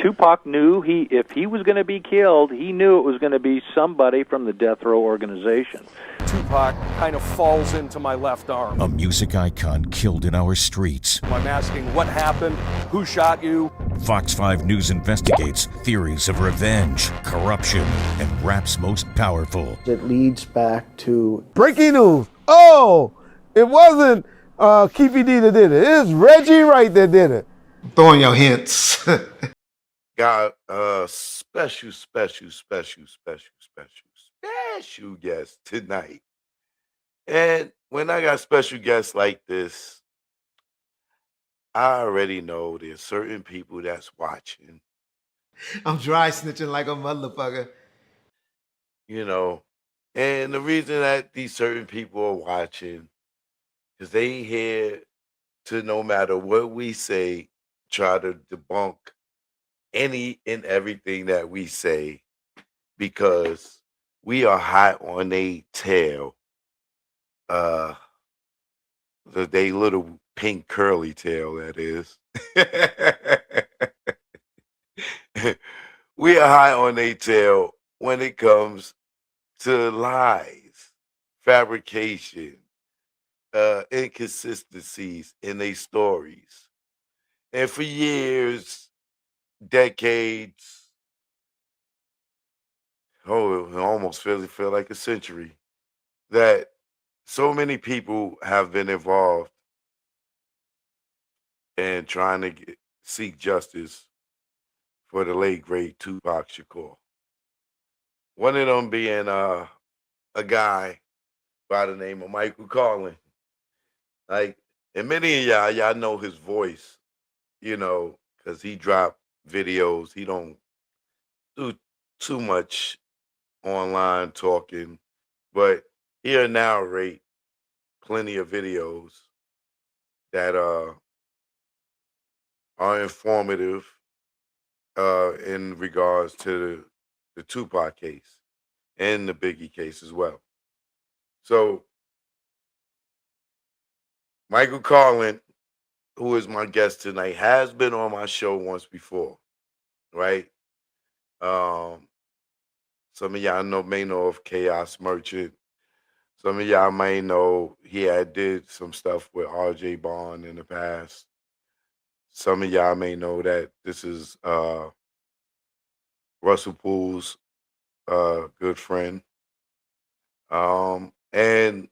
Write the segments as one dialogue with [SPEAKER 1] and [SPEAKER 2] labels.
[SPEAKER 1] Tupac knew if he was going to be killed, he knew it was going to be somebody from the death row organization.
[SPEAKER 2] Tupac kind of falls into my left arm.
[SPEAKER 3] A music icon killed in our streets.
[SPEAKER 2] I'm asking what happened, who shot you?
[SPEAKER 3] Fox 5 News investigates theories of revenge, corruption, and rap's most powerful.
[SPEAKER 4] It leads back to
[SPEAKER 5] breaking news. Oh, it wasn't Keefy D that did it. It's Reggie Wright that did it.
[SPEAKER 6] Throwing your hints.
[SPEAKER 7] Got a special guest tonight. And when I got special guests like this, I already know there's certain people that's watching.
[SPEAKER 6] I'm dry snitching like a motherfucker.
[SPEAKER 7] You know, and the reason that these certain people are watching is they ain't here to, no matter what we say, try to debunk any and everything that we say, because we are hot on they tail. They little pink curly tail, that is. We are high on their tail when it comes to lies, fabrication, inconsistencies in their stories. And for years, decades, it almost feel like a century, that so many people have been involved in trying to seek justice for the late great Tupac Shakur. One of them being a guy by the name of Michael Carlin. Like, and many of y'all know his voice, you know, because he dropped videos. He don't do too much online talking, but he'll narrate plenty of videos that are informative in regards to the Tupac case and the Biggie case as well. So Michael Carlin, who is my guest tonight, has been on my show once before, right? Some of y'all may know of Chaos Merchant. Some of y'all may know he had did some stuff with RJ Bond in the past. Some of y'all may know that this is Russell Poole's good friend. And when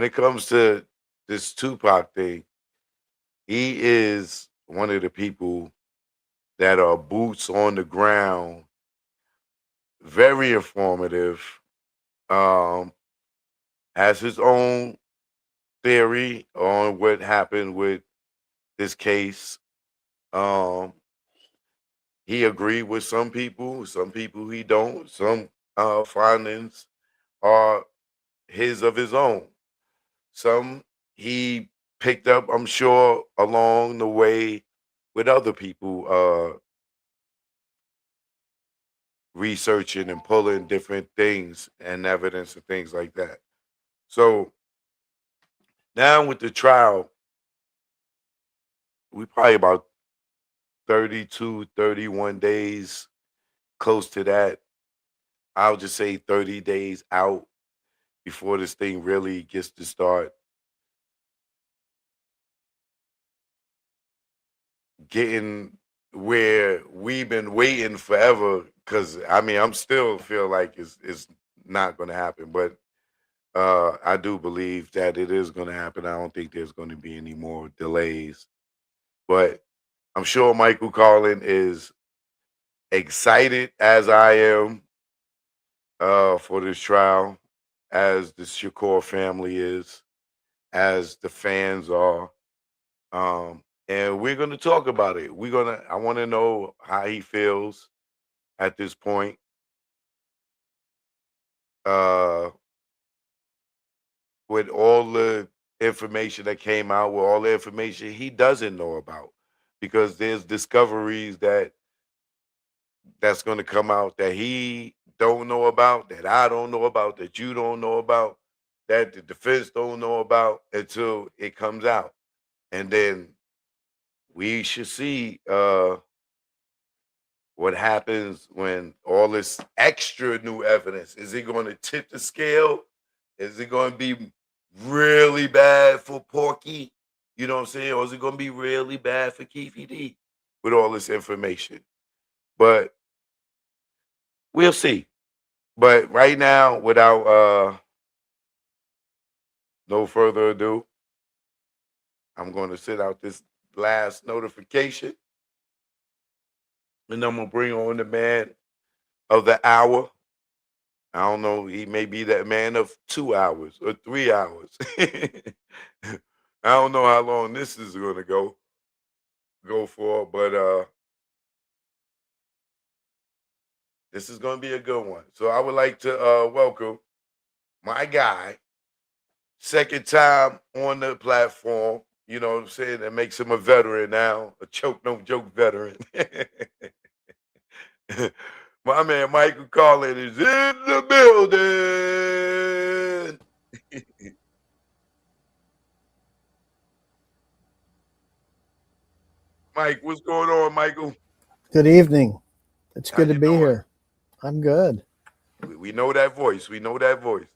[SPEAKER 7] it comes to this Tupac thing, he is one of the people that are boots on the ground, very informative, has his own theory on what happened with this case. He agreed with some people he don't. Some findings are of his own. Some he picked up, I'm sure, along the way with other people researching and pulling different things and evidence and things like that. So now with the trial, we probably about 32, 31 days, close to that. I'll just say 30 days out before this thing really gets to start getting where we've been waiting forever. Because I mean, I'm still feel like it's not going to happen, but I do believe that it is going to happen. I don't think there's going to be any more delays, but I'm sure Michael Carlin is excited as I am for this trial, as the Shakur family is, as the fans are. And we're going to talk about it. I want to know how he feels at this point. With all the information that came out, with all the information he doesn't know about, because there's discoveries that's going to come out that he don't know about, that I don't know about, that you don't know about, that the defense don't know about until it comes out. And then we should see what happens when all this extra new evidence, is it going to tip the scale? Is it going to be really bad for Porky? You know what I'm saying? Or is it going to be really bad for Keefy D with all this information? But we'll see. But right now, without no further ado, I'm going to sit out this last notification. And I'm going to bring on the man of the hour. I don't know, he may be that man of 2 hours or 3 hours. I don't know how long this is going to go for, but this is going to be a good one. So I would like to welcome my guy, second time on the platform, you know what I'm saying, that makes him a veteran now, a choke no joke veteran. My man Michael Carlin is in the building. Mike, what's going on, Michael?
[SPEAKER 4] Good evening. It's
[SPEAKER 7] How
[SPEAKER 4] good to
[SPEAKER 7] you
[SPEAKER 4] be
[SPEAKER 7] doing?
[SPEAKER 4] here. I'm good.
[SPEAKER 7] We know that voice. We know that voice.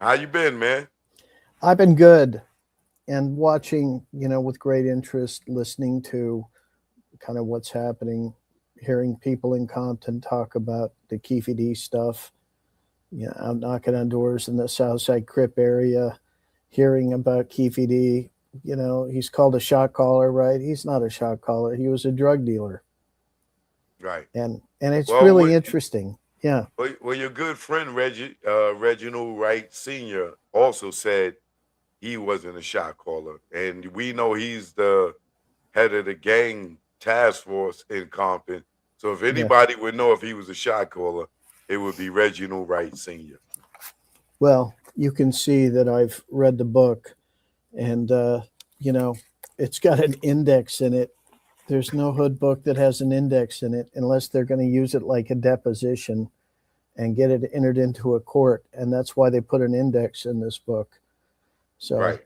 [SPEAKER 7] How you been, man?
[SPEAKER 4] I've been good and watching, with great interest, listening to kind of what's happening, hearing people in Compton talk about the Keefy D stuff. I'm knocking on doors in the Southside Crip area, hearing about Keefy D. He's called a shot caller, right? He's not a shot caller. He was a drug dealer.
[SPEAKER 7] Right.
[SPEAKER 4] And it's really interesting. Yeah.
[SPEAKER 7] Well, your good friend Reginald Wright Sr. also said he wasn't a shot caller, and we know he's the head of the gang task force in Compton. So if anybody would know if he was a shot caller, it would be Reginald Wright Sr.
[SPEAKER 4] Well, you can see that I've read the book, and it's got an index in it. There's no hood book that has an index in it unless they're going to use it like a deposition and get it entered into a court. And that's why they put an index in this book. So
[SPEAKER 7] Right.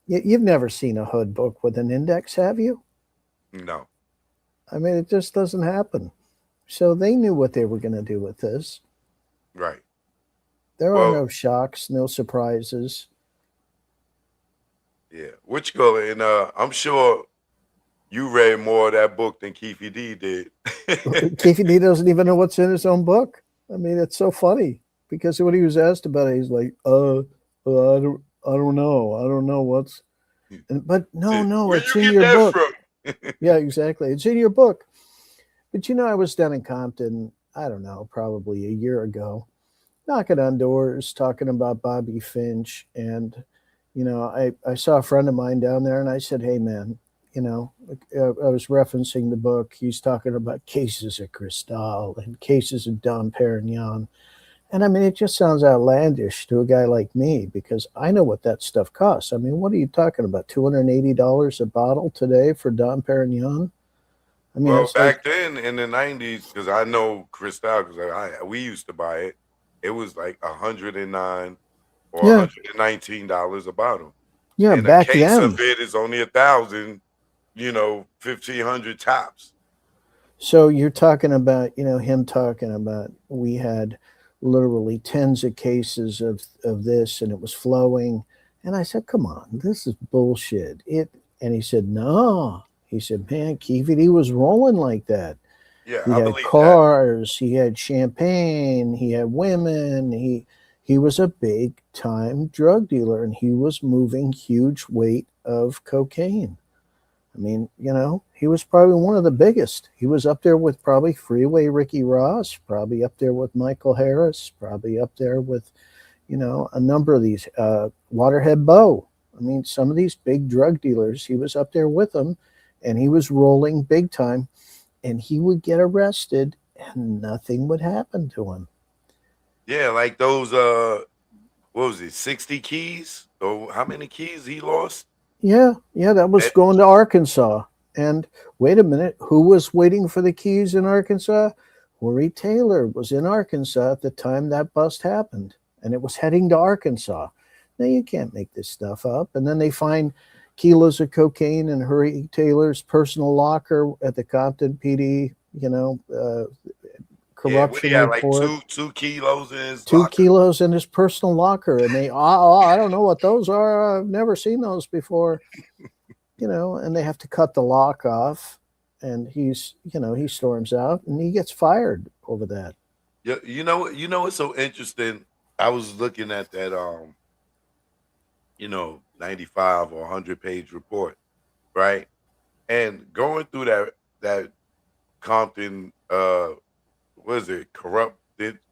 [SPEAKER 4] You've never seen a hood book with an index, have you?
[SPEAKER 7] No.
[SPEAKER 4] I mean, it just doesn't happen. So they knew what they were going to do with this.
[SPEAKER 7] Right.
[SPEAKER 4] There are no shocks, no surprises.
[SPEAKER 7] Yeah. What you call it? And I'm sure you read more of that book than Keefy D did.
[SPEAKER 4] Keefy D doesn't even know what's in his own book. I mean, it's so funny because when he was asked about it, he's like, I don't know. I don't know what's. But no,
[SPEAKER 7] Where
[SPEAKER 4] it's
[SPEAKER 7] you
[SPEAKER 4] in
[SPEAKER 7] get
[SPEAKER 4] your
[SPEAKER 7] that
[SPEAKER 4] book.
[SPEAKER 7] from?
[SPEAKER 4] Yeah, exactly. It's in your book. But I was down in Compton, I don't know, probably a year ago, knocking on doors, talking about Bobby Finch. And, I saw a friend of mine down there and I said, hey, man, I was referencing the book. He's talking about cases of Cristal and cases of Dom Perignon. And I mean, it just sounds outlandish to a guy like me because I know what that stuff costs. I mean, what are you talking about? $280 a bottle today for Dom Perignon? I mean,
[SPEAKER 7] Well, back then in the 90s, because I know Cristal, because we used to buy it, it was like $109 or $119 a bottle.
[SPEAKER 4] Yeah,
[SPEAKER 7] and
[SPEAKER 4] back
[SPEAKER 7] a case
[SPEAKER 4] then.
[SPEAKER 7] of it is only 1,000, 1,500 tops.
[SPEAKER 4] So you're talking about, him talking about we had literally tens of cases of this and it was flowing. And I said, come on, this is bullshit. And he said, no. He said, man, Keefy D was rolling like that.
[SPEAKER 7] Yeah,
[SPEAKER 4] he
[SPEAKER 7] I
[SPEAKER 4] had
[SPEAKER 7] believe
[SPEAKER 4] cars, he had champagne, he had women, he was a big time drug dealer and he was moving huge weight of cocaine. I mean, he was probably one of the biggest. He was up there with probably Freeway Ricky Ross, probably up there with Michael Harris, probably up there with, a number of these, Waterhead Bo. I mean, some of these big drug dealers, he was up there with them and he was rolling big time and he would get arrested and nothing would happen to him.
[SPEAKER 7] Yeah, like those, what was it, 60 keys? Or how many keys he lost?
[SPEAKER 4] Yeah, that was going to Arkansas. And wait a minute, who was waiting for the keys in Arkansas? Horry Taylor was in Arkansas at the time that bust happened, and it was heading to Arkansas. Now, you can't make this stuff up. And then they find, kilos of cocaine in Hurry Taylor's personal locker at the Compton PD,
[SPEAKER 7] What he
[SPEAKER 4] corruption
[SPEAKER 7] had, like
[SPEAKER 4] report.
[SPEAKER 7] 2 kilos in his
[SPEAKER 4] 2
[SPEAKER 7] locker.
[SPEAKER 4] kilos in his personal locker. And they, I don't know what those are. I've never seen those before. And they have to cut the lock off. And he storms out and he gets fired over that.
[SPEAKER 7] Yeah, what's so interesting? I was looking at that 95 or 100-page report, right? And going through that Compton what is it,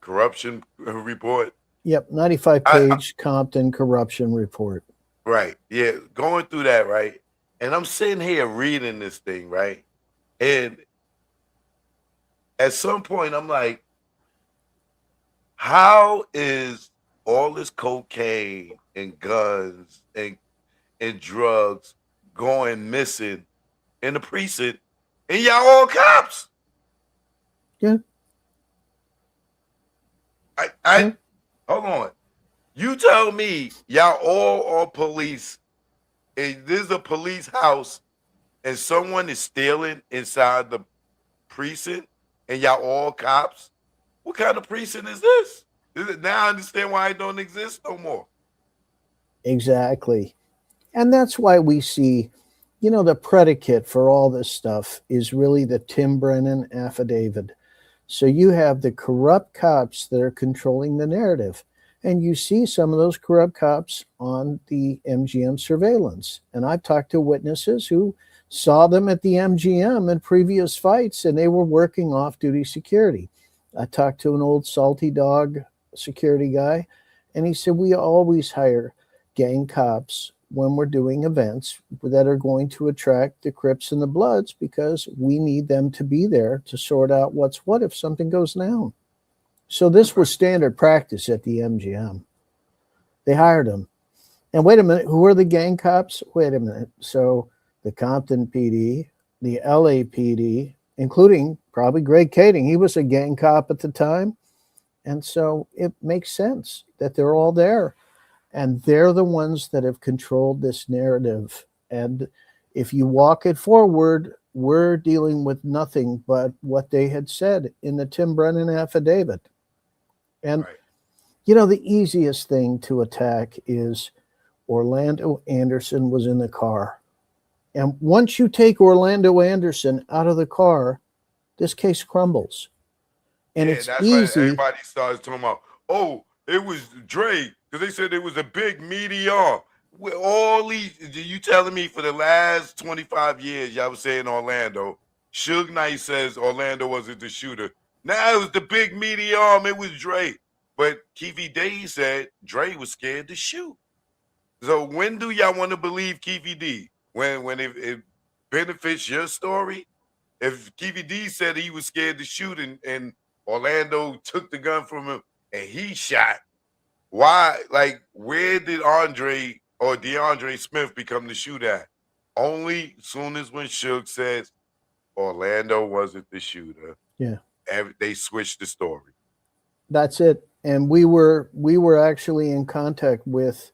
[SPEAKER 7] corruption report?
[SPEAKER 4] Yep, 95-page Compton corruption report.
[SPEAKER 7] Right. Yeah, going through that, right? And I'm sitting here reading this thing, right? And at some point I'm like, how is all this cocaine and guns and drugs going missing in the precinct and y'all all cops?
[SPEAKER 4] Yeah.
[SPEAKER 7] I hold on. You tell me y'all all are police and there's a police house and someone is stealing inside the precinct and y'all all cops? What kind of precinct is this? Now I understand why it don't exist no more.
[SPEAKER 4] Exactly. And that's why we see, the predicate for all this stuff is really the Tim Brennan affidavit. So you have the corrupt cops that are controlling the narrative. And you see some of those corrupt cops on the MGM surveillance. And I've talked to witnesses who saw them at the MGM in previous fights, and they were working off-duty security. I talked to an old Salty Dog security guy, and he said, we always hire gang cops when we're doing events that are going to attract the Crips and the Bloods because we need them to be there to sort out what's what if something goes down. So this was standard practice at the MGM. They hired them. And wait a minute, who are the gang cops? Wait a minute. So the Compton PD, the LAPD, including probably Greg Kading, he was a gang cop at the time. And so it makes sense that they're all there. And they're the ones that have controlled this narrative. And if you walk it forward, we're dealing with nothing but what they had said in the Tim Brennan affidavit. And, the easiest thing to attack is Orlando Anderson was in the car. And once you take Orlando Anderson out of the car, this case crumbles. And it's
[SPEAKER 7] that's
[SPEAKER 4] easy.
[SPEAKER 7] Why everybody starts talking about, oh, it was Dre, because they said it was a big meteor. With all these, you telling me for the last 25 years, y'all was saying Orlando. Suge Knight says Orlando wasn't the shooter. Now it was the big meteor, it was Dre. But Keefe D said Dre was scared to shoot. So when do y'all want to believe Keefe D? When it benefits your story? If Keefe D said he was scared to shoot and Orlando took the gun from him and he shot, why? Like, where did Andre or DeAndre Smith become the shooter? Only soon as when Suge says Orlando wasn't the shooter.
[SPEAKER 4] Yeah.
[SPEAKER 7] They switched the story.
[SPEAKER 4] That's it. And we were actually in contact with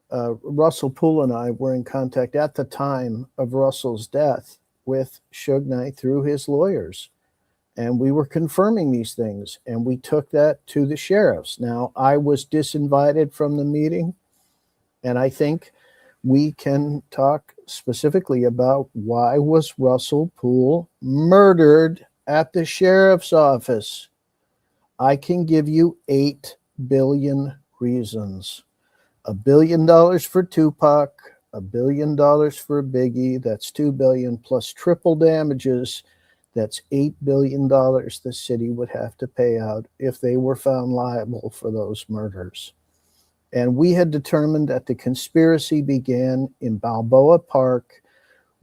[SPEAKER 4] Russell Poole, and I were in contact at the time of Russell's death with Suge Knight through his lawyers. And we were confirming these things, and we took that to the sheriffs. Now, I was disinvited from the meeting, and I think we can talk specifically about why was Russell Poole murdered at the sheriff's office. I can give you 8 billion reasons. $1 billion for Tupac, $1 billion for Biggie, that's 2 billion plus triple damages. That's $8 billion the city would have to pay out if they were found liable for those murders. And we had determined that the conspiracy began in Balboa Park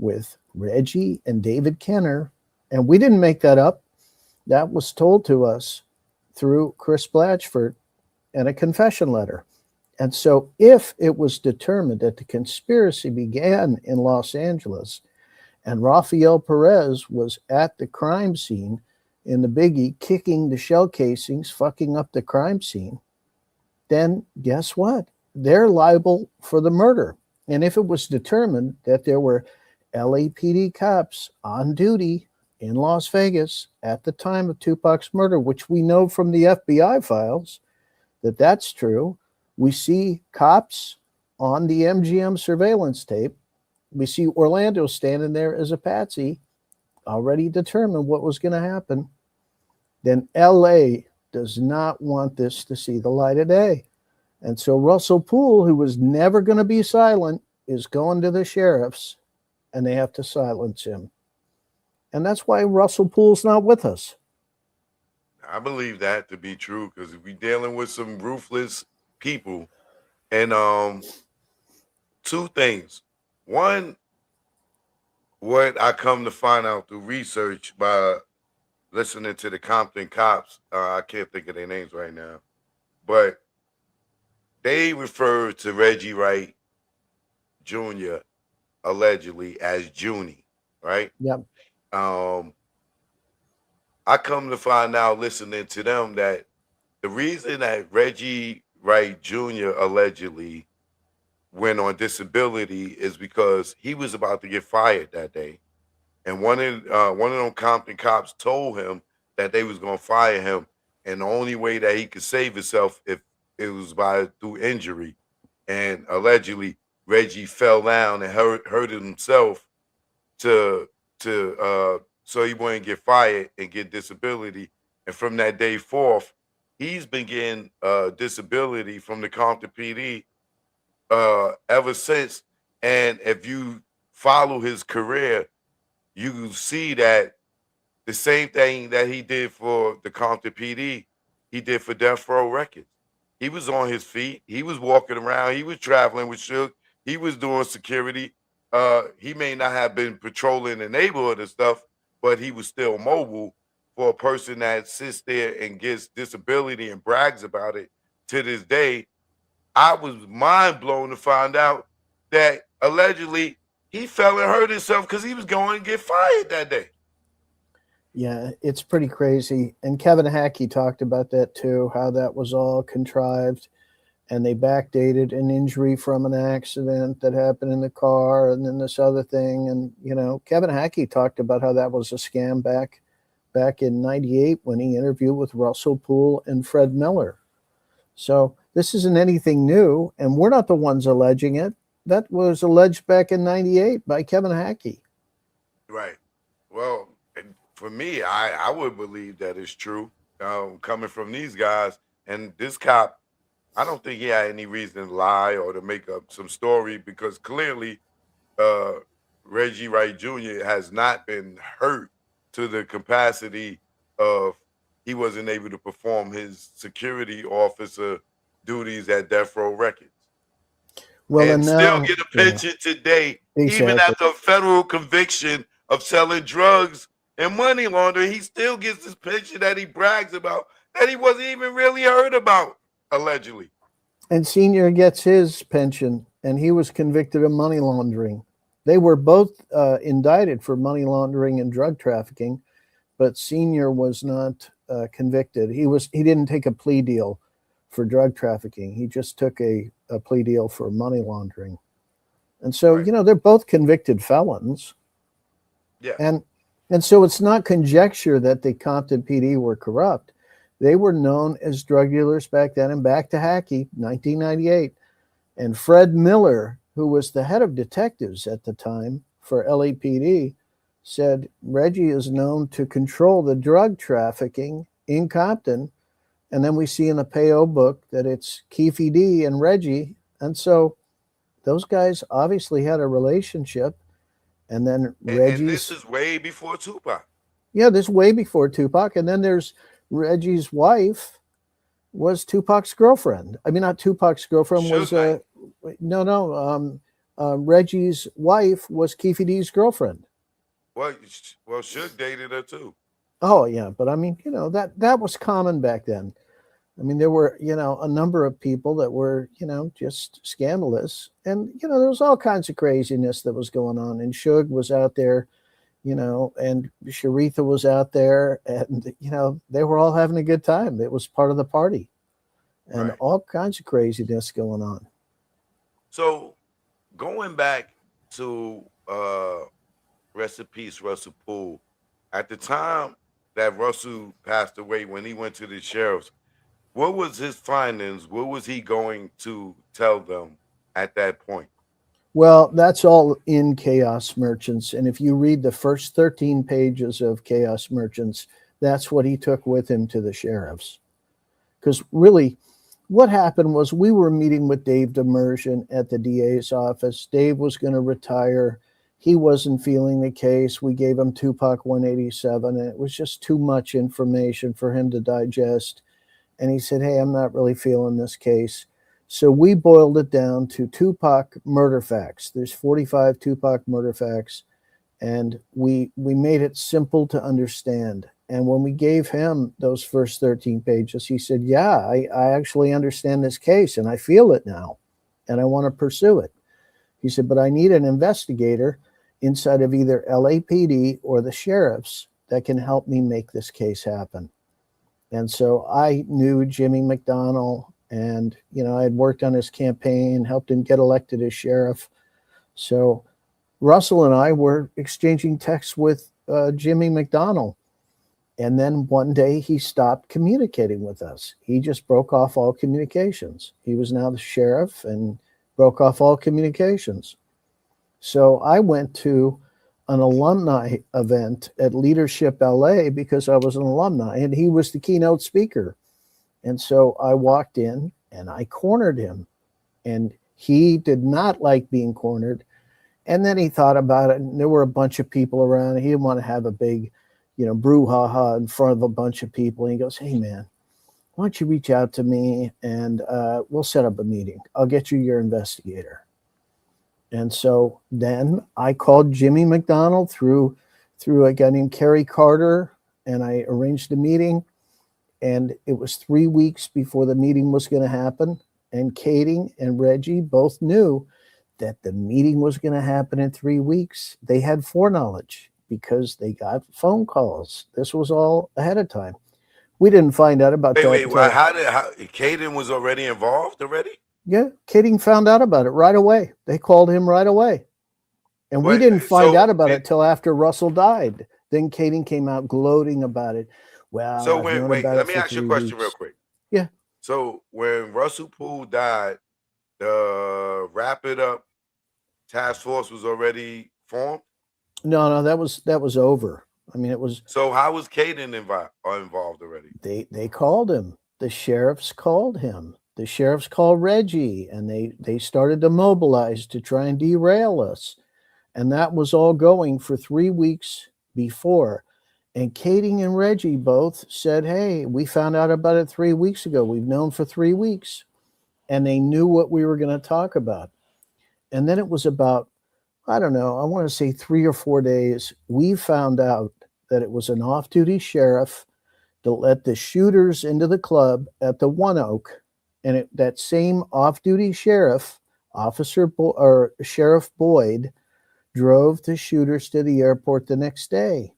[SPEAKER 4] with Reggie and David Kenner. And we didn't make that up. That was told to us through Chris Blatchford and a confession letter. And so if it was determined that the conspiracy began in Los Angeles, and Rafael Perez was at the crime scene in the Biggie, kicking the shell casings, fucking up the crime scene, then guess what? They're liable for the murder. And if it was determined that there were LAPD cops on duty in Las Vegas at the time of Tupac's murder, which we know from the FBI files that that's true, we see cops on the MGM surveillance tape. We see Orlando standing there as a patsy, already determined what was going to happen. Then LA does not want this to see the light of day. And so Russell Poole, who was never going to be silent, is going to the sheriffs, and they have to silence him. And that's why Russell Poole's not with us.
[SPEAKER 7] I believe that to be true because we're dealing with some ruthless people. And two things. One, what I come to find out through research by listening to the Compton cops, I can't think of their names right now, but they refer to Reggie Wright Jr. allegedly as Junie, right?
[SPEAKER 4] Yep.
[SPEAKER 7] I come to find out listening to them that the reason that Reggie Wright Jr. allegedly went on disability is because he was about to get fired that day. And one of them Compton cops told him that they was going to fire him. And the only way that he could save himself if it was through injury. And allegedly Reggie fell down and hurt himself so he wouldn't get fired and get disability. And from that day forth, he's been getting disability from the Compton PD ever since. And if you follow his career, you see that the same thing that he did for the Compton PD, he did for Death Row Records. He was on his feet. He was walking around. He was traveling with Suge. He was doing security. He may not have been patrolling the neighborhood and stuff, but he was still mobile for a person that sits there and gets disability and brags about it to this day. I was mind blown to find out that allegedly he fell and hurt himself because he was going to get fired that day.
[SPEAKER 4] Yeah, it's pretty crazy. And Kevin Hackey talked about that too, how that was all contrived. And they backdated an injury from an accident that happened in the car and then this other thing. And, you know, Kevin Hackey talked about how that was a scam back in 98 when he interviewed with Russell Poole and Fred Miller. So this isn't anything new, and we're not the ones alleging it. That was alleged back in 98 by Kevin Hackey.
[SPEAKER 7] Right. Well, for me, I would believe that it's true coming from these guys. And this cop, I don't think he had any reason to lie or to make up some story because clearly Reggie Wright Jr. has not been hurt to the capacity of he wasn't able to perform his security officer duties at Death Row Records.
[SPEAKER 4] Well,
[SPEAKER 7] and
[SPEAKER 4] now,
[SPEAKER 7] still get a pension today,
[SPEAKER 4] exactly.
[SPEAKER 7] even after a federal conviction of selling drugs and money laundering. He still gets this pension that he brags about that he wasn't even really heard about, allegedly.
[SPEAKER 4] And Senior gets his pension, and he was convicted of money laundering. They were both indicted for money laundering and drug trafficking, but Senior was not convicted. He didn't take a plea deal for drug trafficking. He just took a plea deal for money laundering. And so,
[SPEAKER 7] Right.
[SPEAKER 4] you know, they're both convicted felons.
[SPEAKER 7] Yeah.
[SPEAKER 4] And so it's not conjecture that the Compton PD were corrupt. They were known as drug dealers back then. And back to Hackey, 1998. And Fred Miller, who was the head of detectives at the time for LAPD, said Reggie is known to control the drug trafficking in Compton. And then we see in the PAO book that it's Keefe D and Reggie. And so those guys obviously had a relationship. And then Reggie's...
[SPEAKER 7] And this is way before Tupac.
[SPEAKER 4] Yeah, this is way before Tupac. And then there's Reggie's wife was Tupac's girlfriend. I mean, not Tupac's girlfriend.
[SPEAKER 7] Suge
[SPEAKER 4] was Reggie's wife was Keefe D's girlfriend.
[SPEAKER 7] Well, Suge dated her too.
[SPEAKER 4] Oh, yeah. But I mean, you know, that was common back then. I mean, there were, you know, a number of people that were, you know, just scandalous. And, you know, there was all kinds of craziness that was going on. And Suge was out there, you know, and Sharitha was out there. And, you know, they were all having a good time. It was part of the party. And
[SPEAKER 7] Right.
[SPEAKER 4] all kinds of craziness going on.
[SPEAKER 7] So going back to rest in peace, Russell Poole. At the time that Russell passed away, when he went to the sheriffs, what was his findings? What was he going to tell them at that point?
[SPEAKER 4] Well, that's all in Chaos Merchants. And if you read the first 13 pages of Chaos Merchants, that's what he took with him to the sheriffs. Because really, what happened was we were meeting with Dave Demersion at the DA's office. Dave was going to retire. He wasn't feeling the case. We gave him Tupac 187, and it was just too much information for him to digest. And he said, hey, I'm not really feeling this case. So we boiled it down to Tupac murder facts. There's 45 Tupac murder facts, and we made it simple to understand. And when we gave him those first 13 pages, he said, yeah, I actually understand this case, and I feel it now, and I want to pursue it. He said, but I need an investigator inside of either LAPD or the sheriffs that can help me make this case happen. And so I knew Jimmy McDonnell, and, I had worked on his campaign, helped him get elected as sheriff. So Russell and I were exchanging texts with Jimmy McDonnell. And then one day he stopped communicating with us. He just broke off all communications. He was now the sheriff and broke off all communications. So I went to an alumni event at Leadership LA because I was an alumni, and he was the keynote speaker. And so I walked in and I cornered him, and he did not like being cornered. And then he thought about it, and there were a bunch of people around. He didn't want to have a big, brouhaha in front of a bunch of people. And he goes, hey, man, why don't you reach out to me and we'll set up a meeting. I'll get you your investigator. And so then I called Jimmy McDonnell through a guy named Kerry Carter, and I arranged a meeting. And it was 3 weeks before the meeting was going to happen. And Katie and Reggie both knew that the meeting was going to happen in 3 weeks. They had foreknowledge because they got phone calls. This was all ahead of time. We didn't find out about that.
[SPEAKER 7] Wait, how Caden was already involved already?
[SPEAKER 4] Yeah, Katie found out about it right away. They called him right away. And we didn't find out about it till after Russell died. Then Katie came out gloating about it. Well,
[SPEAKER 7] so let me ask you a question real quick.
[SPEAKER 4] Yeah.
[SPEAKER 7] So when Russell Poole died, the Wrap It Up task force was already formed?
[SPEAKER 4] No, that was over. I mean, it was.
[SPEAKER 7] So how was Caden involved already?
[SPEAKER 4] They called him. The sheriffs called him. The sheriffs called Reggie, and they started to mobilize to try and derail us. And that was all going for 3 weeks before. And Katie and Reggie both said, hey, we found out about it 3 weeks ago. We've known for 3 weeks. And they knew what we were going to talk about. And then it was about, I don't know, I want to say 3 or 4 days, we found out that it was an off-duty sheriff that let the shooters into the club at the One Oak. And that same off-duty sheriff, Sheriff Boyd, drove the shooters to the airport the next day.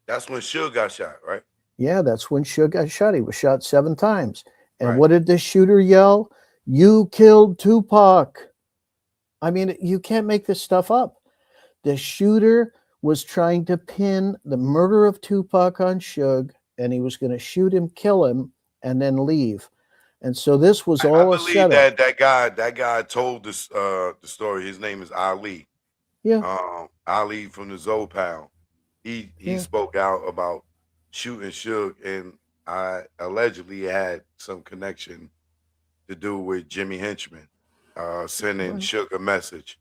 [SPEAKER 7] That's when Suge got shot, right?
[SPEAKER 4] Yeah, that's when Suge got shot. He was shot 7 times. And
[SPEAKER 7] right.
[SPEAKER 4] What did the shooter yell? You killed Tupac. I mean, you can't make this stuff up. The shooter was trying to pin the murder of Tupac on Suge, and he was going to shoot him, kill him, and then leave. And so this was all a setup.
[SPEAKER 7] I believe that guy told this the story. His name is Ali.
[SPEAKER 4] Yeah.
[SPEAKER 7] Ali from the Zopal. He spoke out about shooting Suge, and I allegedly had some connection to do with Jimmy Henchman sending Suge a message.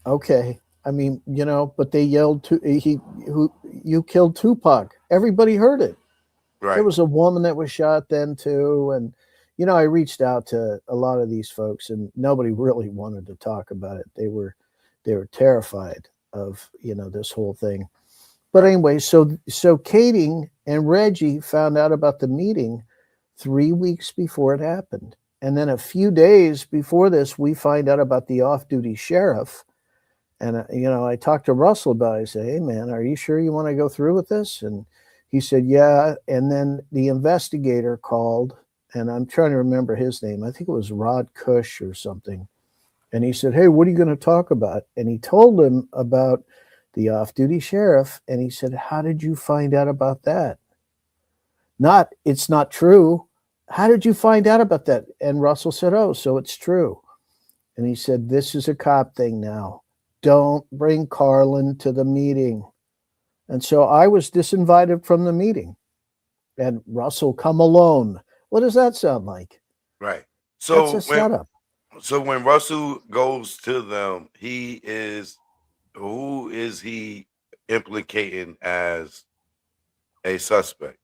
[SPEAKER 4] Okay. I mean, but they yelled you killed Tupac. Everybody heard it.
[SPEAKER 7] Right.
[SPEAKER 4] There was a woman that was shot then too. And, I reached out to a lot of these folks, and nobody really wanted to talk about it. They were terrified of, this whole thing. But anyway, so Katie and Reggie found out about the meeting 3 weeks before it happened. And then a few days before this, we find out about the off-duty sheriff. And, I talked to Russell about it. I said, hey, man, are you sure you want to go through with this? And he said, yeah. And then the investigator called, and I'm trying to remember his name. I think it was Rod Cush or something. And he said, hey, what are you going to talk about? And he told him about the off-duty sheriff. And he said, how did you find out about that? Not, it's not true. How did you find out about that? And Russell said, oh, so it's true. And he said, this is a cop thing now. Don't bring Carlin to the meeting. And so I was disinvited from the meeting. And Russell, come alone. What does that sound like?
[SPEAKER 7] Right.
[SPEAKER 4] That's
[SPEAKER 7] So
[SPEAKER 4] a setup.
[SPEAKER 7] So when Russell goes to them, who is he implicating as a suspect?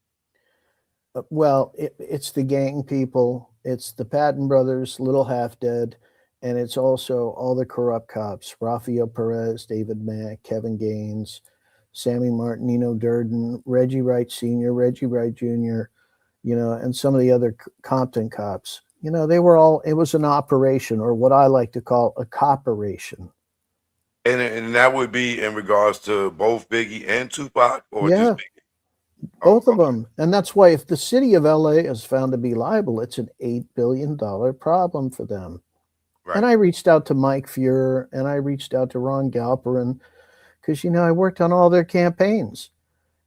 [SPEAKER 4] Well, it's the gang people. It's the Patton brothers, Little Half Dead, and it's also all the corrupt cops: Rafael Perez, David Mack, Kevin Gaines, Sammy Martin, Nino Durden, Reggie Wright Sr., Reggie Wright Jr., and some of the other Compton cops. They were all, it was an operation, or what I like to call a copperation.
[SPEAKER 7] And that would be in regards to both Biggie and Tupac, or just Biggie?
[SPEAKER 4] Both of them. And that's why if the city of LA is found to be liable, it's an $8 billion problem for them. Right. And I reached out to Mike Fuhrer and I reached out to Ron Galperin because, I worked on all their campaigns.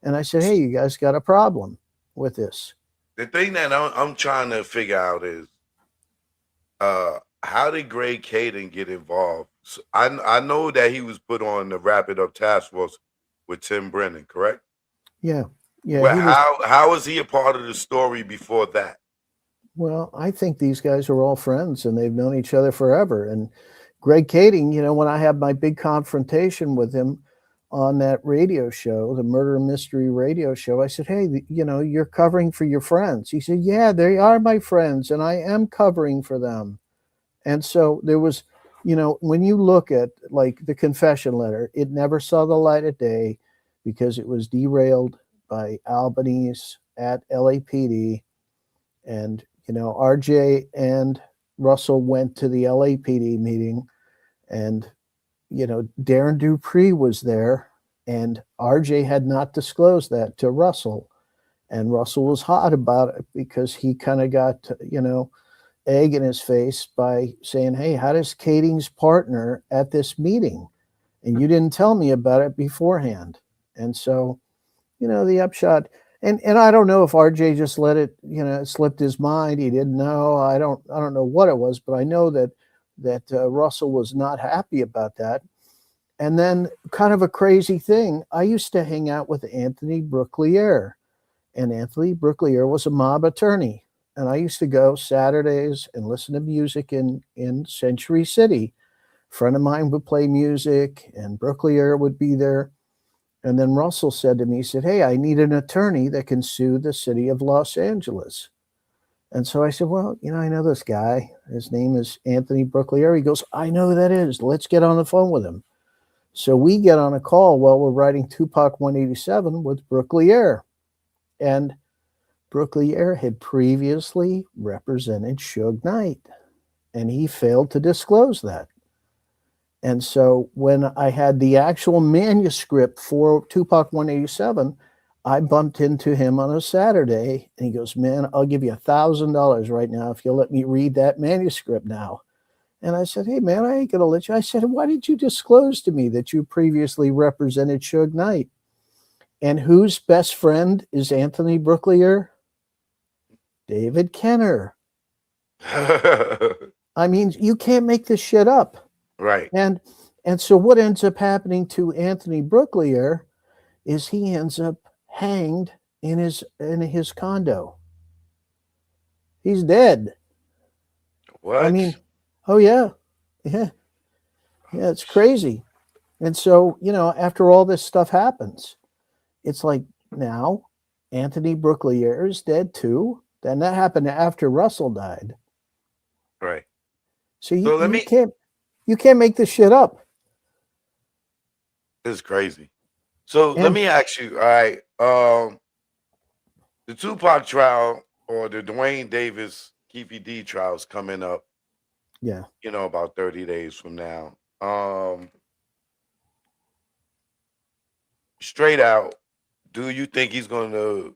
[SPEAKER 4] And I said, hey, you guys got a problem with this.
[SPEAKER 7] The thing that I'm trying to figure out is how did Greg Caden get involved? So I know that he was put on the Wrap It Up Task Force with Tim Brennan, correct?
[SPEAKER 4] Yeah. Yeah.
[SPEAKER 7] Well, how was he a part of the story before that?
[SPEAKER 4] Well, I think these guys are all friends and they've known each other forever. And Greg Kading, when I had my big confrontation with him on that radio show, the Murder Mystery radio show, I said, hey, you're covering for your friends. He said, yeah, they are my friends and I am covering for them. And so there was, when you look at like the confession letter, it never saw the light of day because it was derailed by Albanese at LAPD. And, RJ and Russell went to the LAPD meeting and, Darren Dupree was there and RJ had not disclosed that to Russell. And Russell was hot about it because he kind of got, egg in his face by saying, hey, how does Kading's partner at this meeting? And you didn't tell me about it beforehand. And so, the upshot, and I don't know if RJ just let it, slipped his mind. He didn't know. I don't know what it was, but I know that Russell was not happy about that. And then kind of a crazy thing, I used to hang out with Anthony Brooklier, and Anthony Brooklier was a mob attorney. And I used to go Saturdays and listen to music in Century City. A friend of mine would play music and Brooklier would be there. And then Russell said to me, he said, hey, I need an attorney that can sue the city of Los Angeles. And so I said, well, I know this guy. His name is Anthony Brooklier. He goes, I know who that is. Let's get on the phone with him. So we get on a call while we're writing Tupac 187 with Brooklier. And Brooklier had previously represented Suge Knight, and he failed to disclose that. And so when I had the actual manuscript for Tupac 187, I bumped into him on a Saturday, and he goes, man, I'll give you $1,000 right now if you'll let me read that manuscript now. And I said, hey, man, I ain't going to let you. I said, why did you disclose to me that you previously represented Suge Knight? And whose best friend is Anthony Brooklier? David Kenner. I mean, you can't make this shit up.
[SPEAKER 7] Right.
[SPEAKER 4] And so what ends up happening to Anthony Brooklier is he ends up hanged in his condo. He's dead.
[SPEAKER 7] What?
[SPEAKER 4] I mean, oh yeah. Yeah. Yeah, it's crazy. And so, after all this stuff happens, it's like now Anthony Brooklier is dead too. Then that happened after Russell died.
[SPEAKER 7] Right.
[SPEAKER 4] So you can't make this shit up.
[SPEAKER 7] It's crazy. So let me ask you, all right, the Tupac trial or the Dwayne Davis Keefe D trial is coming up.
[SPEAKER 4] Yeah.
[SPEAKER 7] About 30 days from now. Straight out, do you think he's going to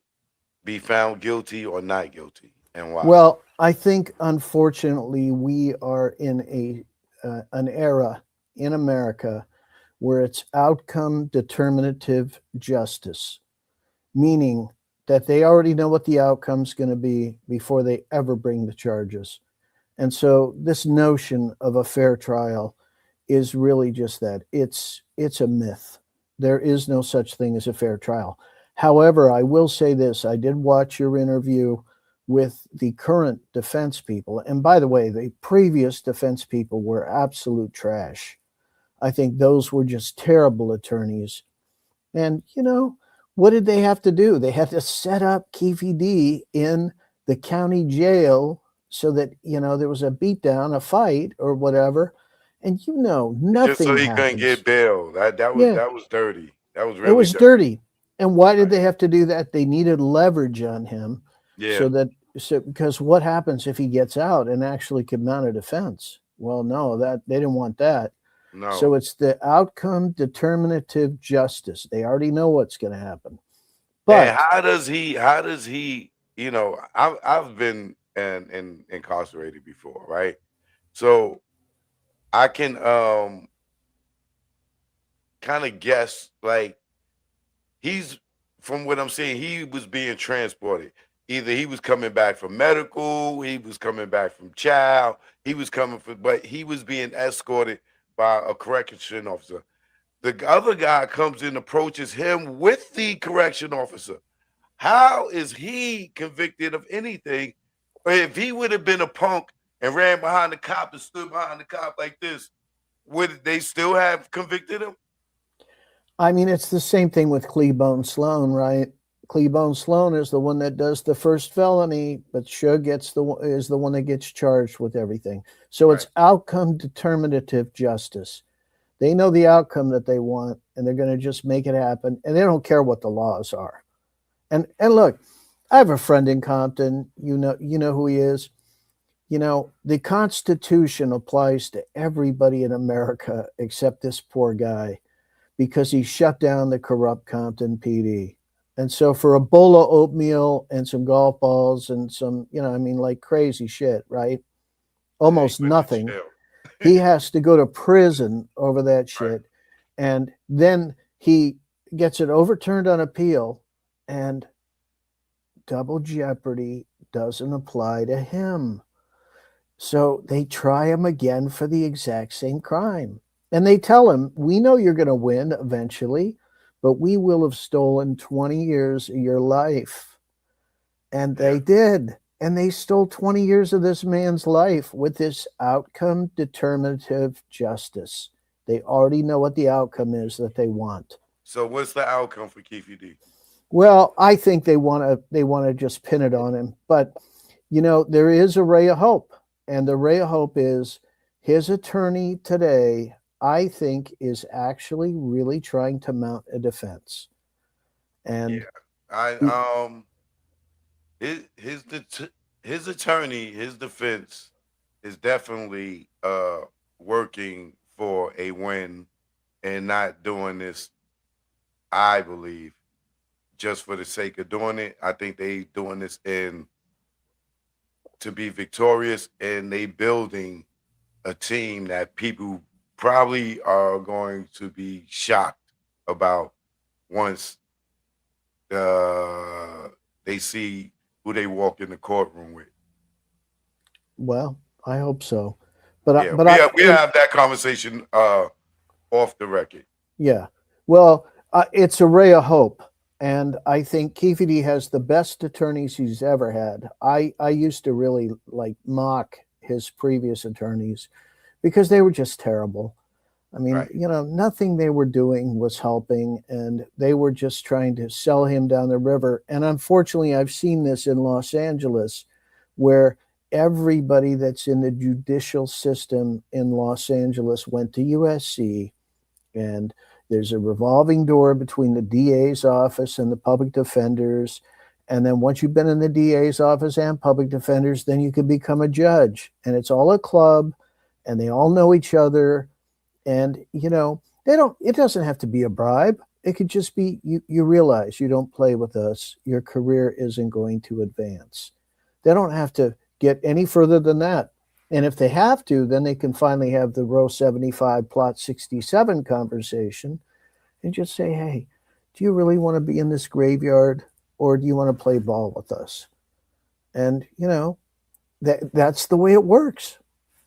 [SPEAKER 7] be found guilty or not guilty, and why?
[SPEAKER 4] Well, I think unfortunately we are in an era in America where it's outcome determinative justice, meaning that they already know what the outcome's going to be before they ever bring the charges. And so this notion of a fair trial is really just that. It's a myth. There is no such thing as a fair trial. However, I will say this. I did watch your interview with the current defense people. And by the way, the previous defense people were absolute trash. I think those were just terrible attorneys. And, you know, what did they have to do? They had to set up Keefe D in the county jail so that, you know, there was a beatdown, a fight or whatever. And, you know, nothing
[SPEAKER 7] Just so he
[SPEAKER 4] happens.
[SPEAKER 7] couldn't get bail. That was dirty. That was really
[SPEAKER 4] it was dirty. And why did they have to do that? They needed leverage on him.
[SPEAKER 7] Yeah.
[SPEAKER 4] Because what happens if he gets out and actually can mount a defense? Well, no, that they didn't want that.
[SPEAKER 7] No.
[SPEAKER 4] So it's the outcome determinative justice. They already know what's going to happen. But
[SPEAKER 7] and how does he, you know, I've been incarcerated before, right? So I can kind of guess, like, he's, from what I'm seeing, he was being transported. Either he was coming back from medical, he was coming back from child, but he was being escorted by a correction officer. The other guy comes in, approaches him with the correction officer. How is he convicted of anything? Or if he would have been a punk and ran behind the cop and stood behind the cop like this, would they still have convicted him?
[SPEAKER 4] I mean, it's the same thing with Cleabone Sloan, right? Cleabone Sloan is the one that does the first felony, but Suge is the one that gets charged with everything. So it's outcome determinative justice. They know the outcome that they want, and they're going to just make it happen, and they don't care what the laws are. And look, I have a friend in Compton. You know who he is. You know, the Constitution applies to everybody in America except this poor guy, because he shut down the corrupt Compton PD. And so for a bowl of oatmeal and some golf balls and some, you know, I mean, like crazy shit, right? Almost nothing. He has to go to prison over that shit. Right. And then he gets it overturned on appeal, and double jeopardy doesn't apply to him. So they try him again for the exact same crime. And they tell him, we know you're going to win eventually, but we will have stolen 20 years of your life. And they did. And they stole 20 years of this man's life with this outcome determinative justice. They already know what the outcome is that they want.
[SPEAKER 7] So what's the outcome for Keefe D?
[SPEAKER 4] Well, I think they want to just pin it on him. But, you know, there is a ray of hope. And the ray of hope is his attorney today, I think, is actually really trying to mount a defense. And
[SPEAKER 7] his attorney, his defense is definitely working for a win and not doing this, I believe, just for the sake of doing it. I think they doing this to be victorious, and they building a team that people probably are going to be shocked about once they see who they walk in the courtroom with.
[SPEAKER 4] Well, I hope so. But
[SPEAKER 7] we have that conversation off the record. Yeah.
[SPEAKER 4] Well, it's a ray of hope. And I think Keefe D has the best attorneys he's ever had. I used to really mock his previous attorneys because they were just terrible. I mean, you know, nothing they were doing was helping, and they were just trying to sell him down the river. And unfortunately, I've seen this in Los Angeles, where everybody that's in the judicial system in Los Angeles went to USC, and there's a revolving door between the DA's office and the public defenders. And then once you've been in the DA's office and public defenders, then you can become a judge. And it's all a club, and they all know each other. And, you know, it doesn't have to be a bribe. It could just be, you realize you don't play with us, your career isn't going to advance. They don't have to get any further than that. And if they have to, then they can finally have the row 75 plot 67 conversation and just say, hey, do you really want to be in this graveyard, or do you want to play ball with us? And, you know, that's the way it works.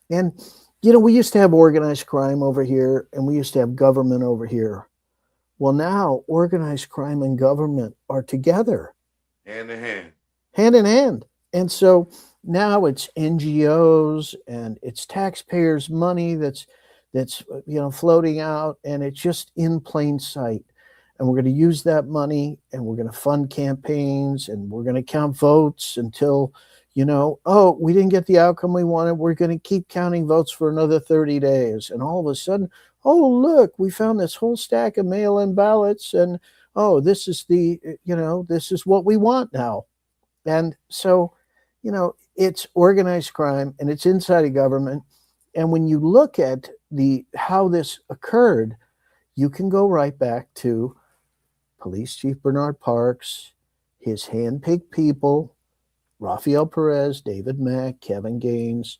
[SPEAKER 4] And, you know, we used to have organized crime over here, and we used to have government over here. Well, now organized crime and government are together.
[SPEAKER 7] Hand in hand.
[SPEAKER 4] Hand in hand. And so now it's NGOs and it's taxpayers' money that's floating out, and it's just in plain sight. And we're going to use that money, and we're going to fund campaigns, and we're going to count votes until, oh, we didn't get the outcome we wanted. We're going to keep counting votes for another 30 days. And all of a sudden, oh, look, we found this whole stack of mail-in ballots, and this is this is what we want now. And so, it's organized crime, and it's inside of government. And when you look at how this occurred, you can go right back to Police Chief Bernard Parks, his handpicked people, Rafael Perez, David Mack, Kevin Gaines,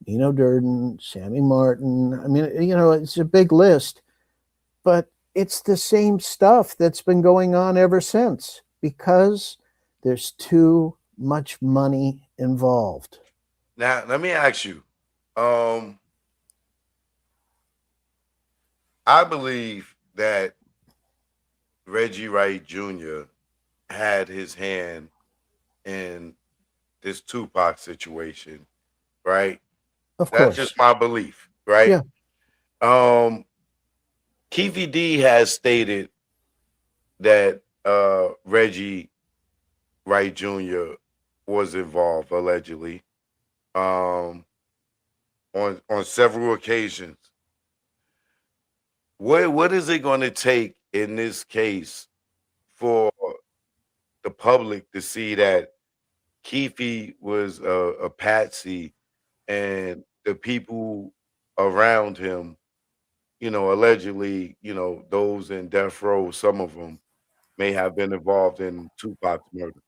[SPEAKER 4] Nino Durden, Sammy Martin. I mean, it's a big list, but it's the same stuff that's been going on ever since, because there's too much money involved.
[SPEAKER 7] Now, let me ask you. I believe that Reggie Wright Jr. had his hand in this Tupac situation, right?
[SPEAKER 4] Of course.
[SPEAKER 7] That's just my belief, right?
[SPEAKER 4] Yeah.
[SPEAKER 7] Keefe D has stated that Reggie Wright Jr. was involved, allegedly, on several occasions. What is it going to take in this case for the public to see that Keefe was a patsy, and the people around him, allegedly, those in death row, some of them may have been involved in Tupac's murder?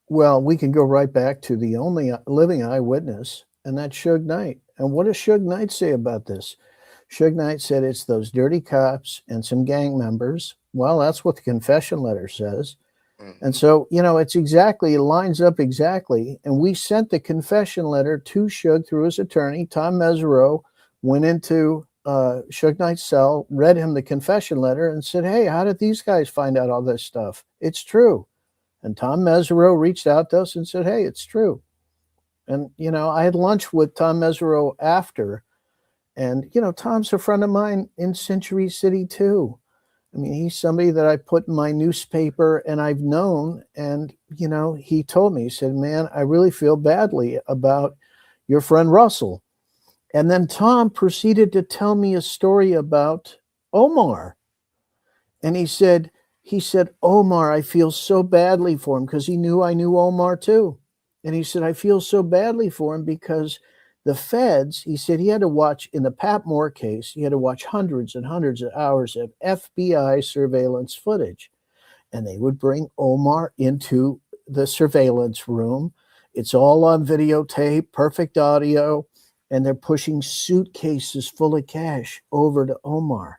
[SPEAKER 4] Well, we can go right back to the only living eyewitness, and that's Suge Knight. And what does Suge Knight say about this? Suge Knight said it's those dirty cops and some gang members. Well, that's what the confession letter says. Mm-hmm. And so, it lines up exactly. And we sent the confession letter to Suge through his attorney. Tom Mesereau went into Suge Knight's cell, read him the confession letter, and said, hey, how did these guys find out all this stuff? It's true. And Tom Mesereau reached out to us and said, hey, it's true. And, I had lunch with Tom Mesereau after. And, Tom's a friend of mine in Century City, too. I mean, he's somebody that I put in my newspaper and I've known. And, he told me, he said, man, I really feel badly about your friend Russell. And then Tom proceeded to tell me a story about Omar. And he said, Omar, I feel so badly for him, because he knew I knew Omar, too. And he said, I feel so badly for him because the feds, he said, he had to watch, in the Pat Moore case, he had to watch hundreds and hundreds of hours of FBI surveillance footage. And they would bring Omar into the surveillance room. It's all on videotape, perfect audio, and they're pushing suitcases full of cash over to Omar.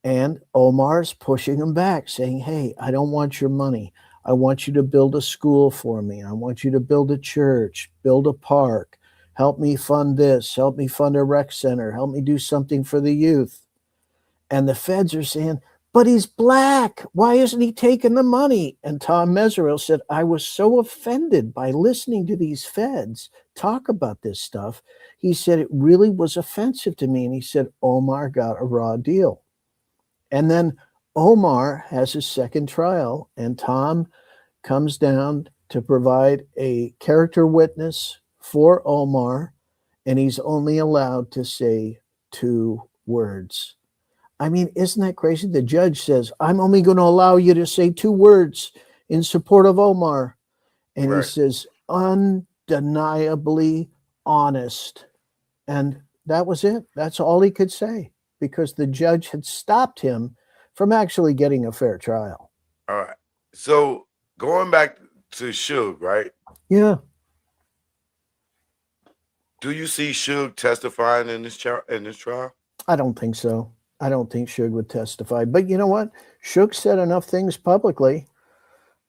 [SPEAKER 4] And Omar's pushing them back, saying, hey, I don't want your money. I want you to build a school for me. I want you to build a church, build a park. Help me fund this. Help me fund a rec center. Help me do something for the youth. And the feds are saying, but he's black. Why isn't he taking the money? And Tom Mesereau said, I was so offended by listening to these feds talk about this stuff. He said, it really was offensive to me. And he said, Omar got a raw deal. And then Omar has his second trial, and Tom comes down to provide a character witness for Omar, and he's only allowed to say 2 words. I mean, isn't that crazy? The judge says, I'm only going to allow you to say 2 words in support of Omar. And He says, undeniably honest. And that was it. That's all he could say, because the judge had stopped him from actually getting a fair trial.
[SPEAKER 7] All right. So going back to Suge, right?
[SPEAKER 4] Yeah.
[SPEAKER 7] Do you see Suge testifying in this trial?
[SPEAKER 4] I don't think so. I don't think Suge would testify. But you know what? Suge said enough things publicly.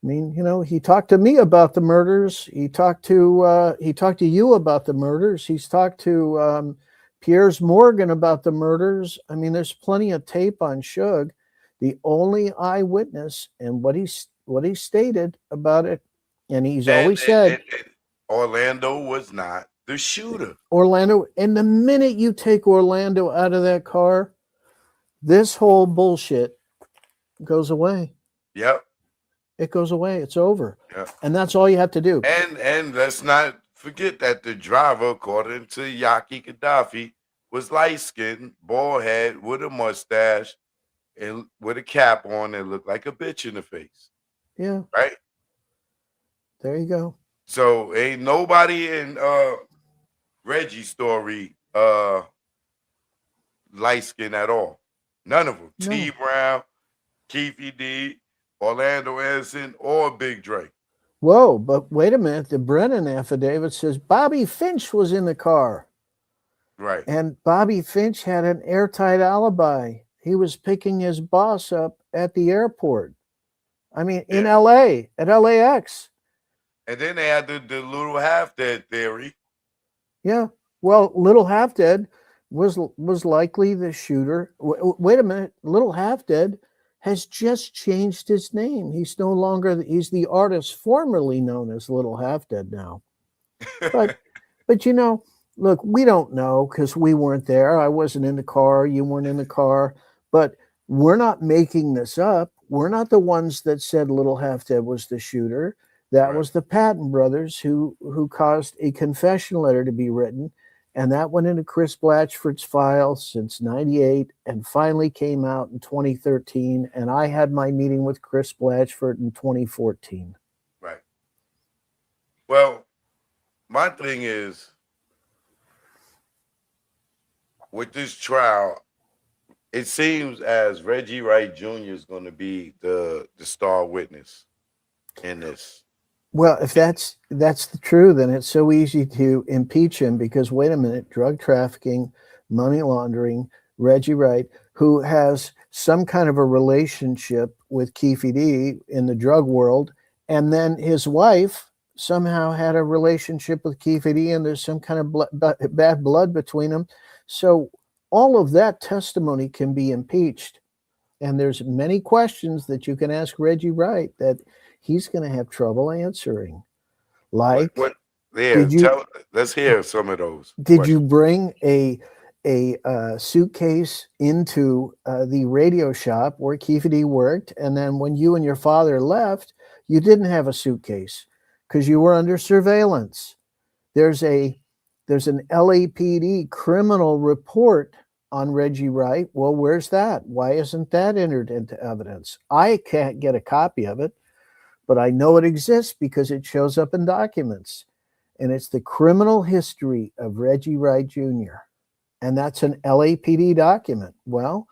[SPEAKER 4] I mean, you know, he talked to me about the murders. He talked to you about the murders. He's talked to Piers Morgan about the murders. I mean, there's plenty of tape on Suge. The only eyewitness and what he stated about it, and he's always said
[SPEAKER 7] Orlando was not the shooter.
[SPEAKER 4] Orlando. And the minute you take Orlando out of that car, this whole bullshit goes away.
[SPEAKER 7] Yep.
[SPEAKER 4] It goes away. It's over.
[SPEAKER 7] Yep.
[SPEAKER 4] And that's all you have to do.
[SPEAKER 7] And let's not forget that the driver, according to Yaki Gaddafi, was light-skinned, bald head, with a mustache, and with a cap on that looked like a bitch in the face.
[SPEAKER 4] Yeah.
[SPEAKER 7] Right?
[SPEAKER 4] There you go.
[SPEAKER 7] So ain't nobody in Reggie's story light-skinned at all. None of them. No. T. Brown, Keefe D., Orlando Anderson, or Big Dre.
[SPEAKER 4] Whoa, but wait a minute. The Brennan affidavit says Bobby Finch was in the car.
[SPEAKER 7] Right.
[SPEAKER 4] And Bobby Finch had an airtight alibi. He was picking his boss up at the airport. I mean, in LA, at LAX.
[SPEAKER 7] And then they had the little half-dead theory.
[SPEAKER 4] Yeah. Well, Little Half Dead was likely the shooter. Wait a minute. Little Half Dead has just changed his name. He's no longer, he's the artist formerly known as Little Half Dead now. But you know, look, we don't know because we weren't there. I wasn't in the car. You weren't in the car. But we're not making this up. We're not the ones that said Little Half Dead was the shooter. That was the Patton brothers who caused a confession letter to be written. And that went into Chris Blatchford's file since 98 and finally came out in 2013. And I had my meeting with Chris Blatchford in 2014.
[SPEAKER 7] Right. Well, my thing is, with this trial, it seems as Reggie Wright Jr. is going to be the star witness in this.
[SPEAKER 4] Well, if that's the truth, then it's so easy to impeach him because, wait a minute, drug trafficking, money laundering, Reggie Wright, who has some kind of a relationship with Keefe D in the drug world, and then his wife somehow had a relationship with Keefe D, and there's some kind of bad blood between them. So all of that testimony can be impeached. And there's many questions that you can ask Reggie Wright that he's going to have trouble answering. Like,
[SPEAKER 7] let's hear some of those.
[SPEAKER 4] Did you bring a suitcase into the radio shop where Keefe D worked, and then when you and your father left, you didn't have a suitcase because you were under surveillance? There's an LAPD criminal report on Reggie Wright. Well, where's that? Why isn't that entered into evidence? I can't get a copy of it, but I know it exists because it shows up in documents. And it's the criminal history of Reggie Wright Jr. And that's an LAPD document. Well,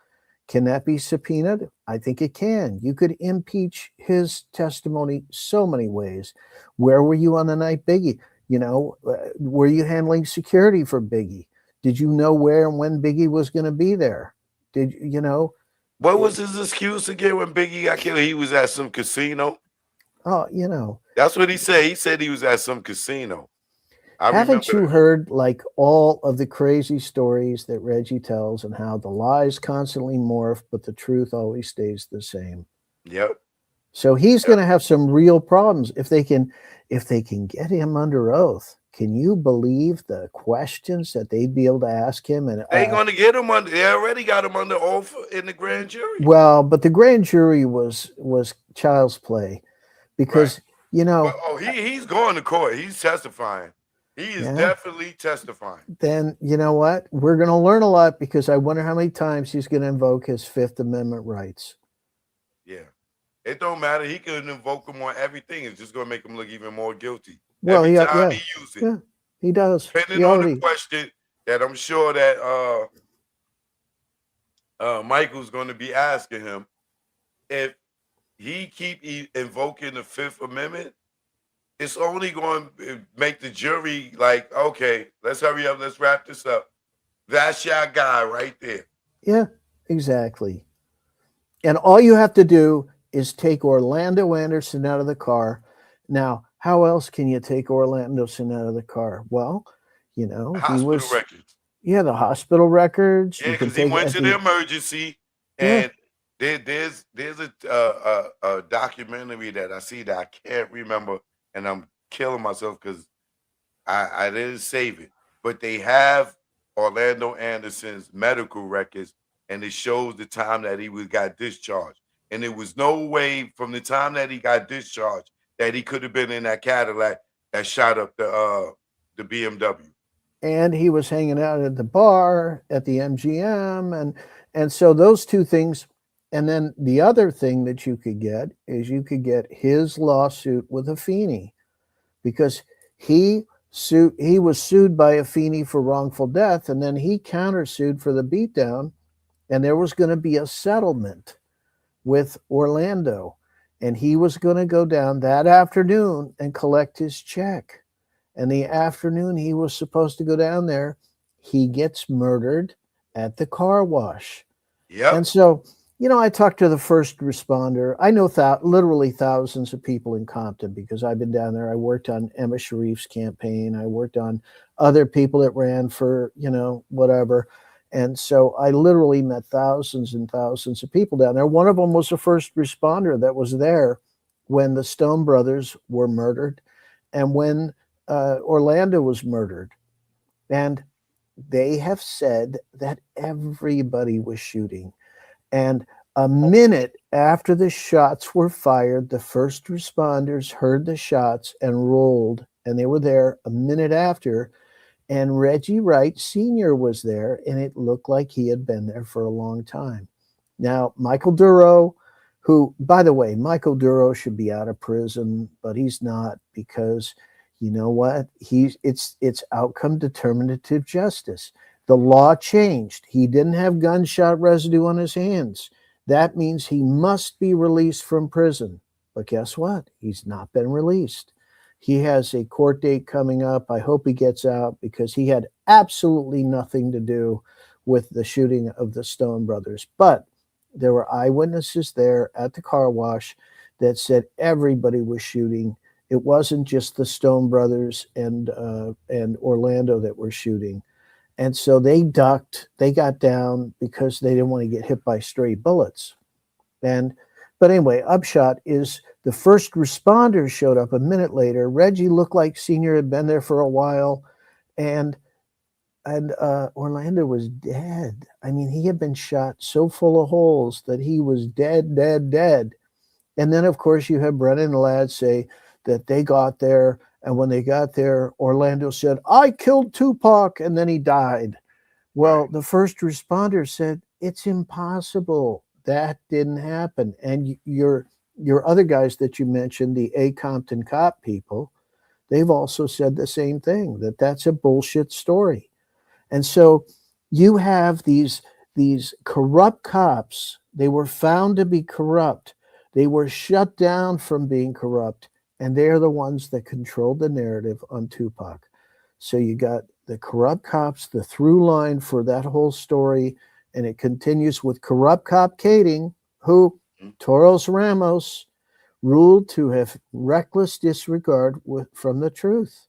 [SPEAKER 4] can that be subpoenaed? I think it can. You could impeach his testimony so many ways. Where were you on the night Biggie? You know, were you handling security for Biggie? Did you know where and when Biggie was going to be there? Did you know?
[SPEAKER 7] What was his excuse again when Biggie got killed? He was at some casino.
[SPEAKER 4] Oh, you know.
[SPEAKER 7] That's what he said. He said he was at some casino.
[SPEAKER 4] Haven't you heard like all of the crazy stories that Reggie tells and how the lies constantly morph, but the truth always stays the same?
[SPEAKER 7] Yep.
[SPEAKER 4] So he's going to have some real problems if they can get him under oath. Can you believe the questions that they'd be able to ask him? And
[SPEAKER 7] they ain't going to get him under. They already got him under oath in the grand jury.
[SPEAKER 4] Well, but the grand jury was child's play, because you know.
[SPEAKER 7] He's going to court. He's testifying. He is definitely testifying.
[SPEAKER 4] Then you know what? We're going to learn a lot, because I wonder how many times he's going to invoke his Fifth Amendment rights.
[SPEAKER 7] Yeah, it don't matter. He could invoke them on everything. It's just going to make him look even more guilty.
[SPEAKER 4] Well,
[SPEAKER 7] he uses it.
[SPEAKER 4] Yeah, he does.
[SPEAKER 7] Depending on the question that I'm sure that Michael's going to be asking him, if he keep invoking the Fifth Amendment, it's only going to make the jury like, okay, let's hurry up, let's wrap this up. That's your guy right there.
[SPEAKER 4] Yeah, exactly. And all you have to do is take Orlando Anderson out of the car. Now, how else can you take Orlando Anderson out of the car? Well, he
[SPEAKER 7] Hospital
[SPEAKER 4] was,
[SPEAKER 7] records.
[SPEAKER 4] yeah, the hospital records.
[SPEAKER 7] Yeah,
[SPEAKER 4] You can
[SPEAKER 7] because he
[SPEAKER 4] take
[SPEAKER 7] went to the emergency, and there's a documentary that I see that I can't remember, and I'm killing myself because I didn't save it. But they have Orlando Anderson's medical records, and it shows the time that he got discharged. And there was no way from the time that he got discharged that he could have been in that Cadillac that shot up the BMW.
[SPEAKER 4] And he was hanging out at the bar at the MGM, and so those two things. And then the other thing that you could get is you could get his lawsuit with Affini, because he was sued by Affini for wrongful death, and then he countersued for the beatdown, and there was going to be a settlement with Orlando, and he was going to go down that afternoon and collect his check. And the afternoon he was supposed to go down there, he gets murdered at the car wash.
[SPEAKER 7] Yep.
[SPEAKER 4] And so, I talked to the first responder. I know literally thousands of people in Compton because I've been down there. I worked on Emma Sharif's campaign. I worked on other people that ran for, whatever. And so I literally met thousands and thousands of people down there. One of them was a first responder that was there when the Stone brothers were murdered and when Orlando was murdered. And they have said that everybody was shooting. And a minute after the shots were fired, the first responders heard the shots and rolled, and they were there a minute after. And Reggie Wright Sr. was there, and it looked like he had been there for a long time. Now, Michael Duro, who, by the way, Michael Duro should be out of prison, but he's not, because you know what? It's outcome determinative justice. The law changed. He didn't have gunshot residue on his hands. That means he must be released from prison. But guess what? He's not been released. He has a court date coming up. I hope he gets out, because he had absolutely nothing to do with the shooting of the Stone brothers. But there were eyewitnesses there at the car wash that said everybody was shooting. It wasn't just the Stone brothers and Orlando that were shooting. And so they ducked, they got down because they didn't want to get hit by stray bullets. But anyway, upshot is the first responders showed up a minute later. Reggie looked like Senior had been there for a while, and Orlando was dead. I mean, he had been shot so full of holes that he was dead. And then, of course, you have Brennan and Ladd say that they got there, and when they got there, Orlando said, "I killed Tupac," and then he died. Well, the first responder said, it's impossible. That didn't happen. And your other guys that you mentioned, the Compton cop people, they've also said the same thing, that that's a bullshit story. And so you have these corrupt cops. They were found to be corrupt. They were shut down from being corrupt. And they're the ones that controlled the narrative on Tupac. So you got the corrupt cops, the through line for that whole story, and it continues with corrupt cop Kading, who Toros Ramos ruled to have reckless disregard from the truth.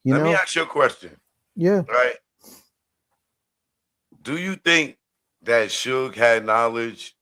[SPEAKER 7] Let me ask you a question.
[SPEAKER 4] Yeah.
[SPEAKER 7] Right. Do you think that Suge had knowledge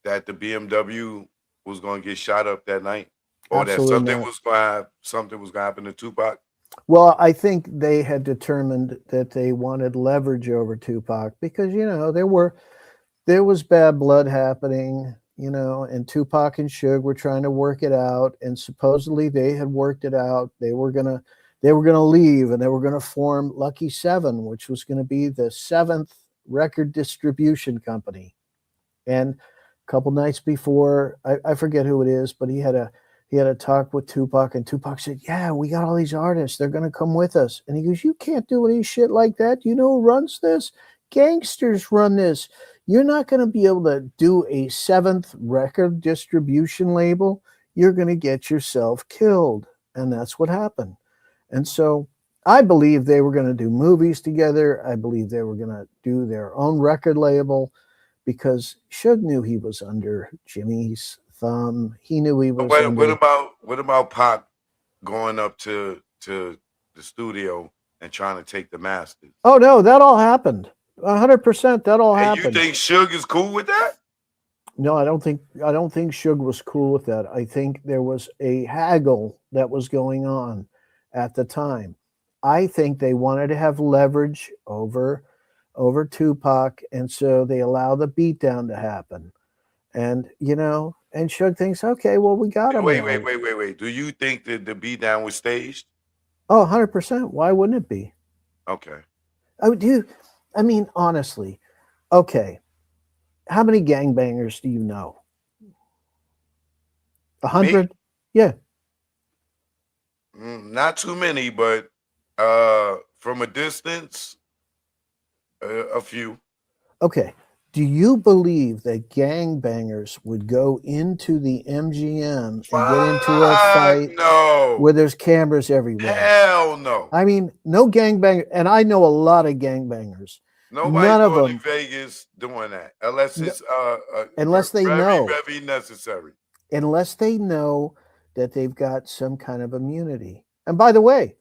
[SPEAKER 7] that the BMW was going to get shot up that night? Or
[SPEAKER 4] Absolutely
[SPEAKER 7] that something was going to happen to Tupac?
[SPEAKER 4] Well, I think they had determined that they wanted leverage over Tupac because, there was bad blood happening, and Tupac and Suge were trying to work it out, and supposedly they had worked it out. They were gonna leave, and they were gonna form Lucky 7, which was gonna be the 7th record distribution company. And a couple nights before, I forget who it is, but he had a talk with Tupac, and Tupac said, "Yeah, we got all these artists. They're going to come with us." And he goes, "You can't do any shit like that. You know who runs this? Gangsters run this. You're not going to be able to do a 7th record distribution label. You're going to get yourself killed." And that's what happened. And so I believe they were going to do movies together. I believe they were going to do their own record label because Suge knew he was under Jimmy's thumb. He knew he was under.
[SPEAKER 7] What about Pac going up to the studio and trying to take the masters?
[SPEAKER 4] Oh no, that all happened. 100%. That all
[SPEAKER 7] And
[SPEAKER 4] happened.
[SPEAKER 7] you think Suge is cool with that?
[SPEAKER 4] No, I don't think Suge was cool with that. I think there was a haggle that was going on at the time. I think they wanted to have leverage over Tupac, and so they allow the beatdown to happen. And and Suge thinks, okay, well, we got him.
[SPEAKER 7] Wait. Do you think that the beatdown was staged?
[SPEAKER 4] Oh, 100%. Why wouldn't it be?
[SPEAKER 7] Okay.
[SPEAKER 4] I mean, honestly, okay. How many gangbangers do you know? 100? Yeah.
[SPEAKER 7] Not too many, but from a distance, a few.
[SPEAKER 4] Okay. Do you believe that gangbangers would go into the MGM and get into a fight where there's cameras everywhere?
[SPEAKER 7] Hell no.
[SPEAKER 4] I mean, no gangbanger, and I know a lot of gangbangers.
[SPEAKER 7] Nobody's going in Vegas doing that unless it's
[SPEAKER 4] unless they know
[SPEAKER 7] very necessary.
[SPEAKER 4] Unless they know that they've got some kind of immunity. And by the way,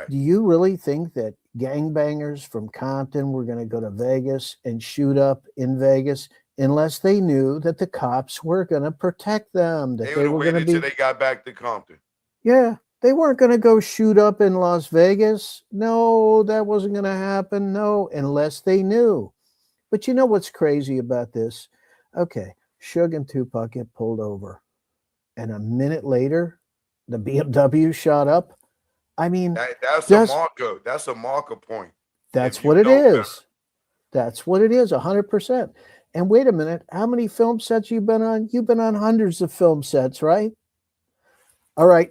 [SPEAKER 4] do you really think that gangbangers from Compton were going to go to Vegas and shoot up in Vegas unless they knew that the cops were going to protect them? That
[SPEAKER 7] they were going to be until they got back to Compton.
[SPEAKER 4] Yeah. They weren't going to go shoot up in Las Vegas. No, that wasn't going to happen. No, unless they knew. But you know what's crazy about this? Okay, Suge and Tupac get pulled over. And a minute later, the BMW shot up. I mean,
[SPEAKER 7] that's a marker. That's a marker point.
[SPEAKER 4] That's what it is. That's what it is, 100%. And wait a minute, how many film sets you been on? You've been on hundreds of film sets, right? All right.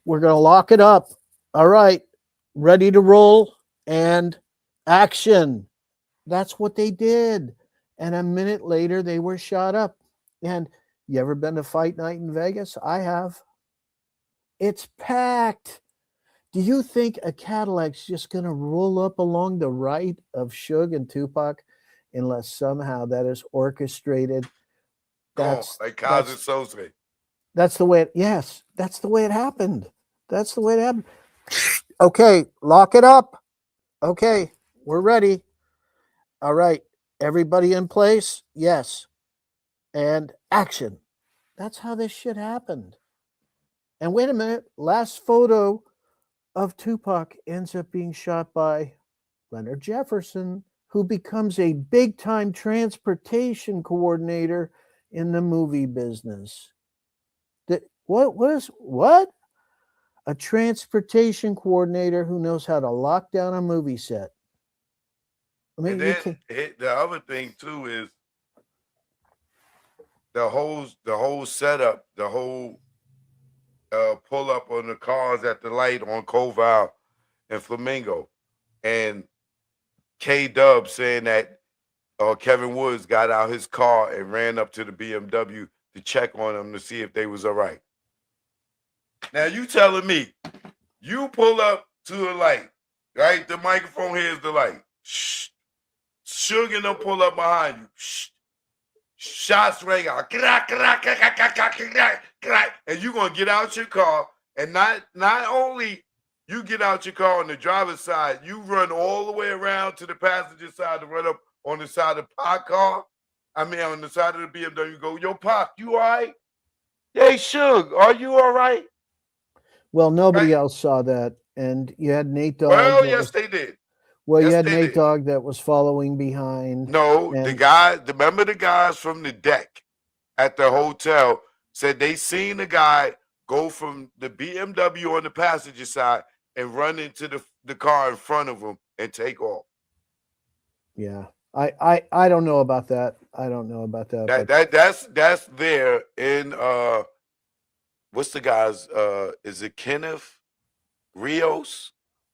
[SPEAKER 4] We're going to lock it up. All right. Ready to roll and action. That's what they did. And a minute later, they were shot up. And you ever been to Fight Night in Vegas? I have. It's packed. Do you think a Cadillac's just going to roll up along the right of Suge and Tupac unless somehow that is orchestrated?
[SPEAKER 7] That's like Kaiser Soze.
[SPEAKER 4] That's the way that's the way it happened. That's the way it happened. Okay, lock it up. Okay, we're ready. All right, everybody in place? Yes. And action. That's how this shit happened. And wait a minute, last photo of Tupac ends up being shot by Leonard Jefferson, who becomes a big-time transportation coordinator in the movie business. What? A transportation coordinator who knows how to lock down a movie set. I mean,
[SPEAKER 7] and then the other thing too is the whole setup, the whole pull up on the cars at the light on Koval and Flamingo, and K-Dub saying that Kevin Woods got out his car and ran up to the BMW to check on them to see if they was all right. Now you telling me you pull up to a light, right? The microphone here is the light. Shh. Suge and them pull up behind you. Shh. Shots ring out. And you're gonna get out your car, and not only you get out your car on the driver's side, you run all the way around to the passenger side to run up on the side of the Pac car. I mean, on the side of the BMW, you go, yo, Pac, you all right? Hey, Suge, are you all right?
[SPEAKER 4] Well, nobody else saw that. And you had Nate Dogg.
[SPEAKER 7] Well, yes, they did.
[SPEAKER 4] Well, yes, you had Nate Dogg that was following behind.
[SPEAKER 7] No, remember the guys from the deck at the hotel said they seen the guy go from the BMW on the passenger side and run into the car in front of him and take off.
[SPEAKER 4] Yeah. I don't know about that. I don't know about that.
[SPEAKER 7] That's there in what's the guy's is it Kenneth Rios?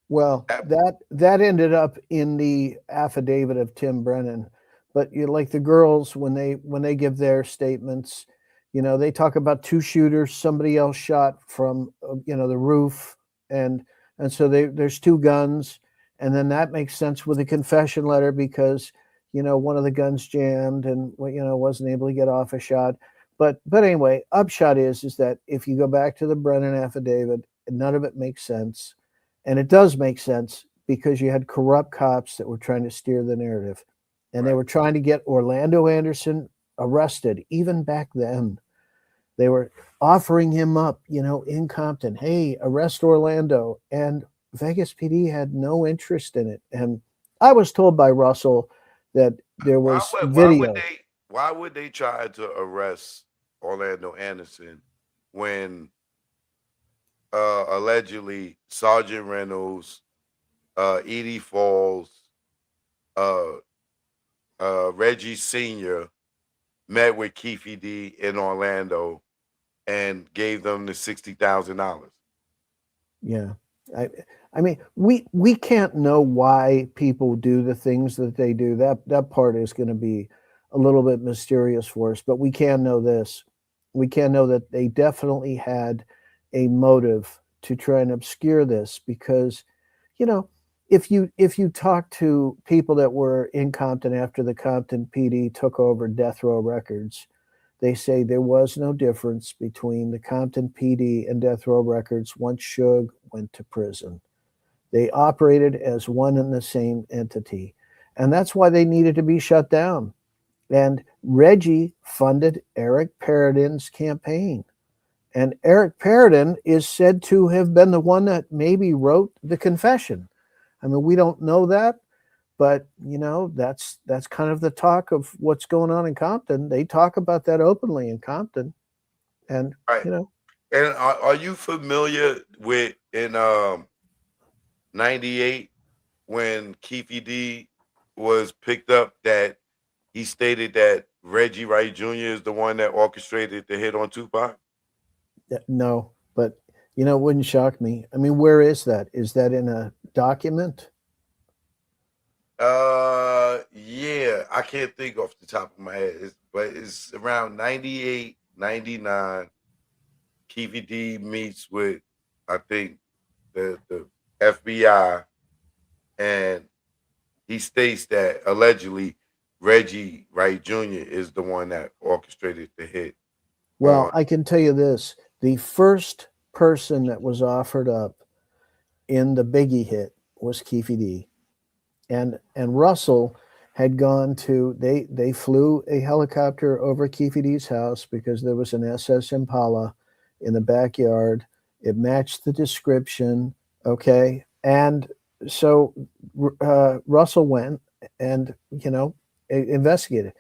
[SPEAKER 4] Well, that ended up in the affidavit of Tim Brennan, but you like the girls when they give their statements, You know, they talk about two shooters, somebody else shot from the roof, and so there's two guns, and then that makes sense with a confession letter because one of the guns jammed and wasn't able to get off a shot. But anyway, upshot is that if you go back to the Brennan affidavit, none of it makes sense, and it does make sense because you had corrupt cops that were trying to steer the narrative, and they were trying to get Orlando Anderson arrested. Even back then, they were offering him up, in Compton. Hey, arrest Orlando, and Vegas PD had no interest in it. And I was told by Russell that there was video.
[SPEAKER 7] Why would they try to arrest Orlando Anderson when allegedly Sergeant Reynolds, Edie Falls, Reggie Sr. met with Keefe D in Orlando and gave them the $60,000?
[SPEAKER 4] Yeah. I mean, we can't know why people do the things that they do. That part is going to be a little bit mysterious for us, but we can know this. We can know that they definitely had a motive to try and obscure this because, if you talk to people that were in Compton after the Compton PD took over Death Row Records, they say there was no difference between the Compton PD and Death Row Records once Suge went to prison. They operated as one and the same entity. And that's why they needed to be shut down. And Reggie funded Eric Paradin's campaign. And Eric Paradin is said to have been the one that maybe wrote the confession. I mean, we don't know that, but that's kind of the talk of what's going on in Compton. They talk about that openly in Compton. And
[SPEAKER 7] And are you familiar with in 98 when Keefe D was picked up that he stated that Reggie Wright Jr. is the one that orchestrated the hit on Tupac?
[SPEAKER 4] No, but it wouldn't shock me. I mean, where is that? Is that in a document?
[SPEAKER 7] Yeah, I can't think off the top of my head, but it's around 98, 99. Keefe D meets with, I think, the FBI, and he states that allegedly Reggie Wright Jr. is the one that orchestrated the hit.
[SPEAKER 4] Well, I can tell you this. The first person that was offered up in the Biggie hit was Keefe D. And Russell had gone to, they flew a helicopter over Keefe D's house because there was an SS Impala in the backyard. It matched the description, okay? And so Russell went and, investigated.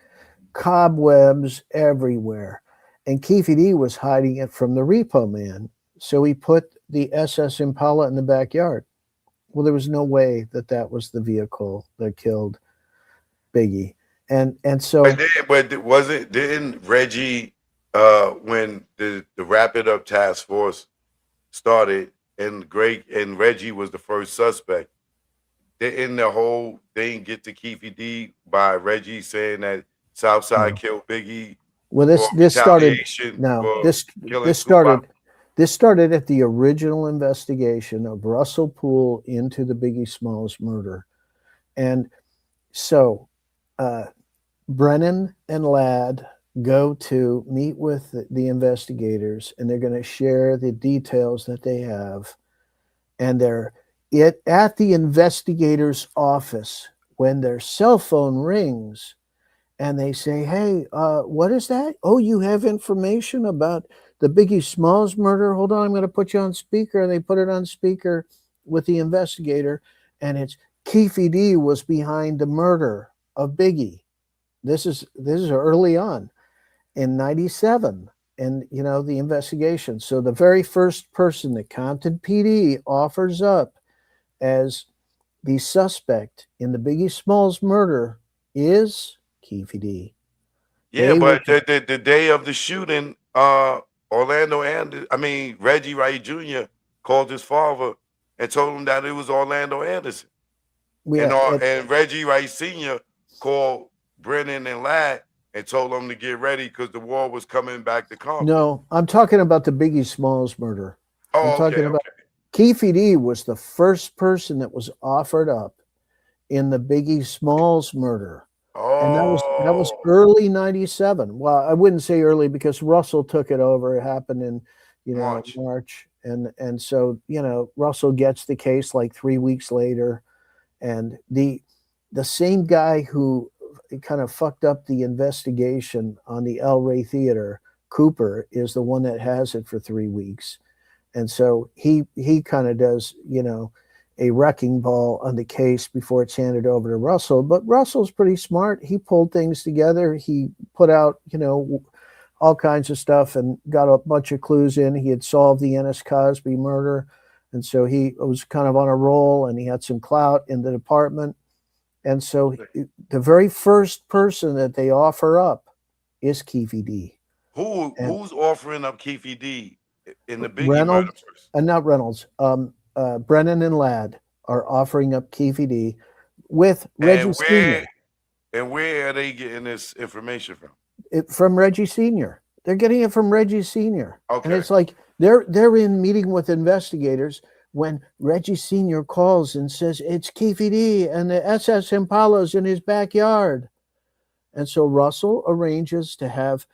[SPEAKER 4] Cobwebs everywhere. And Keefe D was hiding it from the repo man. So he put the SS Impala in the backyard. Well, there was no way that was the vehicle that killed Biggie. And so
[SPEAKER 7] didn't Reggie when the Wrap It Up task force started and Reggie was the first suspect, didn't the whole thing get to Keefe D by Reggie saying that Southside killed Biggie?
[SPEAKER 4] Well, this started at the original investigation of Russell Poole into the Biggie Smalls murder. And so Brennan and Ladd go to meet with the investigators, and they're going to share the details that they have. And they're at the investigator's office when their cell phone rings. And they say, hey, what is that? Oh, you have information about the Biggie Smalls murder? Hold on, I'm going to put you on speaker. And they put it on speaker with the investigator. And it's Keefe D was behind the murder of Biggie. This is early on in 97. And, the investigation. So the very first person that Compton PD offers up as the suspect in the Biggie Smalls murder is Keefe D.
[SPEAKER 7] Yeah, but the day of the shooting, Reggie Wright Jr. called his father and told him that it was Orlando Anderson. And Reggie Wright Sr. called Brennan and Ladd and told them to get ready because the war was coming back to Compton.
[SPEAKER 4] No, I'm talking about the Biggie Smalls murder. I'm
[SPEAKER 7] Oh,
[SPEAKER 4] talking
[SPEAKER 7] okay,
[SPEAKER 4] about
[SPEAKER 7] okay.
[SPEAKER 4] Keefe D was the first person that was offered up in the Biggie Smalls murder. And that was
[SPEAKER 7] Oh,
[SPEAKER 4] early 97. Well, I wouldn't say early because Russell took it over. It happened in, March. And so, Russell gets the case like 3 weeks later. And the same guy who kind of fucked up the investigation on the El Rey Theater, Cooper, is the one that has it for 3 weeks. And so he kind of does, a wrecking ball on the case before it's handed over to Russell. But Russell's pretty smart. He pulled things together. He put out, all kinds of stuff and got a bunch of clues in. He had solved the Ennis Cosby murder. And so he was kind of on a roll, and he had some clout in the department. And so the very first person that they offer up is Keefe D.
[SPEAKER 7] Who's offering up Keefe D in the Biggie
[SPEAKER 4] Reynolds,
[SPEAKER 7] murder first?
[SPEAKER 4] not Reynolds. Brennan and Ladd are offering up Keefe D with Reggie Sr.
[SPEAKER 7] And where are they getting this information from?
[SPEAKER 4] From Reggie Sr. They're getting it from Reggie Sr.
[SPEAKER 7] Okay.
[SPEAKER 4] And it's like they're in meeting with investigators when Reggie Sr. calls and says it's Keefe D and the SS Impala's in his backyard. And so Russell arranges to have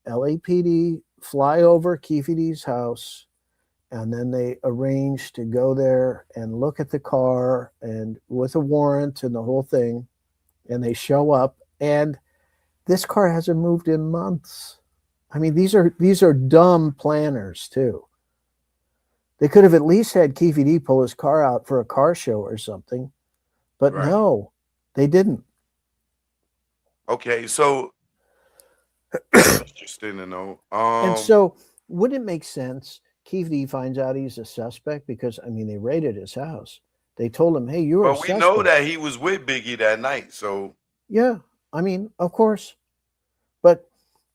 [SPEAKER 4] LAPD fly over Keefe D's house, and then they arrange to go there and look at the car and with a warrant and the whole thing. And they show up, and this car hasn't moved in months. I mean, these are dumb planners too. They could have at least had Keefe D pull his car out for a car show or something, but
[SPEAKER 7] Right.
[SPEAKER 4] No, they didn't.
[SPEAKER 7] Okay, so interesting to know.
[SPEAKER 4] And so, wouldn't it make sense? Keefe D finds out he's a suspect because they raided his house. They told him, "Hey, you're a
[SPEAKER 7] but we
[SPEAKER 4] suspect."
[SPEAKER 7] know that he was with Biggie that night, so
[SPEAKER 4] Yeah, of course, but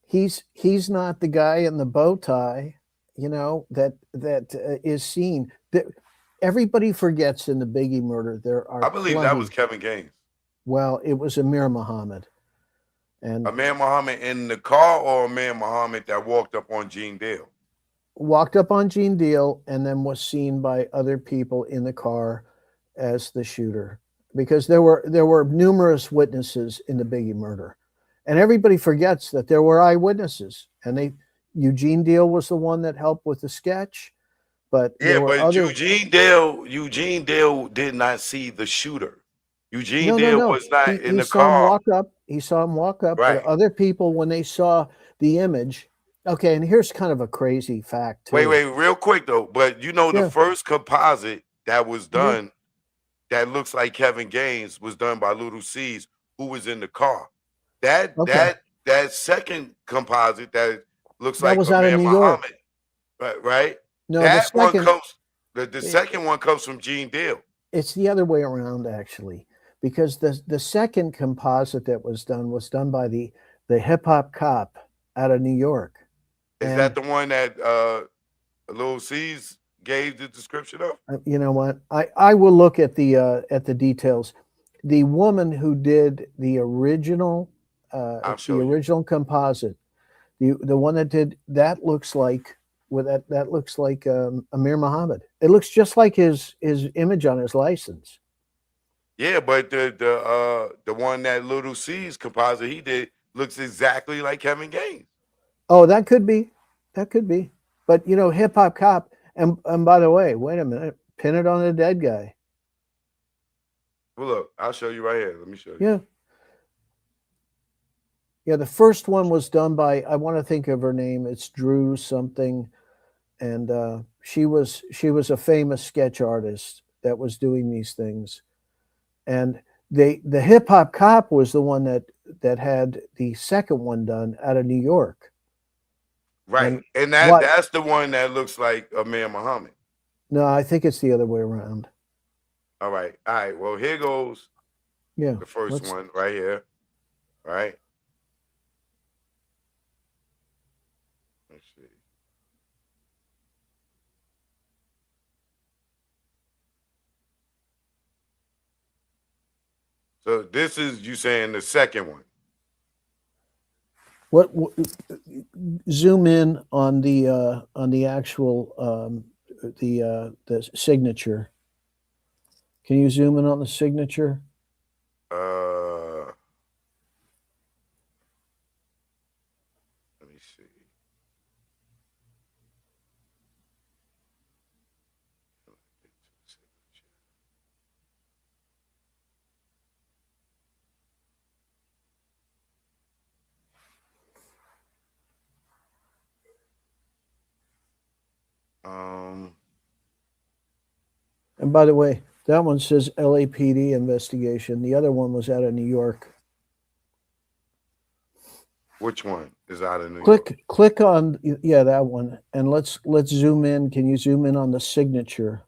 [SPEAKER 4] he's not the guy in the bow tie, that is seen. That everybody forgets in the Biggie murder. There are.
[SPEAKER 7] I believe that was Kevin Gaines.
[SPEAKER 4] Well, it was Amir Muhammad, and
[SPEAKER 7] Amir Muhammad in the car, or Amir Muhammad that walked up on Gene Dale?
[SPEAKER 4] walked up on Gene Deal and then was seen by other people in the car as the shooter, because there were numerous witnesses in the Biggie murder, and everybody forgets that there were eyewitnesses. And Eugene Deal was the one that helped with the sketch, but
[SPEAKER 7] Yeah,
[SPEAKER 4] there were
[SPEAKER 7] but
[SPEAKER 4] other.
[SPEAKER 7] Eugene Dale did not see the shooter. Eugene
[SPEAKER 4] No,
[SPEAKER 7] Dale
[SPEAKER 4] no.
[SPEAKER 7] was not in
[SPEAKER 4] He
[SPEAKER 7] the
[SPEAKER 4] saw him
[SPEAKER 7] car.
[SPEAKER 4] walk up. He saw him walk up,
[SPEAKER 7] Right.
[SPEAKER 4] but other people, when they saw the image. Okay, and here's kind of a crazy fact too.
[SPEAKER 7] Wait, real quick though. But
[SPEAKER 4] Yeah.
[SPEAKER 7] the first composite that was done that looks like Kevin Gaines was done by Little C's, who was in the car. That second composite that looks
[SPEAKER 4] That
[SPEAKER 7] like
[SPEAKER 4] was out of
[SPEAKER 7] Amir
[SPEAKER 4] New York.
[SPEAKER 7] Muhammad, right?
[SPEAKER 4] No,
[SPEAKER 7] That
[SPEAKER 4] the
[SPEAKER 7] one
[SPEAKER 4] second.
[SPEAKER 7] comes. The second one comes from Gene Deal.
[SPEAKER 4] It's the other way around, actually, because the second composite that was done by the hip hop cop out of New York.
[SPEAKER 7] Is that the one that Lil C's gave the description of?
[SPEAKER 4] You know what? I will look at the details. The woman who did the original original composite, the one that did that looks like that looks like Amir Muhammad. It looks just like his image on his license.
[SPEAKER 7] Yeah, but the one that Little C's composite he did looks exactly like Kevin Gaines.
[SPEAKER 4] Oh, that could be. But hip hop cop, and by the way, wait a minute, pin it on the dead guy.
[SPEAKER 7] Well, look, I'll show you right here. Let me show you.
[SPEAKER 4] Yeah. Yeah, the first one was done by, I want to think of her name. It's Drew something, and she was a famous sketch artist that was doing these things. And the hip hop cop was the one that had the second one done out of New York.
[SPEAKER 7] Right, and that's the one that looks like Amir Muhammad.
[SPEAKER 4] No, I think it's the other way around.
[SPEAKER 7] All right. Well, here goes.
[SPEAKER 4] Yeah,
[SPEAKER 7] the first one right here. All right. Let's see. So this is you saying the second one.
[SPEAKER 4] What zoom in on the actual the signature. Can you zoom in on the signature?
[SPEAKER 7] Let me see.
[SPEAKER 4] And by the way, that one says LAPD investigation. The other one was out of New York.
[SPEAKER 7] Which one is out of New York?
[SPEAKER 4] Click on that one, and let's zoom in. Can you zoom in on the signature?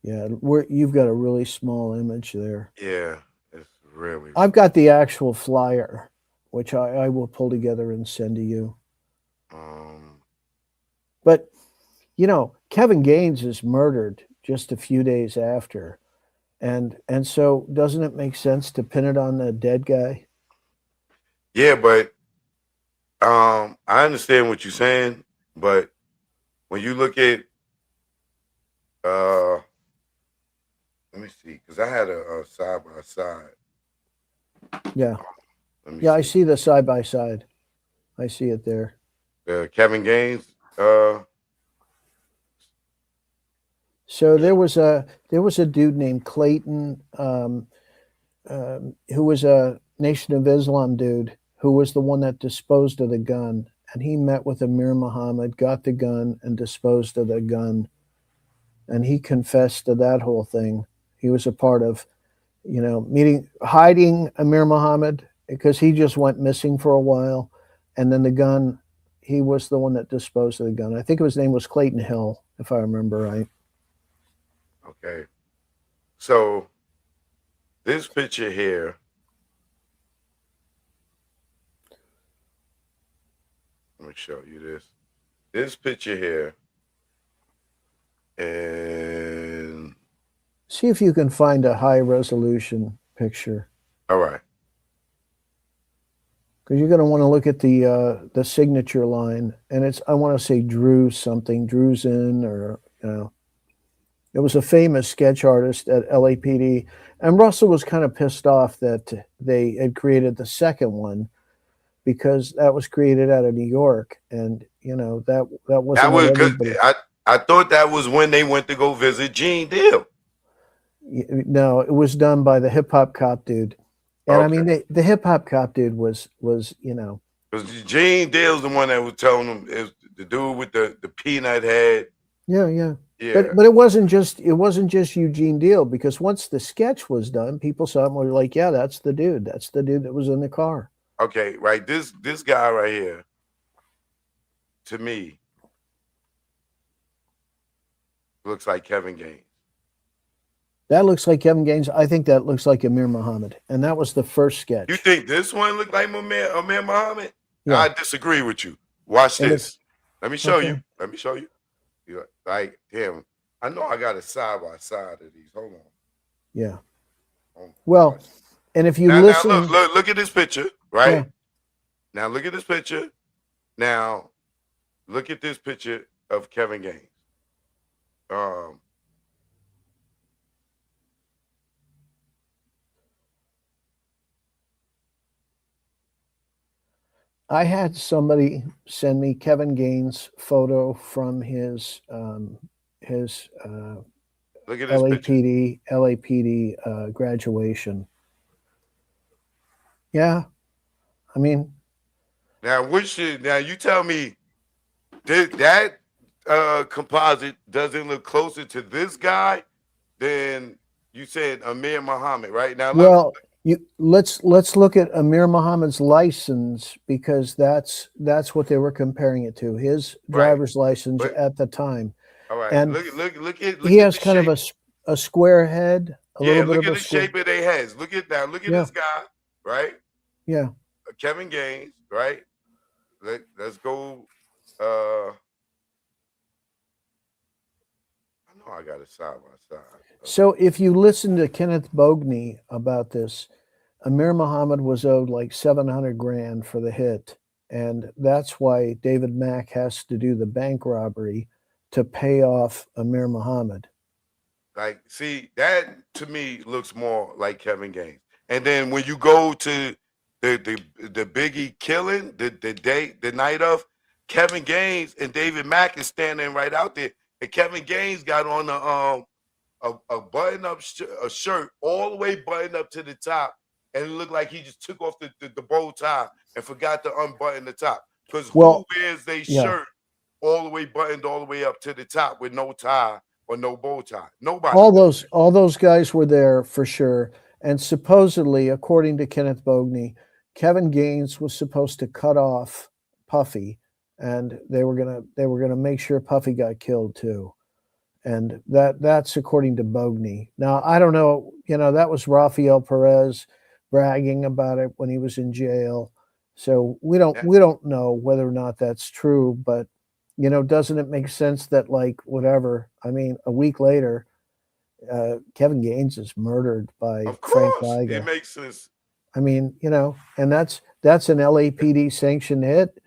[SPEAKER 4] Yeah, you've got a really small image there.
[SPEAKER 7] Yeah, it's really.
[SPEAKER 4] I've got the actual flyer, which I will pull together and send to you. But Kevin Gaines is murdered just a few days after. And so doesn't it make sense to pin it on the dead guy?
[SPEAKER 7] Yeah, but I understand what you're saying, but when you look at let me see, because I had a side by side.
[SPEAKER 4] Yeah. Yeah, I see the side by side. I see it there.
[SPEAKER 7] Kevin Gaines.
[SPEAKER 4] So there was a dude named Clayton, who was a Nation of Islam dude, who was the one that disposed of the gun, and he met with Amir Muhammad, got the gun, and disposed of the gun, and he confessed to that whole thing. He was a part of, hiding Amir Muhammad because he just went missing for a while, and then the gun, he was the one that disposed of the gun. I think his name was Clayton Hill, if I remember right.
[SPEAKER 7] Okay, so this picture here, let me show you this. This picture here, and
[SPEAKER 4] see if you can find a high resolution picture.
[SPEAKER 7] All right.
[SPEAKER 4] Because you're going to want to look at the signature line, and it's, I want to say Drew something, Drew's in, or it was a famous sketch artist at LAPD, and Russell was kind of pissed off that they had created the second one because that was created out of New York, and that wasn't.
[SPEAKER 7] That was good. I thought that was when they went to go visit Gene Deal.
[SPEAKER 4] No, it was done by the hip hop cop dude. And okay. I mean, the hip hop cop dude was
[SPEAKER 7] because Gene Deal's the one that was telling them, is the dude with the peanut head.
[SPEAKER 4] Yeah. But it wasn't just Eugene Deal, because once the sketch was done, people saw him and were like, yeah, that's the dude that was in the car.
[SPEAKER 7] Okay, right. This guy right here, to me, looks like Kevin Gaines.
[SPEAKER 4] That looks like Kevin Gaines. I think that looks like Amir Muhammad, and that was the first sketch.
[SPEAKER 7] You think this one looked like Amir Muhammad?
[SPEAKER 4] Yeah.
[SPEAKER 7] I disagree with you. Watch this. Let me show you. Let me show you. Like him. I know I got a side by side of these. Hold on.
[SPEAKER 4] Yeah. Well, and if you listen,
[SPEAKER 7] now look at this picture, right? Yeah. Now look at this picture. Now look at this picture of Kevin Gaines.
[SPEAKER 4] I had somebody send me Kevin Gaines' photo from his
[SPEAKER 7] look at this
[SPEAKER 4] LAPD graduation. Yeah, I mean,
[SPEAKER 7] now you tell me that composite doesn't look closer to this guy than you said Amir Muhammad, right? Now,
[SPEAKER 4] well, let's look at Amir Muhammad's license, because that's what they were comparing it to, his driver's license at the time.
[SPEAKER 7] All right,
[SPEAKER 4] and
[SPEAKER 7] look
[SPEAKER 4] he has kind of a square head.
[SPEAKER 7] Look at the shape of their heads. Look at that. Look at this guy, right?
[SPEAKER 4] Yeah.
[SPEAKER 7] Kevin Gaines, right? Let's go. I know I got had a side by side.
[SPEAKER 4] So if you listen to Kenneth Bogney about this, Amir Muhammad was owed like 700 grand for the hit. And that's why David Mack has to do the bank robbery to pay off Amir Muhammad.
[SPEAKER 7] Like, see, that to me looks more like Kevin Gaines. And then when you go to the Biggie killing, the night of, Kevin Gaines and David Mack is standing right out there, and Kevin Gaines got on a button up a shirt all the way buttoned up to the top, and it looked like he just took off the bow tie and forgot to unbutton the top. Because who wears their shirt all the way buttoned all the way up to the top with no tie or no bow tie? Nobody.
[SPEAKER 4] All those guys were there for sure. And supposedly, according to Kenneth Bogney, Kevin Gaines was supposed to cut off Puffy, and they were gonna make sure Puffy got killed too. And that's according to Bogney. Now I don't know, that was Rafael Perez bragging about it when he was in jail. So we don't know whether or not that's true, but doesn't it make sense that, like, whatever? I mean, a week later, Kevin Gaines is murdered by Frank Liga.
[SPEAKER 7] It makes sense.
[SPEAKER 4] I mean, and that's an LAPD sanctioned hit,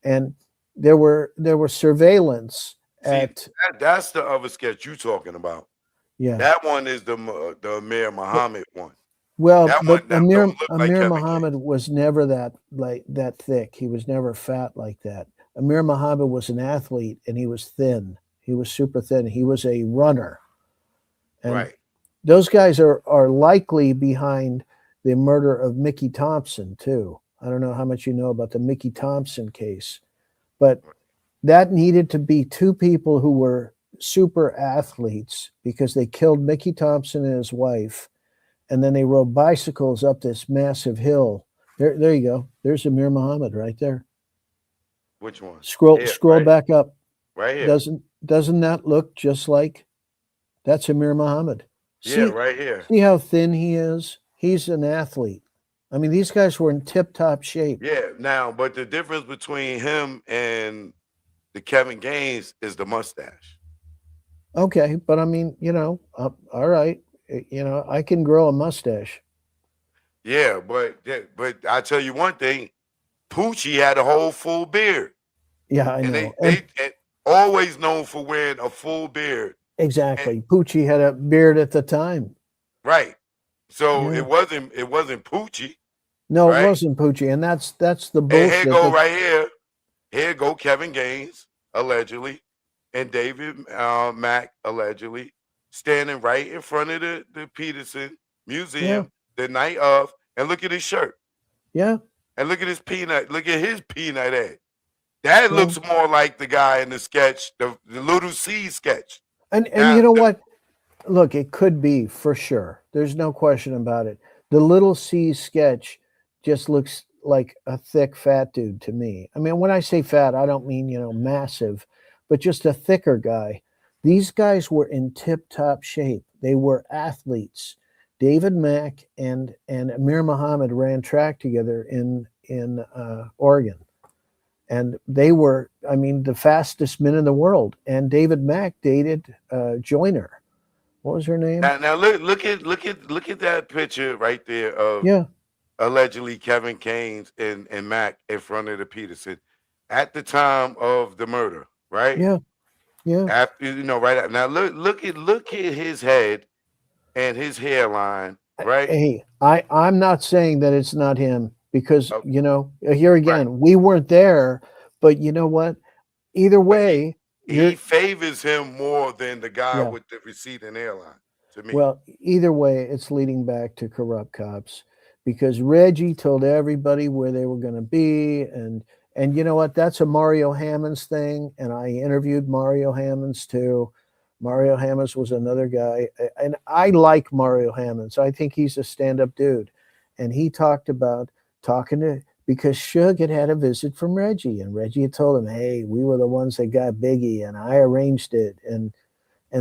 [SPEAKER 4] and there were surveillance
[SPEAKER 7] that's the other sketch you talking about.
[SPEAKER 4] Yeah,
[SPEAKER 7] that one is the Amir Muhammad one.
[SPEAKER 4] Well, but Amir Muhammad was never that thick. He was never fat like that. Amir Muhammad was an athlete, and he was thin. He was super thin. He was a runner. And
[SPEAKER 7] right.
[SPEAKER 4] Those guys are likely behind the murder of Mickey Thompson too. I don't know how much you know about the Mickey Thompson case, but that needed to be two people who were super athletes, because they killed Mickey Thompson and his wife, and then they rode bicycles up this massive hill. There you go. There's Amir Muhammad right there.
[SPEAKER 7] Which one?
[SPEAKER 4] Scroll
[SPEAKER 7] right,
[SPEAKER 4] back up.
[SPEAKER 7] Right here.
[SPEAKER 4] Doesn't that look just like? That's Amir Muhammad.
[SPEAKER 7] Yeah, right here.
[SPEAKER 4] See how thin he is? He's an athlete. I mean, these guys were in tip-top shape.
[SPEAKER 7] Yeah, now, but the difference between him and the Kevin Gaines is the mustache.
[SPEAKER 4] Okay, but I mean, all right. I can grow a mustache.
[SPEAKER 7] Yeah, but I tell you one thing, Poochie had a whole full beard.
[SPEAKER 4] Yeah, I know.
[SPEAKER 7] They always known for wearing a full beard.
[SPEAKER 4] Exactly. Poochie had a beard at the time.
[SPEAKER 7] Right. So it wasn't Poochie.
[SPEAKER 4] No,
[SPEAKER 7] right?
[SPEAKER 4] It wasn't Poochie, and that's the bullshit.
[SPEAKER 7] And here go right here. Here go Kevin Gaines, allegedly, and David Mack, allegedly, standing right in front of the Peterson Museum the night of, and look at his shirt.
[SPEAKER 4] Yeah.
[SPEAKER 7] And look at his peanut. Look at his peanut head. That looks more like the guy in the sketch, the Little C sketch.
[SPEAKER 4] And you know what? Look, it could be for sure. There's no question about it. The Little C sketch just looks like a thick, fat dude to me. I mean, when I say fat, I don't mean, massive, but just a thicker guy. These guys were in tip-top shape. They were athletes. David Mack and Amir Muhammad ran track together in Oregon. And they were, the fastest men in the world. And David Mack dated Joyner. What was her name?
[SPEAKER 7] Now look at that picture right there of allegedly Kevin Gaines and Mack in front of the Peterson at the time of the murder, right?
[SPEAKER 4] Yeah. Yeah.
[SPEAKER 7] After right now, look at his head and his hairline, right?
[SPEAKER 4] Hey, I'm not saying that it's not him, because here again, we weren't there, but you know what? Either way,
[SPEAKER 7] he favors him more than the guy with the receding hairline, to me.
[SPEAKER 4] Well, either way, it's leading back to corrupt cops, because Reggie told everybody where they were going to be, and you know what? That's a Mario Hammonds thing, and I interviewed Mario Hammonds too. Mario Hammonds was another guy, and I like Mario Hammonds. I think he's a stand-up dude, and he talked about because Suge had a visit from Reggie, and Reggie had told him, hey, we were the ones that got Biggie, and I arranged it. And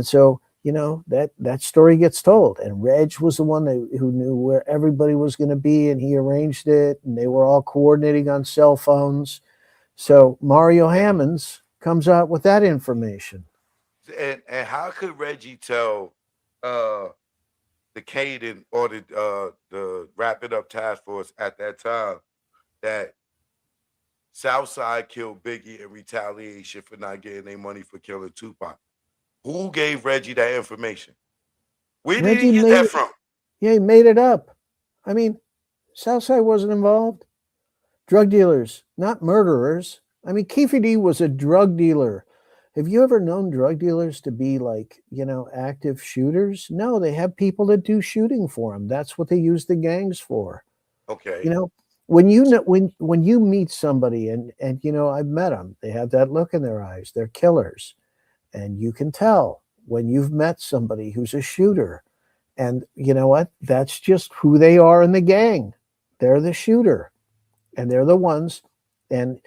[SPEAKER 4] so, that story gets told. And Reg was the one who knew where everybody was going to be, and he arranged it, and they were all coordinating on cell phones. So Mario Hammonds comes out with that information.
[SPEAKER 7] and how could Reggie tell the Caden or the Wrap It Up Task Force at that time that Southside killed Biggie in retaliation for not getting their money for killing Tupac? Who gave Reggie that information? Where did he get that from?
[SPEAKER 4] Yeah, he made it up. I mean, Southside wasn't involved. Drug dealers, not murderers. I mean, Keefe D was a drug dealer. Have you ever known drug dealers to be like, active shooters? No, they have people that do shooting for them. That's what they use the gangs for.
[SPEAKER 7] Okay.
[SPEAKER 4] When you meet somebody and I've met them, they have that look in their eyes. They're killers. And you can tell when you've met somebody who's a shooter. And you know what? That's just who they are in the gang. They're the shooter. And they're the ones. And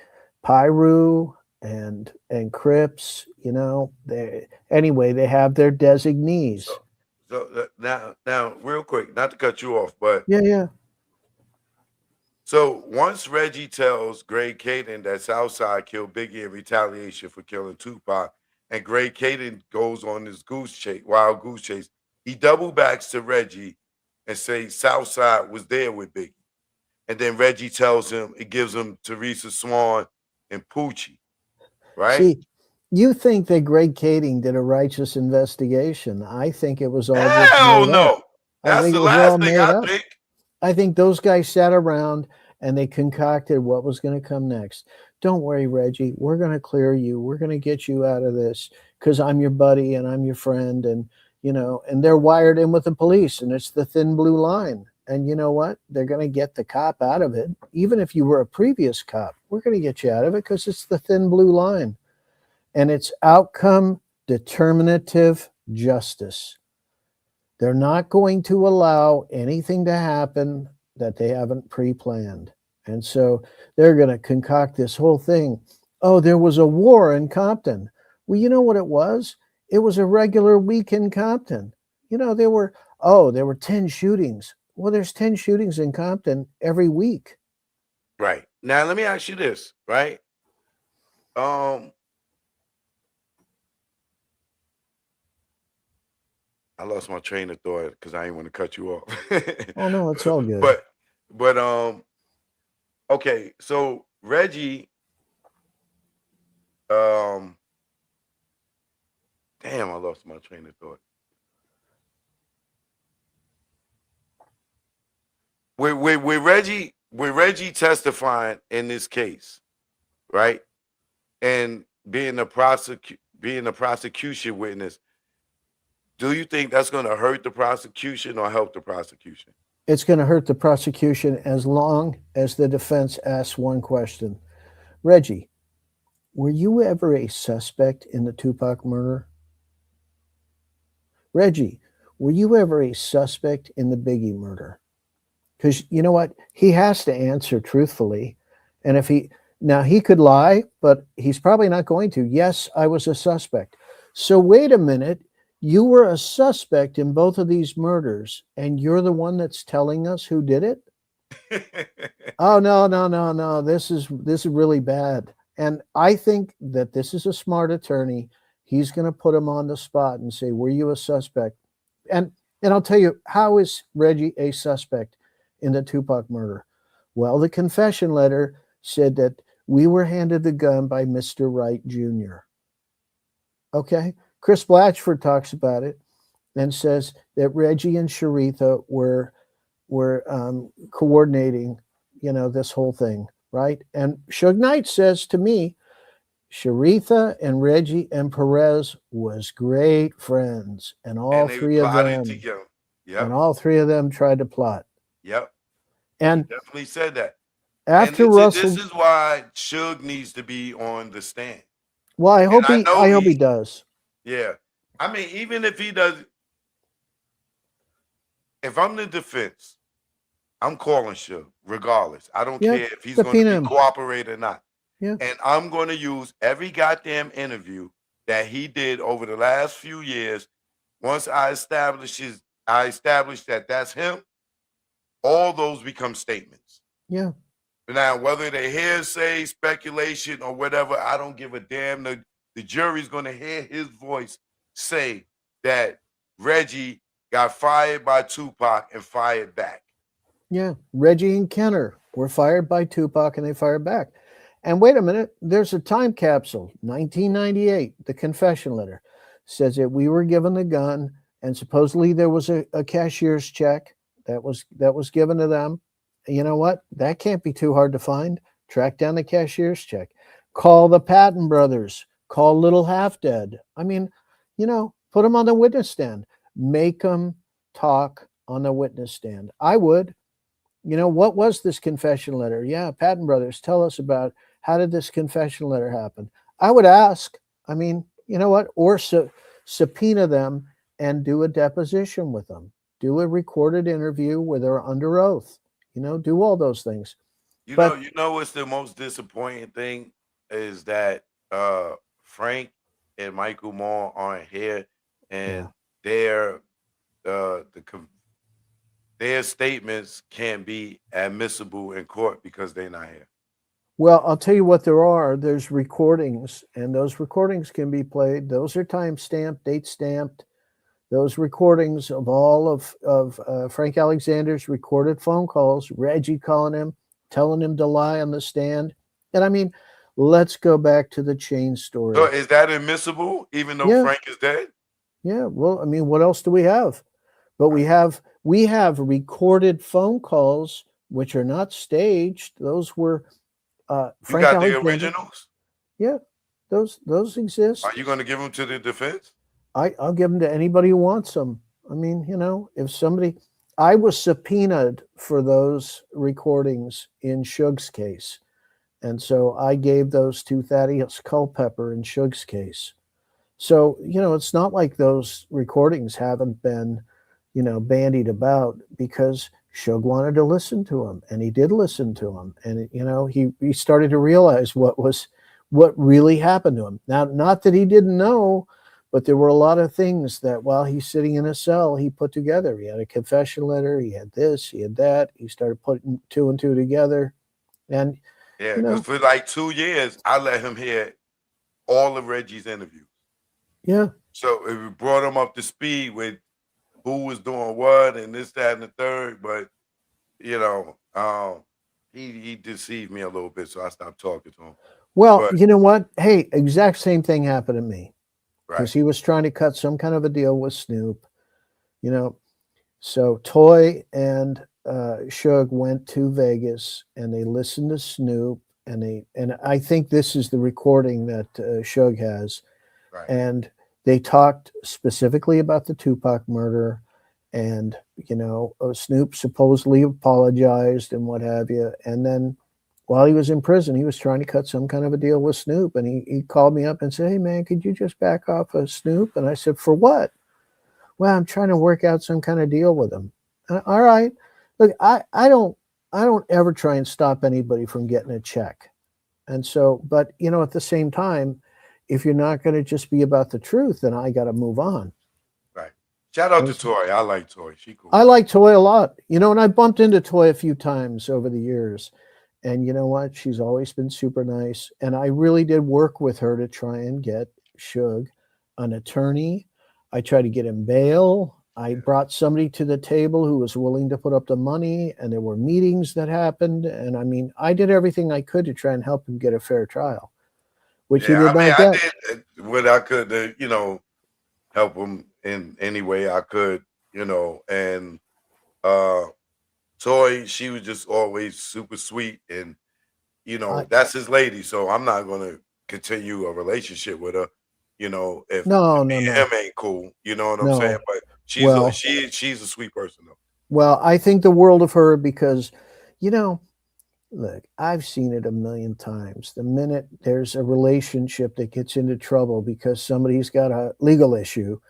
[SPEAKER 4] Pyru and Crips, they have their designees.
[SPEAKER 7] So now, real quick, not to cut you off, but
[SPEAKER 4] yeah.
[SPEAKER 7] So once Reggie tells Greg Caden that Southside killed Biggie in retaliation for killing Tupac, and Greg Caden goes on this wild goose chase, he double backs to Reggie and says Southside was there with Biggie. And then Reggie tells him, it gives him Teresa Swan and Poochie, right?
[SPEAKER 4] See, you think that Greg Kading did a righteous investigation. I think it was all
[SPEAKER 7] Hell no. That's the last thing I think.
[SPEAKER 4] I think those guys sat around and they concocted what was going to come next. Don't worry, Reggie. We're going to clear you. We're going to get you out of this because I'm your buddy and I'm your friend. And, and they're wired in with the police and it's the thin blue line. And you know what? They're going to get the cop out of it. Even if you were a previous cop, we're going to get you out of it because it's the thin blue line. And it's outcome determinative justice. They're not going to allow anything to happen that they haven't pre-planned. And so they're going to concoct this whole thing. Oh, there was a war in Compton. Well, you know what it was? It was a regular week in Compton. There were 10 shootings. Well, there's 10 shootings in Compton every week.
[SPEAKER 7] Right. Now, let me ask you this, right? I lost my train of thought because I didn't want to cut you off.
[SPEAKER 4] Oh, no, it's all good.
[SPEAKER 7] But okay, so Reggie, damn, I lost my train of thought. With Reggie testifying in this case, right, and being a prosecution witness, do you think that's going to hurt the prosecution or help the prosecution?
[SPEAKER 4] It's going to hurt the prosecution as long as the defense asks one question. Reggie, were you ever a suspect in the Tupac murder? Reggie, were you ever a suspect in the Biggie murder? Because you know what? He has to answer truthfully. And he could lie, but he's probably not going to. Yes, I was a suspect. So wait a minute. You were a suspect in both of these murders, and you're the one that's telling us who did it? Oh, no. This is really bad. And I think that this is a smart attorney. He's going to put him on the spot and say, were you a suspect? And I'll tell you, how is Reggie a suspect in the Tupac murder? Well, the confession letter said that we were handed the gun by Mr. Wright Jr. Okay? Chris Blatchford talks about it and says that Reggie and Sharitha were coordinating, this whole thing, right? And Suge Knight says to me, Sharitha and Reggie and Perez was great friends, and all three of them, and all three of them tried to plot.
[SPEAKER 7] Yep.
[SPEAKER 4] And
[SPEAKER 7] he definitely said that.
[SPEAKER 4] After
[SPEAKER 7] Russell, this is why Suge needs to be on the stand.
[SPEAKER 4] Well, I hope he does.
[SPEAKER 7] Yeah. I mean, even if he does, if I'm the defense, I'm calling Suge regardless. I don't care if he's going to cooperate or not.
[SPEAKER 4] Yeah.
[SPEAKER 7] And I'm going to use every goddamn interview that he did over the last few years. Once I establish that that's him, all those become statements.
[SPEAKER 4] Yeah.
[SPEAKER 7] Now, whether they're hearsay, speculation, or whatever, I don't give a damn. The jury's going to hear his voice say that Reggie got fired by Tupac and fired back.
[SPEAKER 4] Yeah, Reggie and Kenner were fired by Tupac and they fired back. And wait a minute, there's a time capsule, 1998, the confession letter says that we were given the gun and supposedly there was a cashier's check that was given to them. You know what? That can't be too hard to find. Track down the cashier's check. Call the Patton brothers. Call Little Half Dead. I mean, you know, put them on the witness stand. Make them talk on the witness stand. I would. You know, what was this confession letter? Yeah, Patton brothers, tell us about how did this confession letter happen? I would ask. I mean, you know what? Or subpoena them and do a deposition with them. Do a recorded interview where they're under oath. You know, do all those things.
[SPEAKER 7] You know what's the most disappointing thing is that Frank and Michael Moore aren't here, and their statements can't be admissible in court because they're not here.
[SPEAKER 4] Well, I'll tell you what there are. There's recordings, and those recordings can be played. Those are time stamped, date stamped. Those recordings of all of Frank Alexander's recorded phone calls, Reggie calling him, telling him to lie on the stand. And I mean, let's go back to the chain story.
[SPEAKER 7] So is that admissible, even though Frank is dead?
[SPEAKER 4] Yeah. Well, I mean, what else do we have? But we have recorded phone calls, which are not staged. Those were
[SPEAKER 7] You
[SPEAKER 4] Frank
[SPEAKER 7] got
[SPEAKER 4] Alexander.
[SPEAKER 7] the originals?
[SPEAKER 4] Yeah, those exist.
[SPEAKER 7] Are you going to give them to the defense?
[SPEAKER 4] I'll give them to anybody who wants them. I mean, you know, if somebody, I was subpoenaed for those recordings in Suge's case. And so I gave those to Thaddeus Culpepper in Suge's case. So, you know, it's not like those recordings haven't been, you know, bandied about because Suge wanted to listen to him, and he did listen to him. And, you know, he started to realize what really happened to him. Now, not that he didn't know, but there were a lot of things that while he's sitting in a cell, he put together. He had a confession letter. He had this, he had that. He started putting two and two together. And
[SPEAKER 7] yeah,
[SPEAKER 4] you know,
[SPEAKER 7] because for like 2 years, I let him hear all of Reggie's interviews.
[SPEAKER 4] Yeah.
[SPEAKER 7] So it brought him up to speed with who was doing what and this, that, and the third. But, you know, he deceived me a little bit, so I stopped talking to him.
[SPEAKER 4] Well, you know what? Hey, exact same thing happened to me. Because
[SPEAKER 7] Right.
[SPEAKER 4] he was trying to cut some kind of a deal with Snoop, you know. So Toy and Suge went to Vegas and they listened to Snoop, and I think this is the recording that Suge has.
[SPEAKER 7] Right.
[SPEAKER 4] And they talked specifically about the Tupac murder, and you know, Snoop supposedly apologized and what have you. And then while he was in prison, he was trying to cut some kind of a deal with Snoop, and he called me up and said, "Hey man, could you just back off of Snoop?" And I said, "For what?" "Well, I'm trying to work out some kind of deal with him." All right. Look, I don't ever try and stop anybody from getting a check. And so, but you know, at the same time, if you're not going to just be about the truth, then I got to move on.
[SPEAKER 7] Right. Shout out to Toy. I like Toy. She cool.
[SPEAKER 4] I like Toy a lot. You know, and I bumped into Toy a few times over the years. And you know what? She's always been super nice. And I really did work with her to try and get Suge an attorney. I tried to get him bail. I brought somebody to the table who was willing to put up the money, and there were meetings that happened. And I mean, I did everything I could to try and help him get a fair trial, which he did not get.
[SPEAKER 7] I did what I could to, you know, help him in any way I could, you know, and Toy, she was just always super sweet, and you know, that's his lady. So I'm not gonna continue a relationship with her, you know, if
[SPEAKER 4] no.
[SPEAKER 7] him ain't cool. You know what I'm saying? But she's a sweet person though.
[SPEAKER 4] Well, I think the world of her because, you know, look, I've seen it a million times. The minute there's a relationship that gets into trouble because somebody's got a legal issue,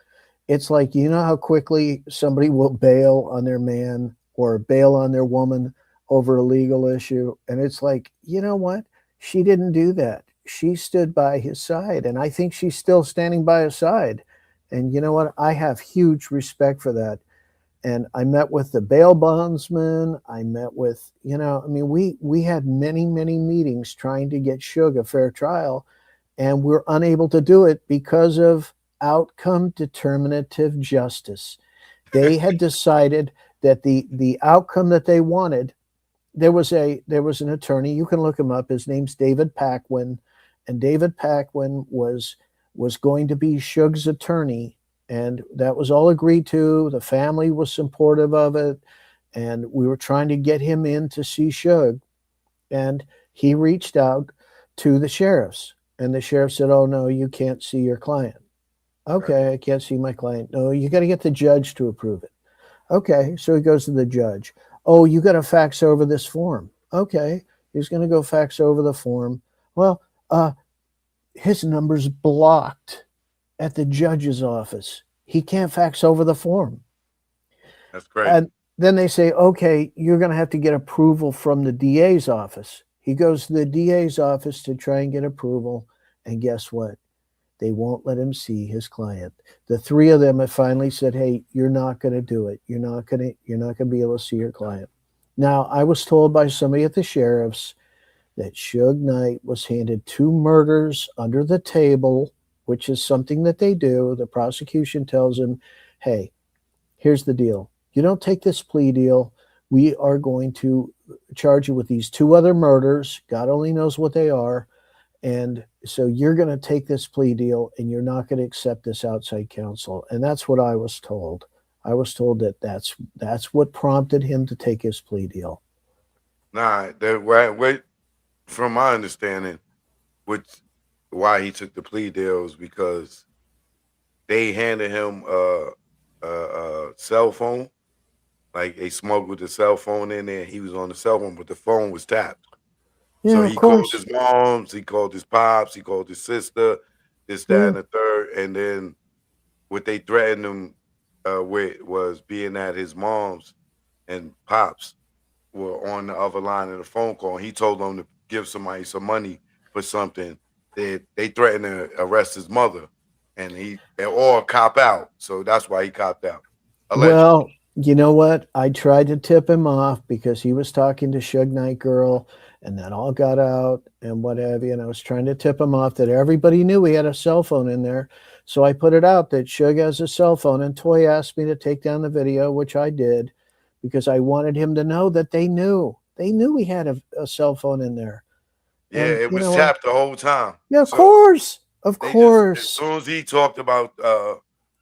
[SPEAKER 4] it's like, you know how quickly somebody will bail on their man or bail on their woman over a legal issue. And it's like, you know what? She didn't do that. She stood by his side. And I think she's still standing by his side. And you know what? I have huge respect for that. And I met with the bail bondsman. I met with, you know, I mean, we had many, many meetings trying to get Suge a fair trial. And we're unable to do it because of outcome determinative justice. They had decided that the outcome that they wanted, there was an attorney, you can look him up, his name's David Paquin, and David Paquin was going to be Suge's attorney, and that was all agreed to. The family was supportive of it, and we were trying to get him in to see Suge, and he reached out to the sheriffs, and the sheriff said, oh no, you can't see your client. Okay, I can't see my client. No, you got to get the judge to approve it. Okay, so he goes to the judge. Oh, you got to fax over this form. Okay, he's going to go fax over the form. Well, his number's blocked at the judge's office. He can't fax over the form.
[SPEAKER 7] That's great.
[SPEAKER 4] And then they say, okay, you're going to have to get approval from the DA's office. He goes to the DA's office to try and get approval. And guess what? They won't let him see his client. The three of them have finally said, hey, you're not going to do it. You're not going to be able to see your client. Now, I was told by somebody at the sheriff's that Suge Knight was handed 2 murders under the table, which is something that they do. The prosecution tells him, hey, here's the deal. You don't take this plea deal, we are going to charge you with these 2 other murders. God only knows what they are. And so you're going to take this plea deal and you're not going to accept this outside counsel. And that's what I was told. I was told that that's what prompted him to take his plea deal.
[SPEAKER 7] Nah, from my understanding, why he took the plea deal was because they handed him a cell phone. Like they smuggled the cell phone in there. He was on the cell phone, but the phone was tapped.
[SPEAKER 4] Yeah,
[SPEAKER 7] so he called his moms, he called his pops, he called his sister, this, that, and the third. And then what they threatened him with was being that his moms and pops were on the other line of the phone call. And he told them to give somebody some money for something. They threatened to arrest his mother, and or cop out. So that's why he copped out. Allegedly.
[SPEAKER 4] Well, you know what? I tried to tip him off because he was talking to Suge Knight Girl, and that all got out and what have you. And I was trying to tip him off that everybody knew he had a cell phone in there. So I put it out that Suge has a cell phone, and Toy asked me to take down the video, which I did, because I wanted him to know that they knew. They knew he had a cell phone in there.
[SPEAKER 7] Yeah, and it was tapped the whole time.
[SPEAKER 4] Yeah, of course. Of course.
[SPEAKER 7] As soon as he talked about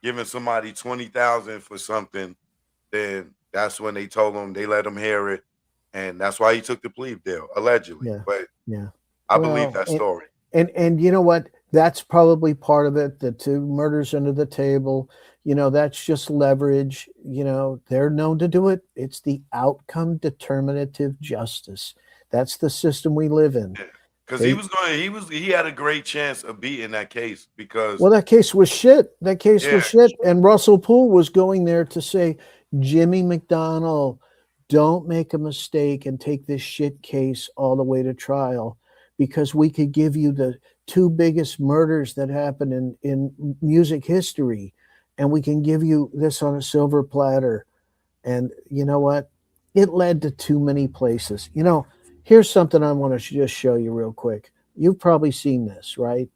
[SPEAKER 7] giving somebody $20,000 for something, then that's when they told him, they let him hear it. And that's why he took the plea deal, allegedly.
[SPEAKER 4] Yeah.
[SPEAKER 7] But
[SPEAKER 4] yeah,
[SPEAKER 7] I believe that story.
[SPEAKER 4] And you know what? That's probably part of it. The 2 murders under the table, that's just leverage. They're known to do it. It's the outcome determinative justice. That's the system we live in.
[SPEAKER 7] Because he had a great chance of beating that case because.
[SPEAKER 4] Well, that case was shit. That case was shit. And Russell Poole was going there to say, Jimmy McDonnell, don't make a mistake and take this shit case all the way to trial, because we could give you the 2 biggest murders that happened in music history, and we can give you this on a silver platter. And you know what? It led to too many places. Here's something I want to just show you real quick. You've probably seen this, right?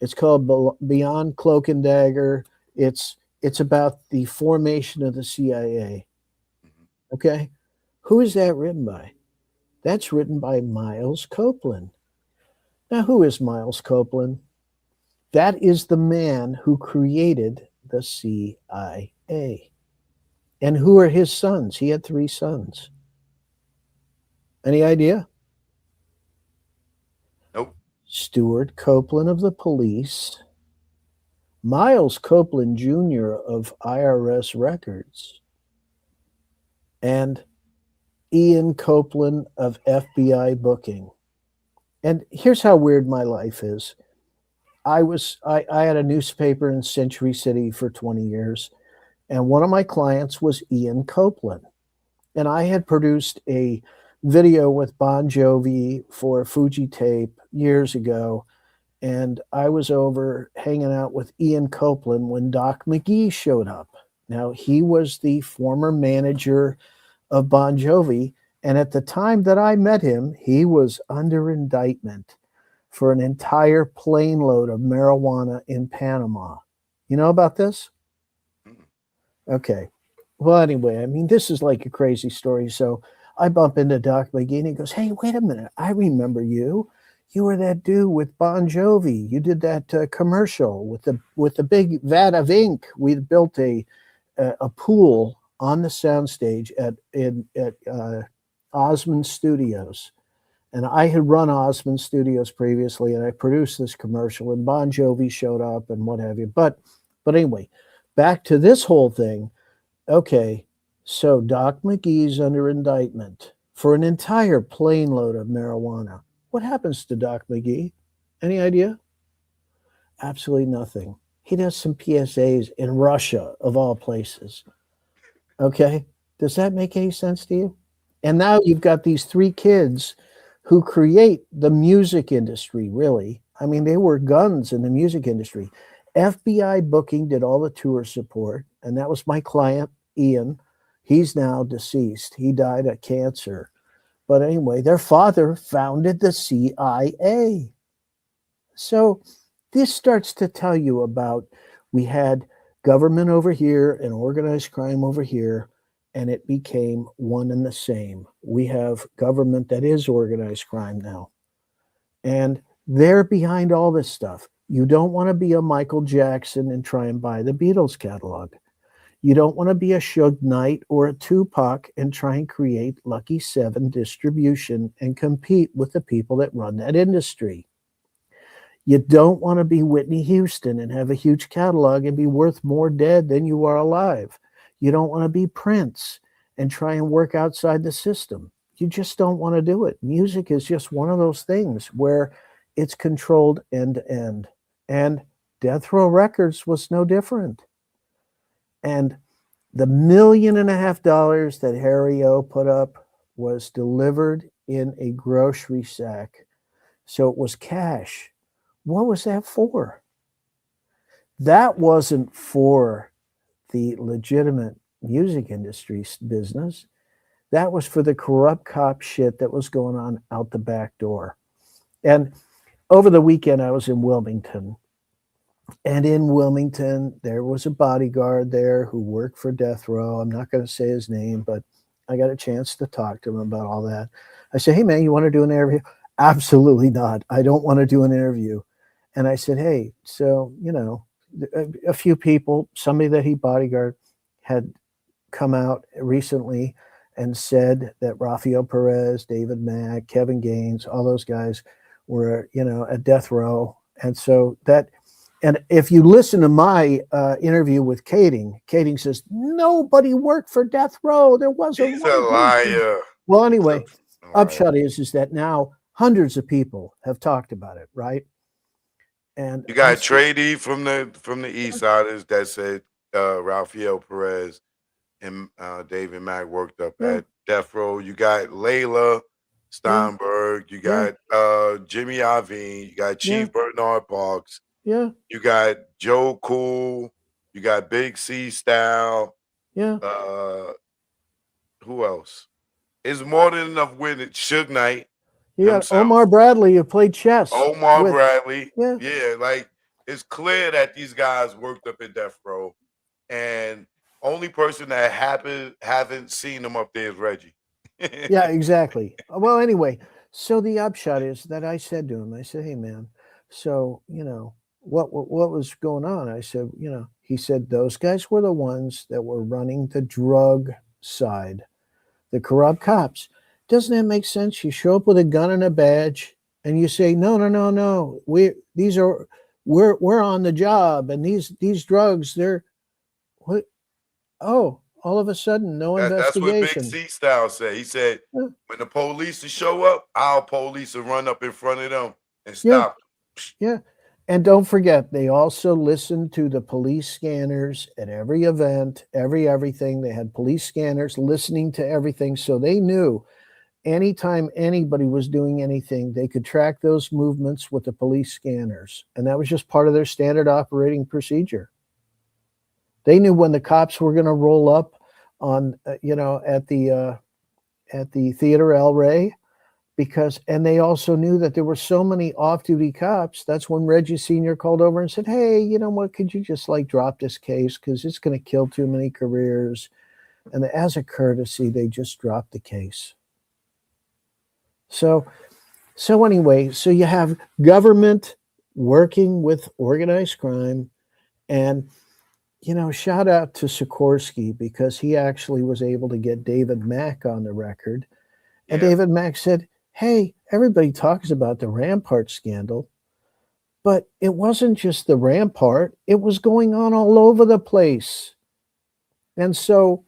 [SPEAKER 4] It's called Beyond Cloak and Dagger. It's about the formation of the CIA. Okay? Who is that written by? That's written by Miles Copeland. Now, who is Miles Copeland? That is the man who created the CIA. And who are his sons? He had 3 sons. Any idea?
[SPEAKER 7] Nope.
[SPEAKER 4] Stuart Copeland of the police, Miles Copeland Jr. of IRS records, and Ian Copeland of FBI booking. And here's how weird my life is. I had a newspaper in Century City for 20 years, and one of my clients was Ian Copeland. And I had produced a video with Bon Jovi for Fuji Tape years ago, and I was over hanging out with Ian Copeland when Doc McGee showed up. Now, he was the former manager of Bon Jovi, and at the time that I met him, he was under indictment for an entire plane load of marijuana in Panama. You know about this? Okay. Well, anyway, I mean, this is like a crazy story. So I bump into Doc McGee and he goes, "Hey, wait a minute. I remember you. You were that dude with Bon Jovi. You did that commercial with the big vat of ink. We built a pool on the soundstage at Osmond Studios." And I had run Osmond Studios previously, and I produced this commercial, and Bon Jovi showed up and what have you. But anyway, back to this whole thing. Okay, so Doc McGee's under indictment for an entire plane load of marijuana. What happens to Doc McGee? Any idea? Absolutely nothing. He does some PSAs in Russia, of all places. Okay, does that make any sense to you? And now you've got these three kids who create the music industry, really. I mean, they were guns in the music industry. FBI booking did all the tour support, and that was my client, Ian. He's now deceased. He died of cancer. But anyway, their father founded the CIA. So this starts to tell you about, we had government over here and organized crime over here, and it became one and the same. We have government that is organized crime now. And they're behind all this stuff. You don't want to be a Michael Jackson and try and buy the Beatles catalog. You don't want to be a Suge Knight or a Tupac and try and create Lucky 7 distribution and compete with the people that run that industry. You don't want to be Whitney Houston and have a huge catalog and be worth more dead than you are alive. You don't want to be Prince and try and work outside the system. You just don't want to do it. Music is just one of those things where it's controlled end to end. And Death Row Records was no different. And the $1.5 million that Harry O put up was delivered in a grocery sack. So it was cash. What was that for? That wasn't for the legitimate music industry business. That was for the corrupt cop shit that was going on out the back door. And over the weekend, I was in Wilmington. And in Wilmington, there was a bodyguard there who worked for Death Row. I'm not going to say his name, but I got a chance to talk to him about all that. I said, "Hey, man, you want to do an interview?" "Absolutely not. I don't want to do an interview." And I said, "Hey, so, a few people, somebody that he bodyguard had come out recently and said that Rafael Perez, David Mack, Kevin Gaines, all those guys were, at Death Row." And so that, and if you listen to my interview with Kading says, "Nobody worked for Death Row. There wasn't."
[SPEAKER 7] He's a liar.
[SPEAKER 4] Well, anyway,
[SPEAKER 7] All
[SPEAKER 4] upshot is that now hundreds of people have talked about it, right? And
[SPEAKER 7] you got Trady from the East Siders that said Rafael Perez and David Mack worked up at Death Row. You got Layla Steinberg. You got Jimmy Iovine. You got Chief Bernard Parks.
[SPEAKER 4] Yeah.
[SPEAKER 7] You got Joe Cool. You got Big C Style.
[SPEAKER 4] Yeah.
[SPEAKER 7] Who else? It's more than enough with it. Suge Knight.
[SPEAKER 4] You got Omar Bradley who played chess.
[SPEAKER 7] Bradley.
[SPEAKER 4] Yeah.
[SPEAKER 7] Yeah, like it's clear that these guys worked up in Death Row. And only person that haven't seen them up there is Reggie.
[SPEAKER 4] Yeah, exactly. Well, anyway, so the upshot is that I said to him, I said, "Hey, man, so, what was going on?" I said, he said, "Those guys were the ones that were running the drug side, the corrupt cops. Doesn't that make sense? You show up with a gun and a badge and you say, no, we're on the job, and these drugs, they're what? Oh, all of a sudden, no investigation."
[SPEAKER 7] That's what Big C Style said. He said, when the police show up, our police will run up in front of them and stop them.
[SPEAKER 4] Yeah. And don't forget, they also listened to the police scanners at every event, everything. They had police scanners listening to everything. So they knew anytime anybody was doing anything, they could track those movements with the police scanners. And that was just part of their standard operating procedure. They knew when the cops were going to roll up on, at the Theater El Rey. and they also knew that there were so many off-duty cops. That's when Reggie Sr. called over and said, hey, you know what, could you just like drop this case because it's going to kill too many careers. And as a courtesy, they just dropped the case. So anyway, so you have government working with organized crime. And, you know, shout out to Sikorsky, because he actually was able to get David Mack on the record. And David Mack said, hey, everybody talks about the Rampart scandal, but it wasn't just the Rampart. It was going on all over the place. And so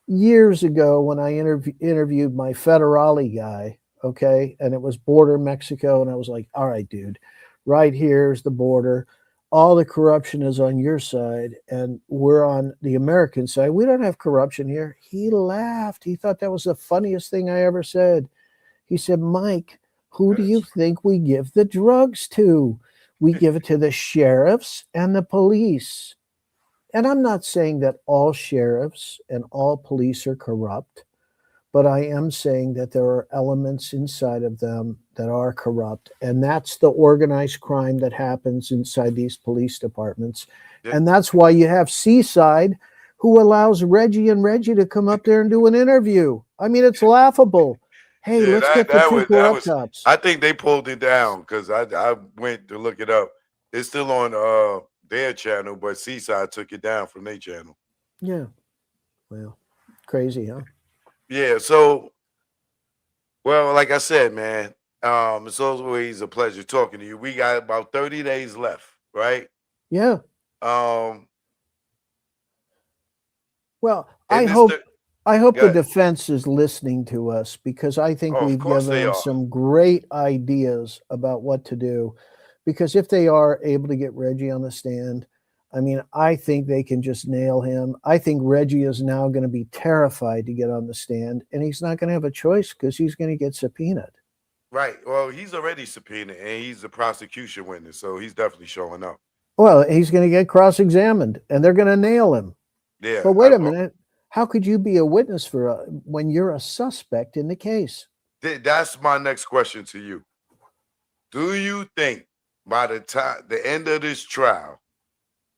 [SPEAKER 4] years ago, when I interviewed my federale guy, okay, and it was border Mexico, and I was like, all right, dude, right here's the border. All the corruption is on your side, and we're on the American side. We don't have corruption here. He laughed. He thought that was the funniest thing I ever said. He said, Mike, who do you think we give the drugs to? We give it to the sheriffs and the police. And I'm not saying that all sheriffs and all police are corrupt, but I am saying that there are elements inside of them that are corrupt. And that's the organized crime that happens inside these police departments. And that's why you have Seaside, who allows Reggie to come up there and do an interview. I mean, it's laughable. Hey, let's get the two corrupt cops.
[SPEAKER 7] I think they pulled it down because I went to look it up. It's still on their channel, but Seaside took it down from their channel.
[SPEAKER 4] Yeah. Well, crazy, huh?
[SPEAKER 7] Yeah. So, well, like I said, man, it's always a pleasure talking to you. We got about 30 days left, right?
[SPEAKER 4] Yeah.
[SPEAKER 7] Um.
[SPEAKER 4] Well, I hope the defense is listening to us, because I think we've given them some great ideas about what to do. Because if they are able to get Reggie on the stand, I mean, I think they can just nail him. I think Reggie is now going to be terrified to get on the stand, and he's not going to have a choice because he's going to get subpoenaed.
[SPEAKER 7] Right. Well, he's already subpoenaed, and he's a prosecution witness, so he's definitely showing up.
[SPEAKER 4] Well, he's going to get cross-examined, and they're going to nail him.
[SPEAKER 7] Yeah.
[SPEAKER 4] But wait a minute. How could you be a witness for when you're a suspect in the case?
[SPEAKER 7] That's my next question to you. Do you think by the end of this trial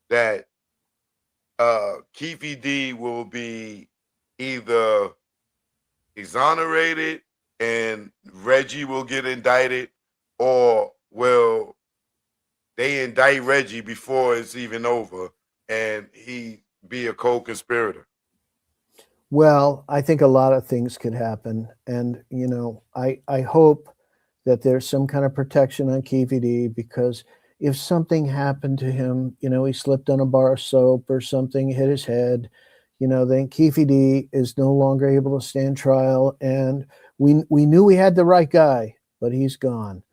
[SPEAKER 7] that Keefe D will be either exonerated and Reggie will get indicted, or will they indict Reggie before it's even over and he be a co-conspirator?
[SPEAKER 4] Well, I think a lot of things could happen. And, you know, I hope that there's some kind of protection on Keefe D, because if something happened to him, you know, he slipped on a bar of soap or something, hit his head, you know, then Keefe D is no longer able to stand trial. And we knew we had the right guy, but he's gone.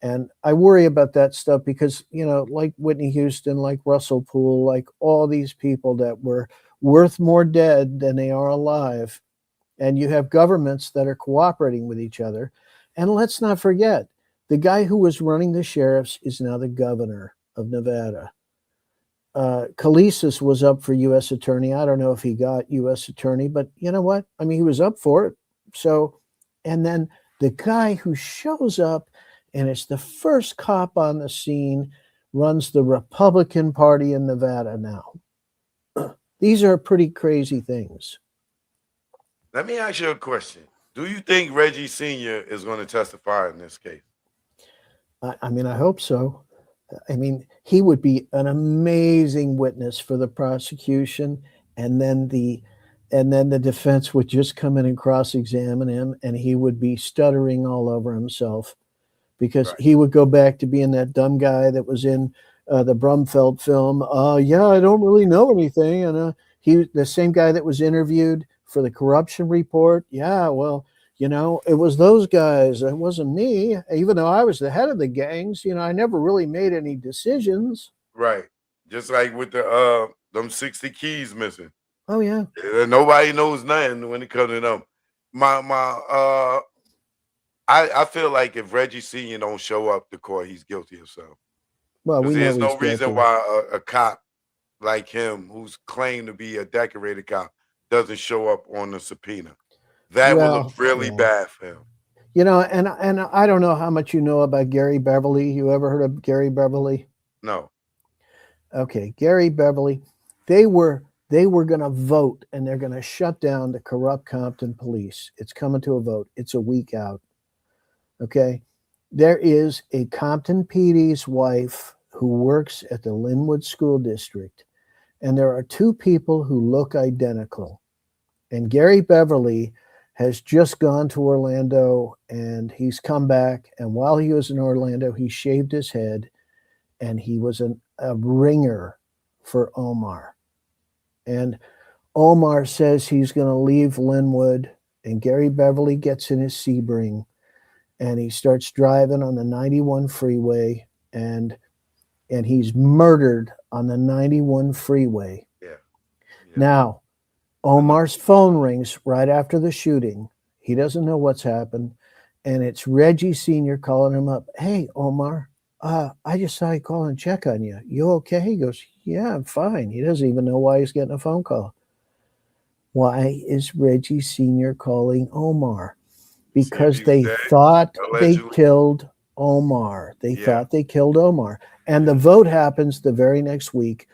[SPEAKER 4] And I worry about that stuff because, you know, like Whitney Houston, like Russell Poole, like all these people that were worth more dead than they are alive. And you have governments that are cooperating with each other. And let's not forget, the guy who was running the sheriffs is now the governor of Nevada. Kalisis was up for U.S. attorney. I don't know if he got U.S. attorney, but you know what? I mean, he was up for it. So, and then the guy who shows up and is the first cop on the scene runs the Republican Party in Nevada now. These are pretty crazy things.
[SPEAKER 7] Let me ask you a question. Do you think Reggie Sr. is going to testify in this case?
[SPEAKER 4] I mean, I hope so. I mean, he would be an amazing witness for the prosecution, and then the defense would just come in and cross-examine him, and he would be stuttering all over himself, because he would go back to being that dumb guy that was in the Brumfeld film. Yeah, I don't really know anything. And he, the same guy that was interviewed for the corruption report. Yeah, well, you know, it was those guys. It wasn't me. Even though I was the head of the gangs, you know, I never really made any decisions.
[SPEAKER 7] Right. Just like with the them 60 keys missing.
[SPEAKER 4] Oh yeah.
[SPEAKER 7] Nobody knows nothing when it comes to them. I feel like if Reggie Sr. don't show up to court, he's guilty himself.
[SPEAKER 4] Well,
[SPEAKER 7] there's no reason why a cop like him, who's claimed to be a decorated cop, doesn't show up on the subpoena. That would look really bad for him.
[SPEAKER 4] You know, and I don't know how much you know about Gary Beverly. You ever heard of Gary Beverly?
[SPEAKER 7] No.
[SPEAKER 4] Okay, Gary Beverly. They were going to vote, and they're going to shut down the corrupt Compton police. It's coming to a vote. It's a week out. Okay, there is a Compton PD's wife who works at the Linwood School District, and there are two people who look identical. And Gary Beverly has just gone to Orlando, and he's come back. And while he was in Orlando, he shaved his head, and he was a ringer for Omar. And Omar says he's going to leave Linwood, and Gary Beverly gets in his Sebring, and he starts driving on the 91 freeway, and he's murdered on the 91 freeway.
[SPEAKER 7] Yeah.
[SPEAKER 4] Now, Omar's phone rings right after the shooting. He doesn't know what's happened, and it's Reggie Sr. calling him up. Hey, Omar, I just saw you call and check on you. You okay? He goes, yeah, I'm fine. He doesn't even know why he's getting a phone call. Why is Reggie Sr. calling Omar? Because they thought they killed Omar. They thought they killed Omar. And the vote happens the very next week.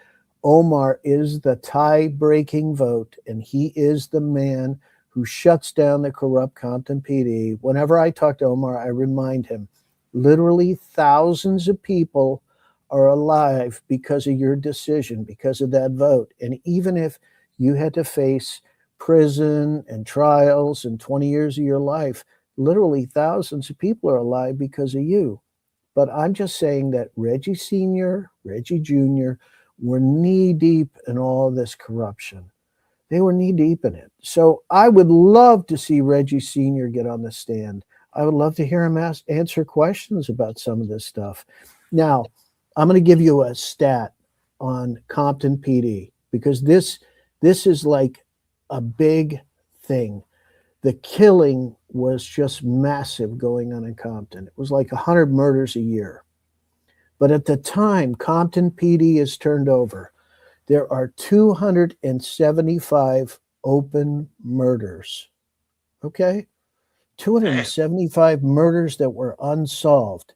[SPEAKER 4] Omar is the tie-breaking vote, and he is the man who shuts down the corrupt Compton PD. Whenever I talk to Omar, I remind him, literally thousands of people are alive because of your decision, because of that vote. And even if you had to face prison and trials and 20 years of your life, literally thousands of people are alive because of you. But I'm just saying that Reggie Sr., Reggie Jr. were knee-deep in all this corruption. They were knee-deep in it. So I would love to see Reggie Sr. get on the stand. I would love to hear him answer questions about some of this stuff. Now, I'm going to give you a stat on Compton PD, because this is like a big thing. The killing was just massive going on in Compton. It was like 100 murders a year. But at the time Compton PD is turned over, there are 275 open murders. Okay? 275 murders that were unsolved.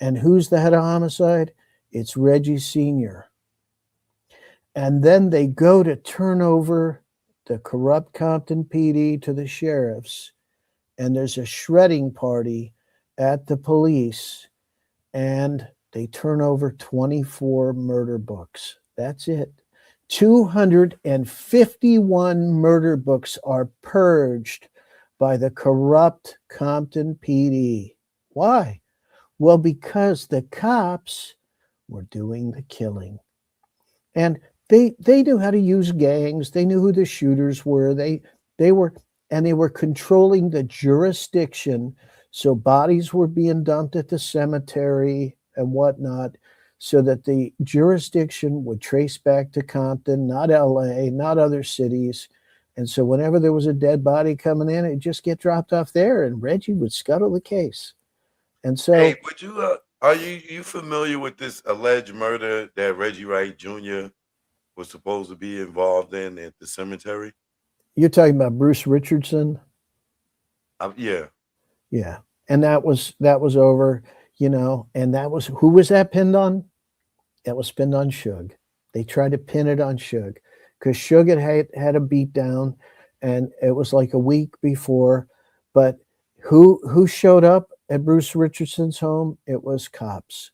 [SPEAKER 4] And who's the head of homicide? It's Reggie Sr. And then they go to turn over the corrupt Compton PD to the sheriffs, and there's a shredding party at the police, and they turn over 24 murder books. That's it. 251 murder books are purged by the corrupt Compton PD. Why? Well, because the cops were doing the killing. And they knew how to use gangs. They knew who the shooters were. They were controlling the jurisdiction. So bodies were being dumped at the cemetery and whatnot, so that the jurisdiction would trace back to Compton, not LA, not other cities. And so whenever there was a dead body coming in, it'd just get dropped off there, and Reggie would scuttle the case. And so,
[SPEAKER 7] hey, would you are you familiar with this alleged murder that Reggie Wright Jr. was supposed to be involved in at the cemetery?
[SPEAKER 4] you're talking about Bruce Richardson?
[SPEAKER 7] Yeah.
[SPEAKER 4] Yeah. And that was over, and that was, who was that pinned on? That was pinned on Suge. They tried to pin it on Suge because Suge had a beat down, and it was like a week before. But who showed up at Bruce Richardson's home? It was cops.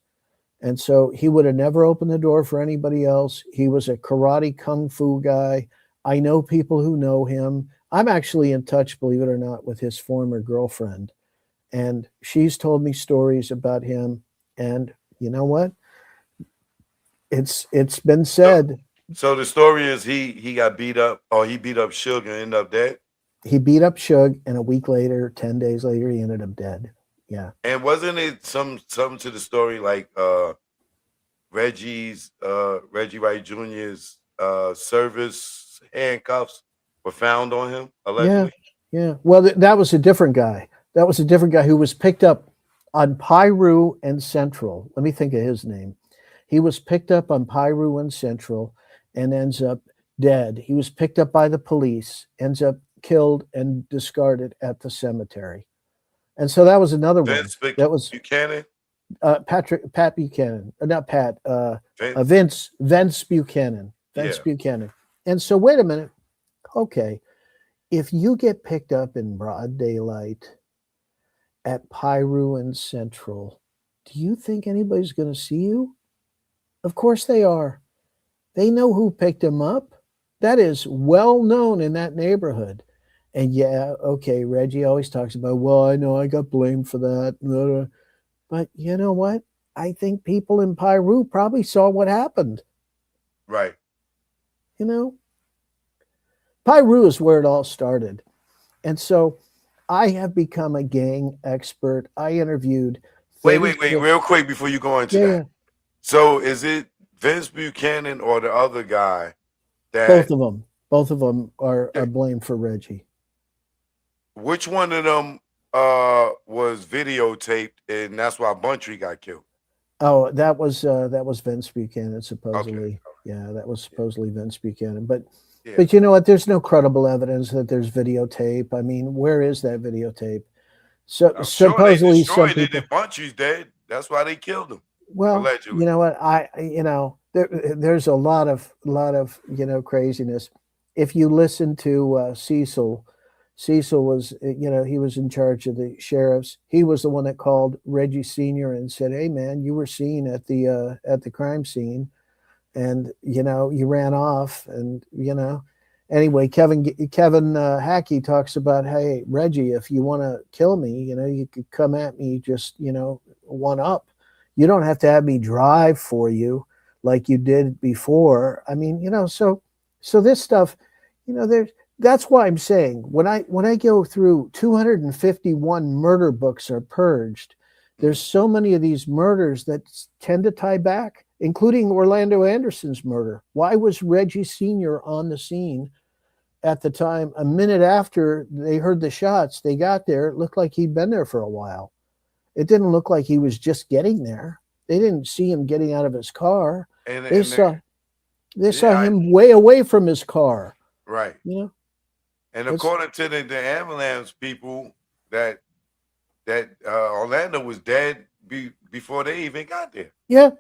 [SPEAKER 4] And so he would have never opened the door for anybody else. He was a karate kung fu guy. I know people who know him. I'm actually in touch, believe it or not, with his former girlfriend. And she's told me stories about him. And you know what? It's been said.
[SPEAKER 7] So the story is he got beat up, or he beat up Suge and ended up dead?
[SPEAKER 4] He beat up Suge, and a week later, 10 days later, he ended up dead. Yeah.
[SPEAKER 7] And wasn't it something to the story like Reggie Wright Jr.'s service handcuffs were found on him, allegedly?
[SPEAKER 4] Yeah. Well, that was a different guy. That was a different guy who was picked up on Piru and Central. Let me think of his name. He was picked up on Piru and Central and ends up dead. He was picked up by the police, ends up killed and discarded at the cemetery. And so that was another one.
[SPEAKER 7] Vince
[SPEAKER 4] That was
[SPEAKER 7] Buchanan.
[SPEAKER 4] Pat Buchanan, not Pat,
[SPEAKER 7] Vince.
[SPEAKER 4] Vince Buchanan. Vince
[SPEAKER 7] Yeah.
[SPEAKER 4] Buchanan. And so wait a minute. Okay. If you get picked up in broad daylight at Piru and Central, do you think anybody's going to see you? Of course they are. They know who picked him up. That is well known in that neighborhood. And yeah, okay, Reggie always talks about, well, I know I got blamed for that. But you know what? I think people in Piru probably saw what happened.
[SPEAKER 7] Right.
[SPEAKER 4] You know? Piru is where it all started. And so I have become a gang expert. I interviewed.
[SPEAKER 7] Wait, real quick before you go into that.
[SPEAKER 4] Yeah.
[SPEAKER 7] So is it Vince Buchanan or the other guy that
[SPEAKER 4] Both of them are blamed for Reggie.
[SPEAKER 7] Which one of them was videotaped and that's why Buntree got killed?
[SPEAKER 4] Oh, that was Vince Buchanan, supposedly.
[SPEAKER 7] Okay.
[SPEAKER 4] Yeah, that was supposedly Vince Buchanan. But
[SPEAKER 7] Yeah.
[SPEAKER 4] but you know what? There's no credible evidence that there's videotape. I mean, where is that videotape? So
[SPEAKER 7] I'm
[SPEAKER 4] supposedly
[SPEAKER 7] sure
[SPEAKER 4] some
[SPEAKER 7] they
[SPEAKER 4] people.
[SPEAKER 7] destroyed it if Buntree's dead. That's why they killed him.
[SPEAKER 4] Well,
[SPEAKER 7] allegedly.
[SPEAKER 4] you know what? There's a lot of craziness. If you listen to Cecil was, he was in charge of the sheriffs. He was the one that called Reggie Sr. and said, "Hey man, you were seen at the crime scene, and you ran off." And anyway, Kevin Hackey talks about, "Hey Reggie, if you want to kill me, you could come at me just one up. You don't have to have me drive for you like you did before." I mean, so this stuff, that's why I'm saying when I go through 251 murder books are purged, there's so many of these murders that tend to tie back, including Orlando Anderson's murder. Why was Reggie Sr. on the scene at the time? A minute after they heard the shots, they got there. It looked like he'd been there for a while. It didn't look like he was just getting there. They didn't see him getting out of his car. They saw him way away from his car.
[SPEAKER 7] Right. And according to the ambulance people, that Orlando was dead before they even got there.
[SPEAKER 4] Yeah.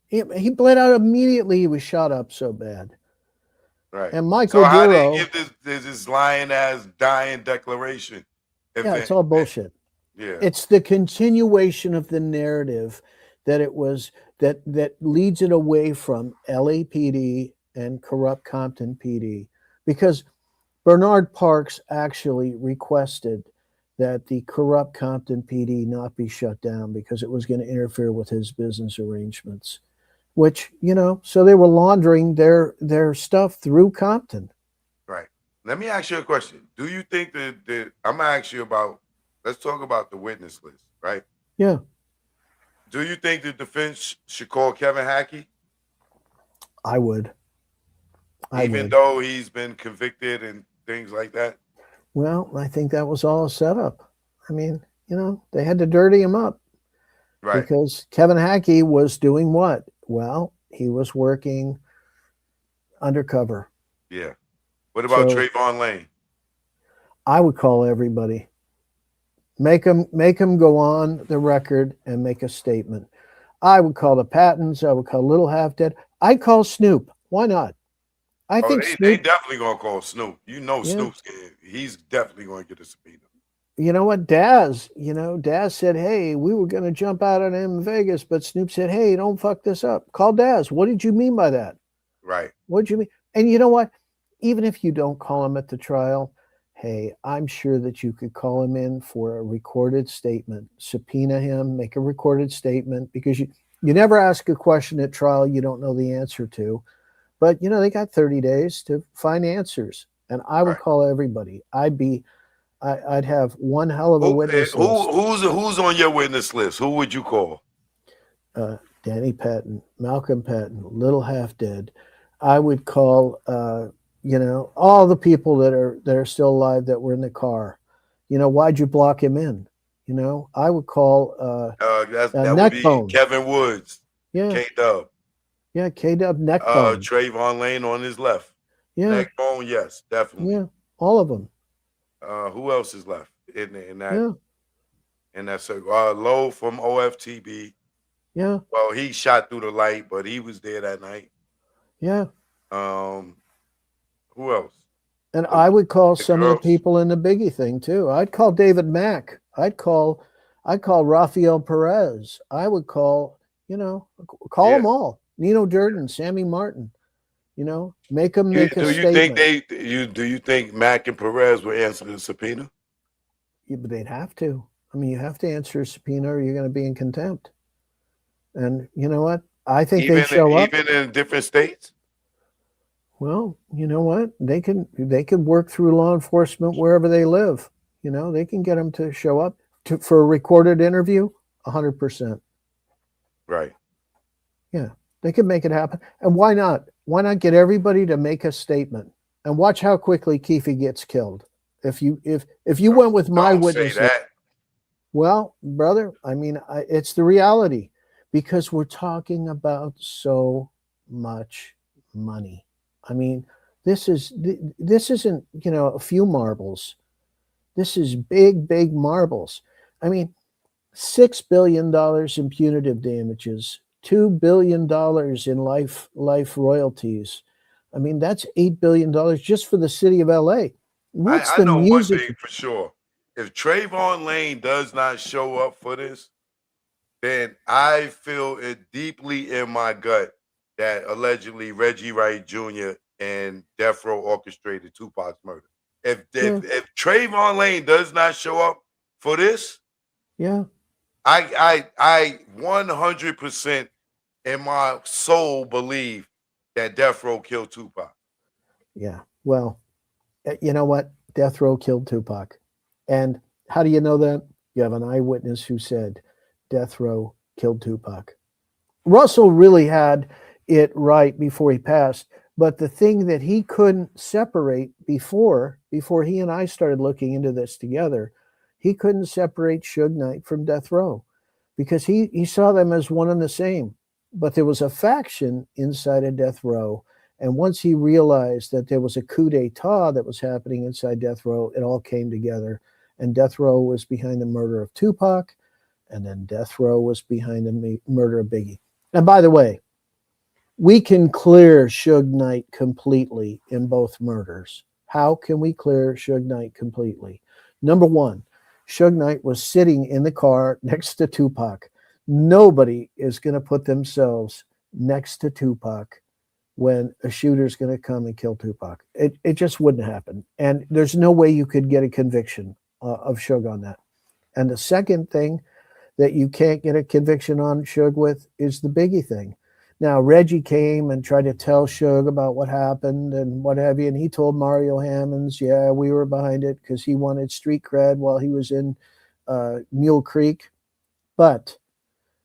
[SPEAKER 4] He bled out immediately. He was shot up so bad.
[SPEAKER 7] Right.
[SPEAKER 4] And Michael
[SPEAKER 7] So how
[SPEAKER 4] Duro,
[SPEAKER 7] they give this lying ass dying declaration?
[SPEAKER 4] It's all bullshit.
[SPEAKER 7] Yeah.
[SPEAKER 4] It's the continuation of the narrative that it was that leads it away from LAPD and corrupt Compton PD, because Bernard Parks actually requested that the corrupt Compton PD not be shut down because it was going to interfere with his business arrangements, which, so they were laundering their stuff through Compton.
[SPEAKER 7] Right. Let me ask you a question. Do you think that I'm going to ask you about, let's talk about the witness list, right?
[SPEAKER 4] Yeah.
[SPEAKER 7] Do you think the defense should call Kevin Hackey?
[SPEAKER 4] I would.
[SPEAKER 7] Even though he's been convicted and things like that?
[SPEAKER 4] Well, I think that was all a setup. I mean, they had to dirty him up.
[SPEAKER 7] Right.
[SPEAKER 4] Because Kevin Hackey was doing what? Well, he was working undercover.
[SPEAKER 7] Yeah. What about Trayvon Lane?
[SPEAKER 4] I would call everybody. Make them go on the record and make a statement. I would call the Pattons. I would call Little Half Dead. I'd call Snoop. Why not? I think
[SPEAKER 7] they definitely gonna call Snoop. Snoop's he's definitely gonna get a subpoena.
[SPEAKER 4] You know what, Daz? Daz said, "Hey, we were gonna jump out on him in Vegas," but Snoop said, "Hey, don't fuck this up. Call Daz." What did you mean by that?
[SPEAKER 7] Right.
[SPEAKER 4] What did you mean? And you know what? Even if you don't call him at the trial, hey, I'm sure that you could call him in for a recorded statement, subpoena him, make a recorded statement, because you never ask a question at trial you don't know the answer to. But, they got 30 days to find answers. And I would call everybody. I'd have one hell of a witness list.
[SPEAKER 7] Who's on your witness list? Who would you call?
[SPEAKER 4] Danny Patton, Malcolm Patton, Little Half Dead. I would call, all the people that are still alive that were in the car. Why'd you block him in? I would call
[SPEAKER 7] that would be Kevin Woods.
[SPEAKER 4] Yeah.
[SPEAKER 7] K-Dub.
[SPEAKER 4] Yeah, K-Dub, Neckbone.
[SPEAKER 7] Trayvon Lane on his left.
[SPEAKER 4] Yeah.
[SPEAKER 7] Neckbone, yes, definitely.
[SPEAKER 4] Yeah, all of them.
[SPEAKER 7] Who else is left in that?
[SPEAKER 4] Yeah.
[SPEAKER 7] And that's a Low from OFTB.
[SPEAKER 4] Yeah,
[SPEAKER 7] Well, he shot through the light, but he was there that night.
[SPEAKER 4] yeah.
[SPEAKER 7] Who else?
[SPEAKER 4] And I would call
[SPEAKER 7] The
[SPEAKER 4] some of the
[SPEAKER 7] girls.
[SPEAKER 4] people in the Biggie thing too. I'd call David Mack. I'd call Rafael Perez. I would call, call them
[SPEAKER 7] Yeah.
[SPEAKER 4] all. Nino Durden, Sammy Martin. Make them make a
[SPEAKER 7] Do you
[SPEAKER 4] statement.
[SPEAKER 7] think do you think Mack and Perez will answer the subpoena?
[SPEAKER 4] Yeah, but they'd have to. I mean, you have to answer a subpoena or you're going to be in contempt. And you know what? I think they show up.
[SPEAKER 7] Even in different states?
[SPEAKER 4] Well, you know what? They can work through law enforcement wherever they live. They can get them to show up for a recorded interview. 100%.
[SPEAKER 7] Right.
[SPEAKER 4] Yeah, they can make it happen. And why not? Why not get everybody to make a statement and watch how quickly Keefe gets killed? If you went with my
[SPEAKER 7] Don't
[SPEAKER 4] witness,
[SPEAKER 7] say that.
[SPEAKER 4] well, brother, I mean, it's the reality because we're talking about so much money. I mean, this isn't, a few marbles. This is big marbles. I mean, $6 billion in punitive damages, $2 billion in life royalties. I mean, that's $8 billion just for the city of LA. What's
[SPEAKER 7] I
[SPEAKER 4] the
[SPEAKER 7] know
[SPEAKER 4] music?
[SPEAKER 7] one thing for sure. If Trayvon Lane does not show up for this, then I feel it deeply in my gut that allegedly Reggie Wright Jr. and Death Row orchestrated Tupac's murder. If Trayvon Lane does not show up for this,
[SPEAKER 4] Yeah.
[SPEAKER 7] I 100% in my soul believe that Death Row killed Tupac.
[SPEAKER 4] Yeah. Well, you know what? Death Row killed Tupac. And how do you know that? You have an eyewitness who said Death Row killed Tupac. Russell really had it right before he passed. But the thing that he couldn't separate before he and I started looking into this together, he couldn't separate Suge Knight from Death Row because he saw them as one and the same. But there was a faction inside of Death Row. And once he realized that there was a coup d'etat that was happening inside Death Row, it all came together. And Death Row was behind the murder of Tupac. And then Death Row was behind the murder of Biggie. And by the way, we can clear Suge Knight completely in both murders. How can we clear Suge Knight completely? Number one, Suge Knight was sitting in the car next to Tupac. Nobody is going to put themselves next to Tupac when a shooter's going to come and kill Tupac. It just wouldn't happen. And there's no way you could get a conviction of Suge on that. And the second thing that you can't get a conviction on Suge with is the Biggie thing. Now, Reggie came and tried to tell Suge about what happened and what have you, and he told Mario Hammonds, yeah, we were behind it because he wanted street cred while he was in Mule Creek. But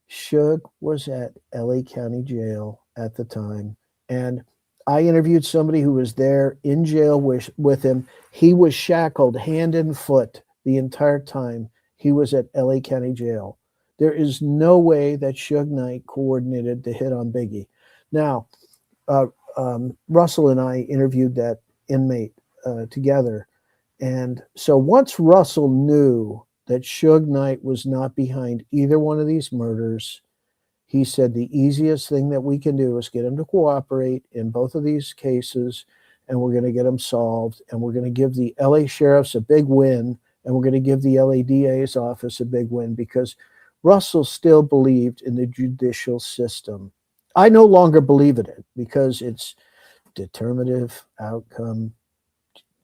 [SPEAKER 4] Suge was at LA County Jail at the time, and I interviewed somebody who was there in jail with him. He was shackled hand and foot the entire time he was at LA County Jail. There is no way that Suge Knight coordinated the hit on Biggie. Now, Russell and I interviewed that inmate together. And so once Russell knew that Suge Knight was not behind either one of these murders, he said the easiest thing that we can do is get him to cooperate in both of these cases, and we're going to get them solved, and we're going to give the LA sheriffs a big win, and we're going to give the LA DA's office a big win because Russell still believed in the judicial system. I no longer believe in it because it's determinative outcome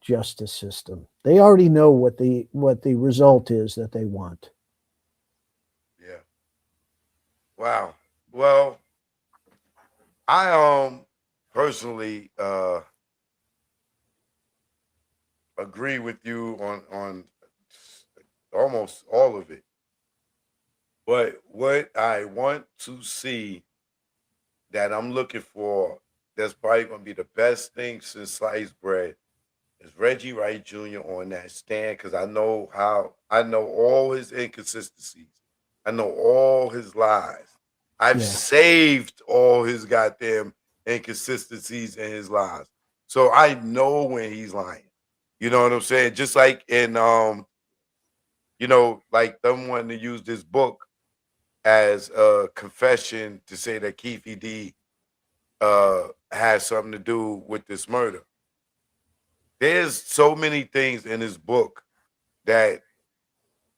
[SPEAKER 4] justice system. They already know what the result is that they want.
[SPEAKER 7] Yeah. Wow. Well, I personally agree with you on almost all of it. But what I want to see that I'm looking for that's probably going to be the best thing since sliced bread is Reggie Wright Jr. on that stand because I know all his inconsistencies. I know all his lies. I've saved all his goddamn inconsistencies and his lies. So I know when he's lying. You know what I'm saying? Just like in you know, like them wanting to use this book as a confession to say that Keefe D has something to do with this murder. There's so many things in this book that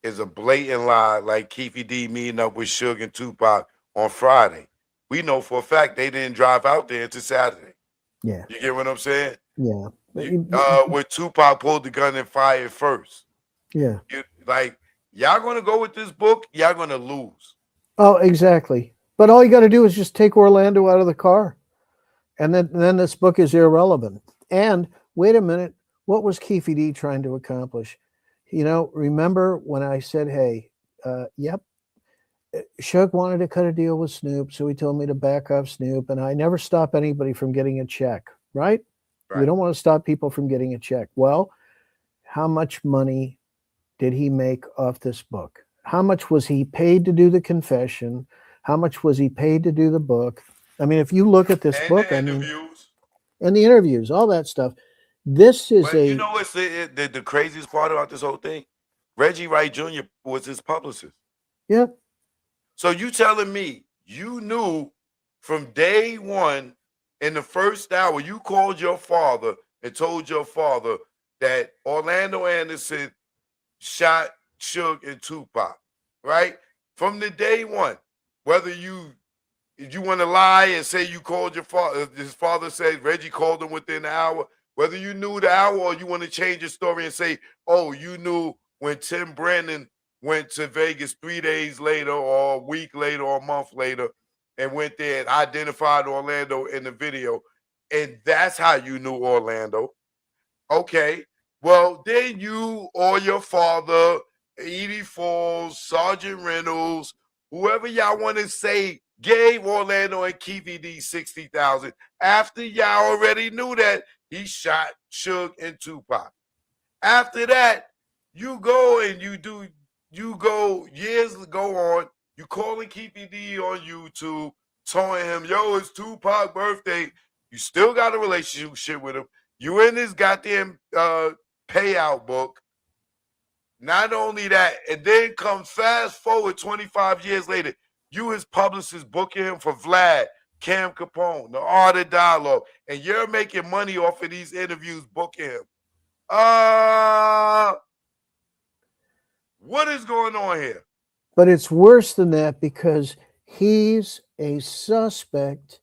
[SPEAKER 7] is a blatant lie, like Keefe D meeting up with Suge and Tupac on Friday. We know for a fact they didn't drive out there until Saturday.
[SPEAKER 4] Yeah.
[SPEAKER 7] You get what I'm saying?
[SPEAKER 4] Yeah.
[SPEAKER 7] Where Tupac pulled the gun and fired first.
[SPEAKER 4] Yeah.
[SPEAKER 7] Like, y'all gonna go with this book, y'all gonna lose.
[SPEAKER 4] Oh, exactly. But all you got to do is just take Orlando out of the car, and then this book is irrelevant. And wait a minute, what was Keefe D trying to accomplish? You know, remember when I said, "Hey, yep, Suge wanted to cut a deal with Snoop, so he told me to back off Snoop, and I never stop anybody from getting a check, right? We don't want to stop people from getting a check. Well, how much money did he make off this book? How much was he paid to do the confession? How much was he paid to do the book? I mean, if you look at this book,
[SPEAKER 7] the interviews.
[SPEAKER 4] And the interviews, all that stuff. This is
[SPEAKER 7] you know what's the craziest part about this whole thing? Reggie Wright Jr. was his publicist.
[SPEAKER 4] Yeah.
[SPEAKER 7] So you telling me you knew from day one in the first hour, you called your father and told your father that Orlando Anderson shot Suge and Tupac, right? From the day one, whether if you want to lie and say you called your father, his father said Reggie called him within an hour, whether you knew the hour or you want to change your story and say, oh, you knew when Tim Brandon went to Vegas 3 days later or a week later or a month later and went there and identified Orlando in the video. And that's how you knew Orlando. Okay. Well, then you or your father, Edie Falls, Sergeant Reynolds, whoever y'all want to say gave Orlando and Keefe D $60,000 after y'all already knew that he shot Suge and Tupac. After that, you go and years go on, you calling Keefe D on YouTube, telling him, yo, it's Tupac's birthday. You still got a relationship with him. You in this goddamn payout book. Not only that, and then come fast forward 25 years later, you his publicist booking him for Vlad, Cam Capone, The Art of Dialogue, and you're making money off of these interviews booking him. What is going on here?
[SPEAKER 4] But it's worse than that because he's a suspect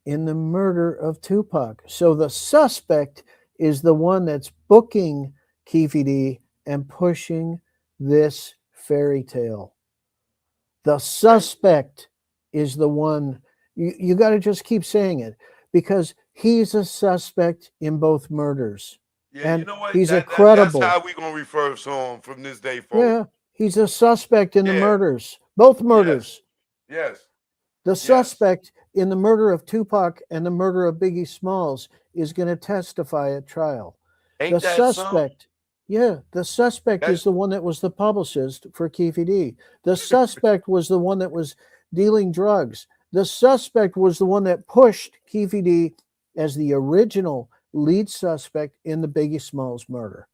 [SPEAKER 4] in the murder of Tupac. So the suspect is the one that's booking Keefe D and pushing this fairy tale. The suspect is the one, you got to just keep saying it, because he's a suspect in both murders.
[SPEAKER 7] Yeah,
[SPEAKER 4] and
[SPEAKER 7] you know what?
[SPEAKER 4] He's credible.
[SPEAKER 7] That's how we're going to refer to him from this day forward.
[SPEAKER 4] Yeah, he's a suspect in the murders, both murders.
[SPEAKER 7] Yes.
[SPEAKER 4] The suspect in the murder of Tupac and the murder of Biggie Smalls is going to testify at trial.
[SPEAKER 7] Ain't that suspect?
[SPEAKER 4] The suspect is the one that was the publicist for Keefe D. The suspect was the one that was dealing drugs. The suspect was the one that pushed Keefe D as the original lead suspect in the Biggie Smalls murder.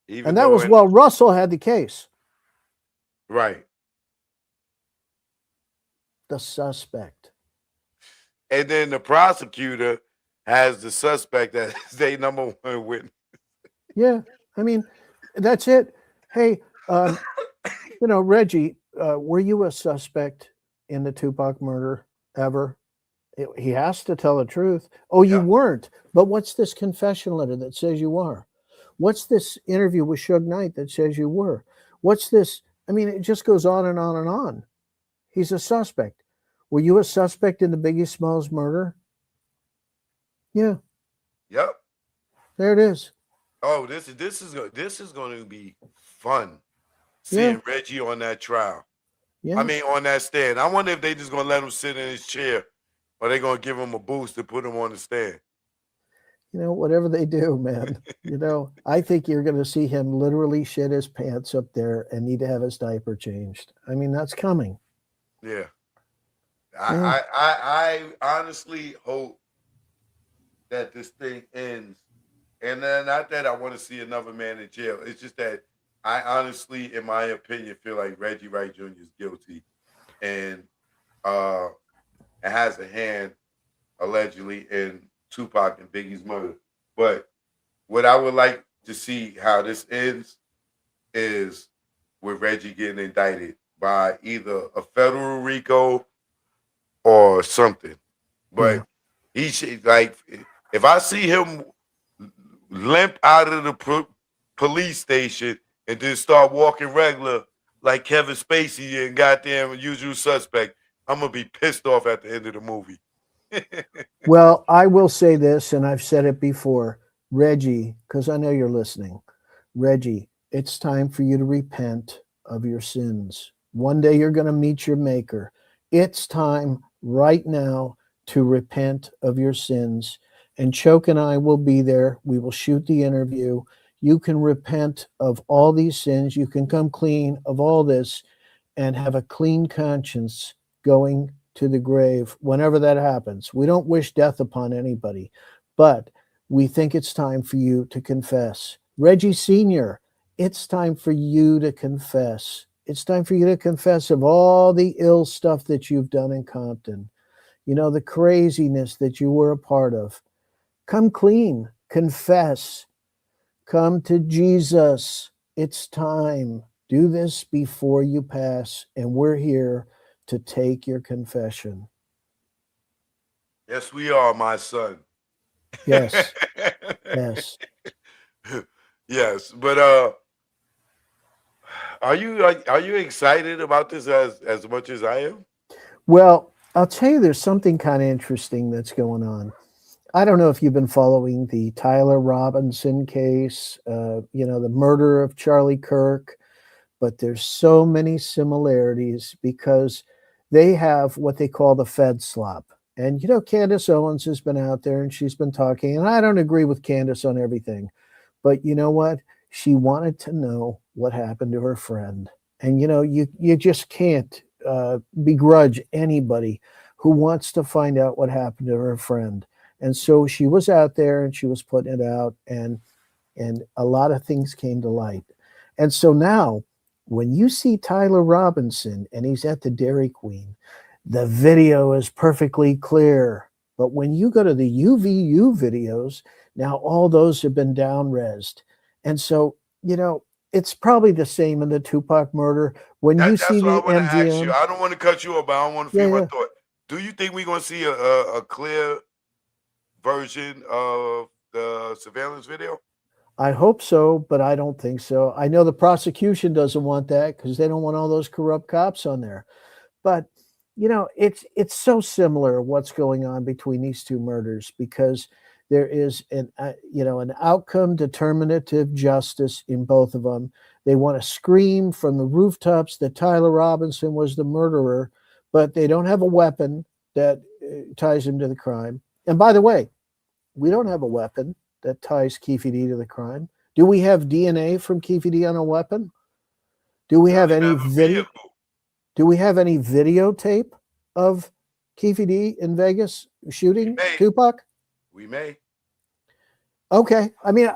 [SPEAKER 4] And that was while Russell had the case.
[SPEAKER 7] Right.
[SPEAKER 4] The suspect.
[SPEAKER 7] And then the prosecutor has the suspect as their number one witness.
[SPEAKER 4] Yeah, I mean, that's it. Hey, Reggie, were you a suspect in the Tupac murder ever? He has to tell the truth. Oh, you weren't. But what's this confession letter that says you are? What's this interview with Suge Knight that says you were? What's this? I mean, it just goes on and on and on. He's a suspect. Were you a suspect in the Biggie Smalls murder? Yeah.
[SPEAKER 7] Yep.
[SPEAKER 4] There it is.
[SPEAKER 7] Oh, this is going to be fun. Seeing Reggie on that trial.
[SPEAKER 4] Yeah.
[SPEAKER 7] I mean, on that stand. I wonder if they just going to let him sit in his chair, or they going to give him a boost to put him on the stand.
[SPEAKER 4] Whatever they do, man. I think you're going to see him literally shit his pants up there and need to have his diaper changed. I mean, that's coming.
[SPEAKER 7] Yeah. I honestly hope that this thing ends. And then not that I want to see another man in jail. It's just that I honestly, in my opinion, feel like Reggie Wright Jr. is guilty, and uh, has a hand allegedly in Tupac and Biggie's murder. But what I would like to see how this ends is with Reggie getting indicted by either a federal RICO or something.
[SPEAKER 4] Yeah.
[SPEAKER 7] But he should, like, if I see him limp out of the police station and then start walking regular like Kevin Spacey and goddamn Usual Suspect, I'm gonna be pissed off at the end of the movie.
[SPEAKER 4] Well, I will say this, and I've said it before, Reggie, because I know you're listening. Reggie, it's time for you to repent of your sins. One day you're going to meet your maker. It's time right now to repent of your sins. And Choke and I will be there. We will shoot the interview. You can repent of all these sins. You can come clean of all this and have a clean conscience going to the grave whenever that happens. We don't wish death upon anybody, but we think it's time for you to confess. Reggie Sr., it's time for you to confess. It's time for you to confess of all the ill stuff that you've done in Compton. You know, the craziness that you were a part of. Come clean, confess, come to Jesus. It's time. Do this before you pass, and we're here to take your confession.
[SPEAKER 7] Yes, we are, my son.
[SPEAKER 4] Yes. Yes.
[SPEAKER 7] Yes, but are you excited about this as much as I am?
[SPEAKER 4] Well, I'll tell you, there's something kind of interesting that's going on. I don't know if you've been following the Tyler Robinson case, the murder of Charlie Kirk, but there's so many similarities because they have what they call the Fed slop. And, Candace Owens has been out there and she's been talking, and I don't agree with Candace on everything, but you know what? She wanted to know what happened to her friend. And, you just can't begrudge anybody who wants to find out what happened to her friend. And so she was out there and she was putting it out, and a lot of things came to light. And so now when you see Tyler Robinson and he's at the Dairy Queen, the video is perfectly clear. But when you go to the UVU videos, now all those have been down-resed. And so, it's probably the same in the Tupac murder. When you see
[SPEAKER 7] That's what I
[SPEAKER 4] the
[SPEAKER 7] want to ask you.
[SPEAKER 4] MGM,
[SPEAKER 7] I don't want to cut you off, but I don't want to
[SPEAKER 4] yeah,
[SPEAKER 7] feel my
[SPEAKER 4] yeah.
[SPEAKER 7] thought. Do you think we're going to see a clear version of the surveillance video?
[SPEAKER 4] I hope so, but I don't think so. I know the prosecution doesn't want that because they don't want all those corrupt cops on there. But it's so similar what's going on between these two murders, because there is an outcome determinative justice in both of them. They want to scream from the rooftops that Tyler Robinson was the murderer, but they don't have a weapon that ties him to the crime. And by the way, we don't have a weapon that ties Keefe D to the crime. Do we have DNA from Keefe D on a weapon? Do we have any video? Do we have any videotape of Keefe D in Vegas shooting Tupac?
[SPEAKER 7] We may.
[SPEAKER 4] Okay. I mean,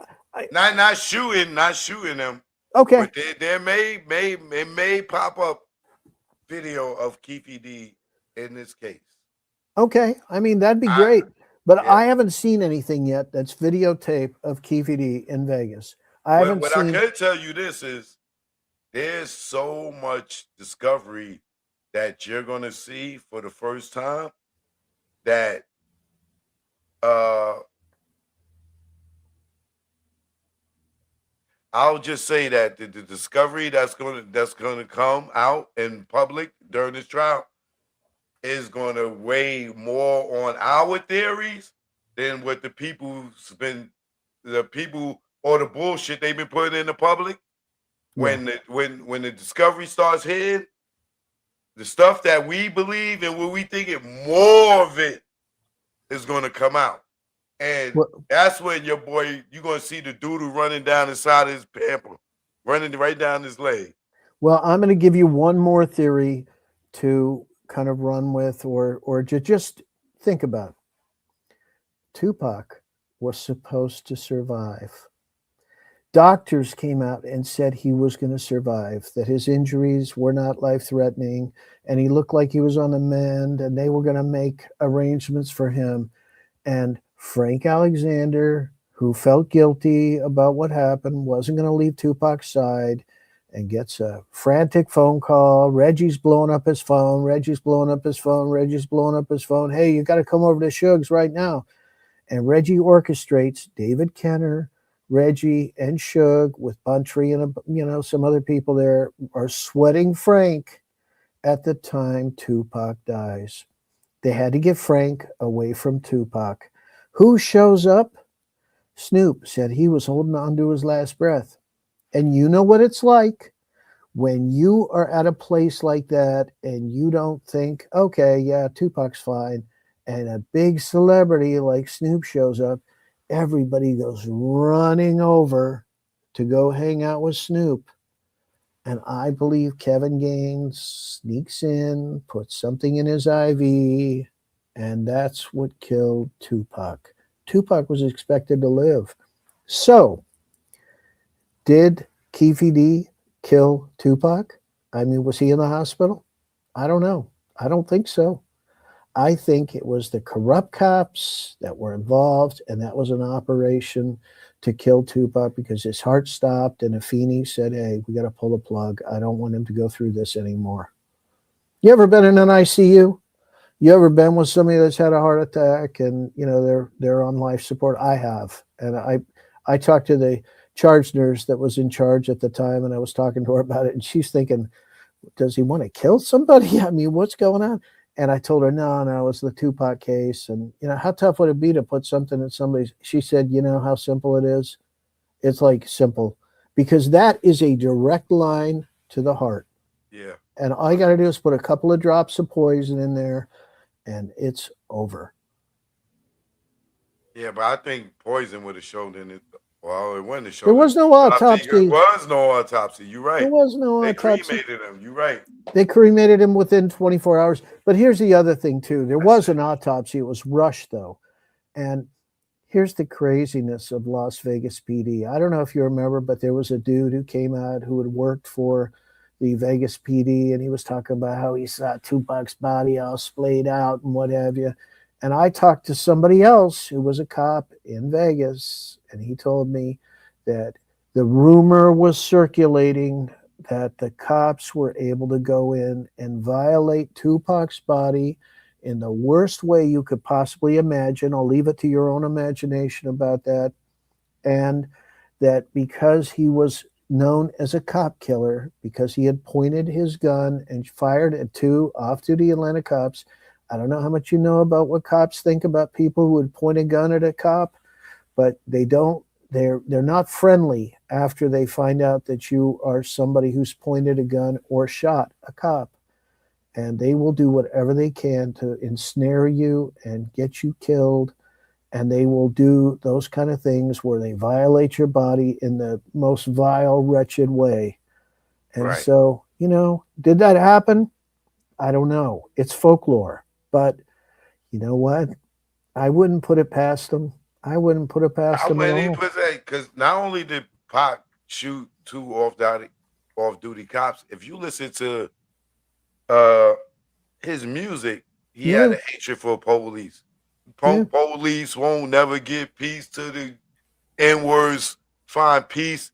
[SPEAKER 7] not shooting them.
[SPEAKER 4] Okay.
[SPEAKER 7] But there may pop up video of Keefe D in this case.
[SPEAKER 4] Okay. I mean, that'd be great. But yeah. I haven't seen anything yet that's videotape of Keefe D in Vegas. I
[SPEAKER 7] can tell you this is there's so much discovery that you're going to see for the first time that I'll just say that the discovery that's going to come out in public during this trial is going to weigh more on our theories than what the people or the bullshit they've been putting in the public. When the discovery starts hitting, the stuff that we believe and what we think more of it is going to come out. And that's when you're going to see the doodle running down the side of his pamper, running right down his leg.
[SPEAKER 4] Well, I'm going to give you one more theory to kind of run with or just think about. Tupac was supposed to survive. Doctors came out and said he was going to survive, that his injuries were not life-threatening, and he looked like he was on the mend, and they were going to make arrangements for him. And Frank Alexander, who felt guilty about what happened, wasn't going to leave Tupac's side, and gets a frantic phone call. Reggie's blowing up his phone. Reggie's blowing up his phone. Reggie's blowing up his phone. Hey, you got to come over to Suge's right now. And Reggie orchestrates David Kenner, Reggie, and Suge with Buntry and some other people there are sweating Frank at the time Tupac dies. They had to get Frank away from Tupac. Who shows up? Snoop said he was holding on to his last breath. And you know what it's like when you are at a place like that and you don't think, okay, yeah, Tupac's fine, and a big celebrity like Snoop shows up, everybody goes running over to go hang out with Snoop. And I believe Kevin Gaines sneaks in, puts something in his IV, and that's what killed Tupac. Tupac was expected to live. So, did Keefe D kill Tupac? I mean, was he in the hospital? I don't know. I don't think so. I think it was the corrupt cops that were involved, and that was an operation to kill Tupac because his heart stopped, and Afeni said, hey, we got to pull the plug. I don't want him to go through this anymore. You ever been in an ICU? You ever been with somebody that's had a heart attack and, they're on life support? I have. And I talked to the charge nurse that was in charge at the time, and I was talking to her about it, and she's thinking, does he want to kill somebody? I mean, what's going on? And I told her, no, it was the Tupac case. And, how tough would it be to put something in somebody's? She said, you know how simple it is? It's like simple, because that is a direct line to the heart.
[SPEAKER 7] Yeah.
[SPEAKER 4] And all you got to do is put a couple of drops of poison in there, and it's over.
[SPEAKER 7] Yeah, but I think poison would have showed in it. Well, it wouldn't have shown.
[SPEAKER 4] There was no autopsy.
[SPEAKER 7] There was no autopsy. You're right.
[SPEAKER 4] There was no autopsy.
[SPEAKER 7] They cremated him. You're right.
[SPEAKER 4] They cremated him within 24 hours. But here's the other thing, too. There was an autopsy. It was rushed, though. And here's the craziness of Las Vegas PD. I don't know if you remember, but there was a dude who came out who had worked for the Vegas PD, and he was talking about how he saw Tupac's body all splayed out and what have you. And I talked to somebody else who was a cop in Vegas, and he told me that the rumor was circulating that the cops were able to go in and violate Tupac's body in the worst way you could possibly imagine. I'll leave it to your own imagination about that. And that because he was known as a cop killer, because he had pointed his gun and fired at 2 off-duty Atlanta cops. I don't know how much you know about what cops think about people who would point a gun at a cop, but they're not friendly after they find out that you are somebody who's pointed a gun or shot a cop. And they will do whatever they can to ensnare you and get you killed. And they will do those kind of things where they violate your body in the most vile, wretched way. And
[SPEAKER 7] right.
[SPEAKER 4] So, did that happen? I don't know. It's folklore. But you know what? I wouldn't put it past them. I wouldn't put it past them at all.
[SPEAKER 7] Because not only did Pac shoot 2 off-duty cops, if you listen to his music, he had a hatred for police. Police won't never give peace to the N-words, find peace.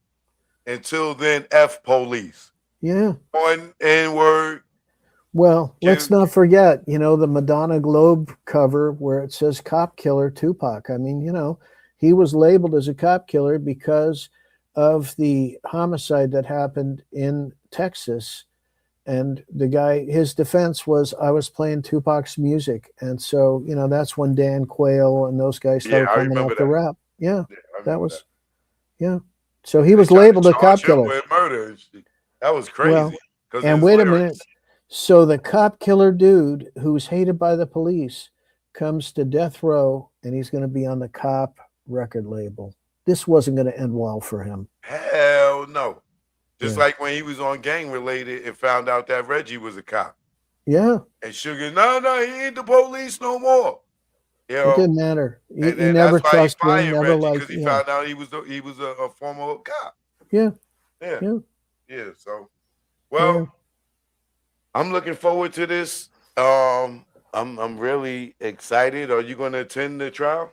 [SPEAKER 7] Until then, F police.
[SPEAKER 4] Yeah.
[SPEAKER 7] One N-word.
[SPEAKER 4] Well, let's not forget, the Madonna Globe cover where it says cop killer Tupac. I mean, he was labeled as a cop killer because of the homicide that happened in Texas. And the guy, his defense was, I was playing Tupac's music. And so, that's when Dan Quayle and those guys started coming off the rap. Yeah, that was. So he was labeled a cop killer.
[SPEAKER 7] With murder. That was crazy.
[SPEAKER 4] Well, and wait a minute. So the cop killer dude who's hated by the police comes to death row, and he's going to be on the cop record label. This wasn't going to end well for him.
[SPEAKER 7] Hell no. Just like when he was on Gang Related and found out that Reggie was a cop.
[SPEAKER 4] Yeah.
[SPEAKER 7] And Suge, no, he ain't the police no more. You
[SPEAKER 4] It
[SPEAKER 7] know,
[SPEAKER 4] didn't matter. He
[SPEAKER 7] and
[SPEAKER 4] never
[SPEAKER 7] that's why he
[SPEAKER 4] trusted him,
[SPEAKER 7] fired
[SPEAKER 4] never
[SPEAKER 7] Reggie,
[SPEAKER 4] liked,
[SPEAKER 7] because he found out he was a former cop.
[SPEAKER 4] yeah,
[SPEAKER 7] Yeah,
[SPEAKER 4] yeah,
[SPEAKER 7] yeah. So,
[SPEAKER 4] yeah.
[SPEAKER 7] well, I'm looking forward to this. I'm really excited. Are you going to attend the trial?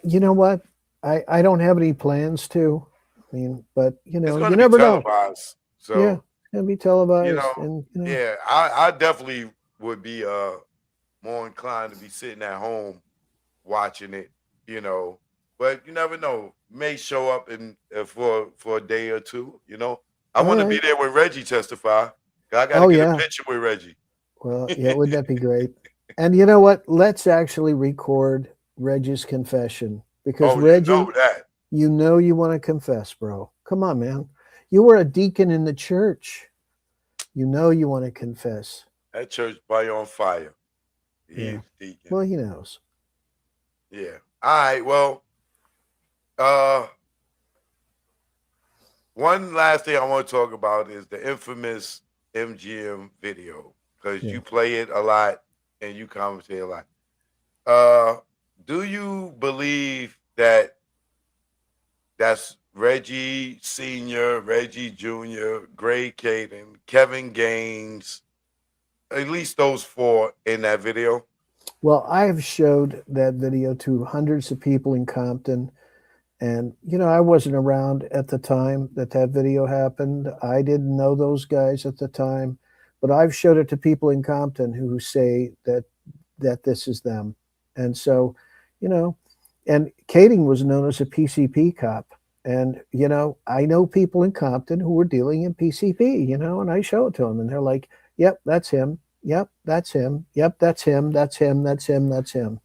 [SPEAKER 4] You know what? I don't have any plans to. I mean, but
[SPEAKER 7] It's going
[SPEAKER 4] you
[SPEAKER 7] to be
[SPEAKER 4] never know.
[SPEAKER 7] televised.
[SPEAKER 4] Yeah,
[SPEAKER 7] So,
[SPEAKER 4] it's gonna be
[SPEAKER 7] you
[SPEAKER 4] televised,
[SPEAKER 7] know,
[SPEAKER 4] and
[SPEAKER 7] yeah, I definitely would be more inclined to be sitting at home watching it, you know. But you never know. May show up in for a day or two, you know. I
[SPEAKER 4] all
[SPEAKER 7] want to be
[SPEAKER 4] right.
[SPEAKER 7] there when Reggie testify. 'Cause I got to
[SPEAKER 4] Oh
[SPEAKER 7] get a
[SPEAKER 4] yeah.
[SPEAKER 7] picture with Reggie.
[SPEAKER 4] Well, yeah, wouldn't that be great? And you know what? Let's actually record Reggie's confession because
[SPEAKER 7] Oh, you know
[SPEAKER 4] Reggie,
[SPEAKER 7] that.
[SPEAKER 4] you want to confess, bro. Come on, man. You were a deacon in the church. You want to confess.
[SPEAKER 7] That church probably on fire.
[SPEAKER 4] Yeah.
[SPEAKER 7] He's deacon.
[SPEAKER 4] Well, he knows.
[SPEAKER 7] Yeah. All right. Well, uh, one last thing I want to talk about is the infamous MGM video, because
[SPEAKER 4] Yeah.
[SPEAKER 7] you play it a lot and you commentate a lot. Do you believe that that's Reggie Sr., Reggie Jr., Gray Caden, Kevin Gaines, at least those four in that video?
[SPEAKER 4] Well, I have showed that video to hundreds of people in Compton. And, I wasn't around at the time that video happened. I didn't know those guys at the time. But I've showed it to people in Compton who say that this is them. And so, and Kading was known as a PCP cop. And, I know people in Compton who were dealing in PCP, and I show it to them. And they're like, yep, that's him. Yep, that's him. Yep, that's him. That's him. That's him. That's him.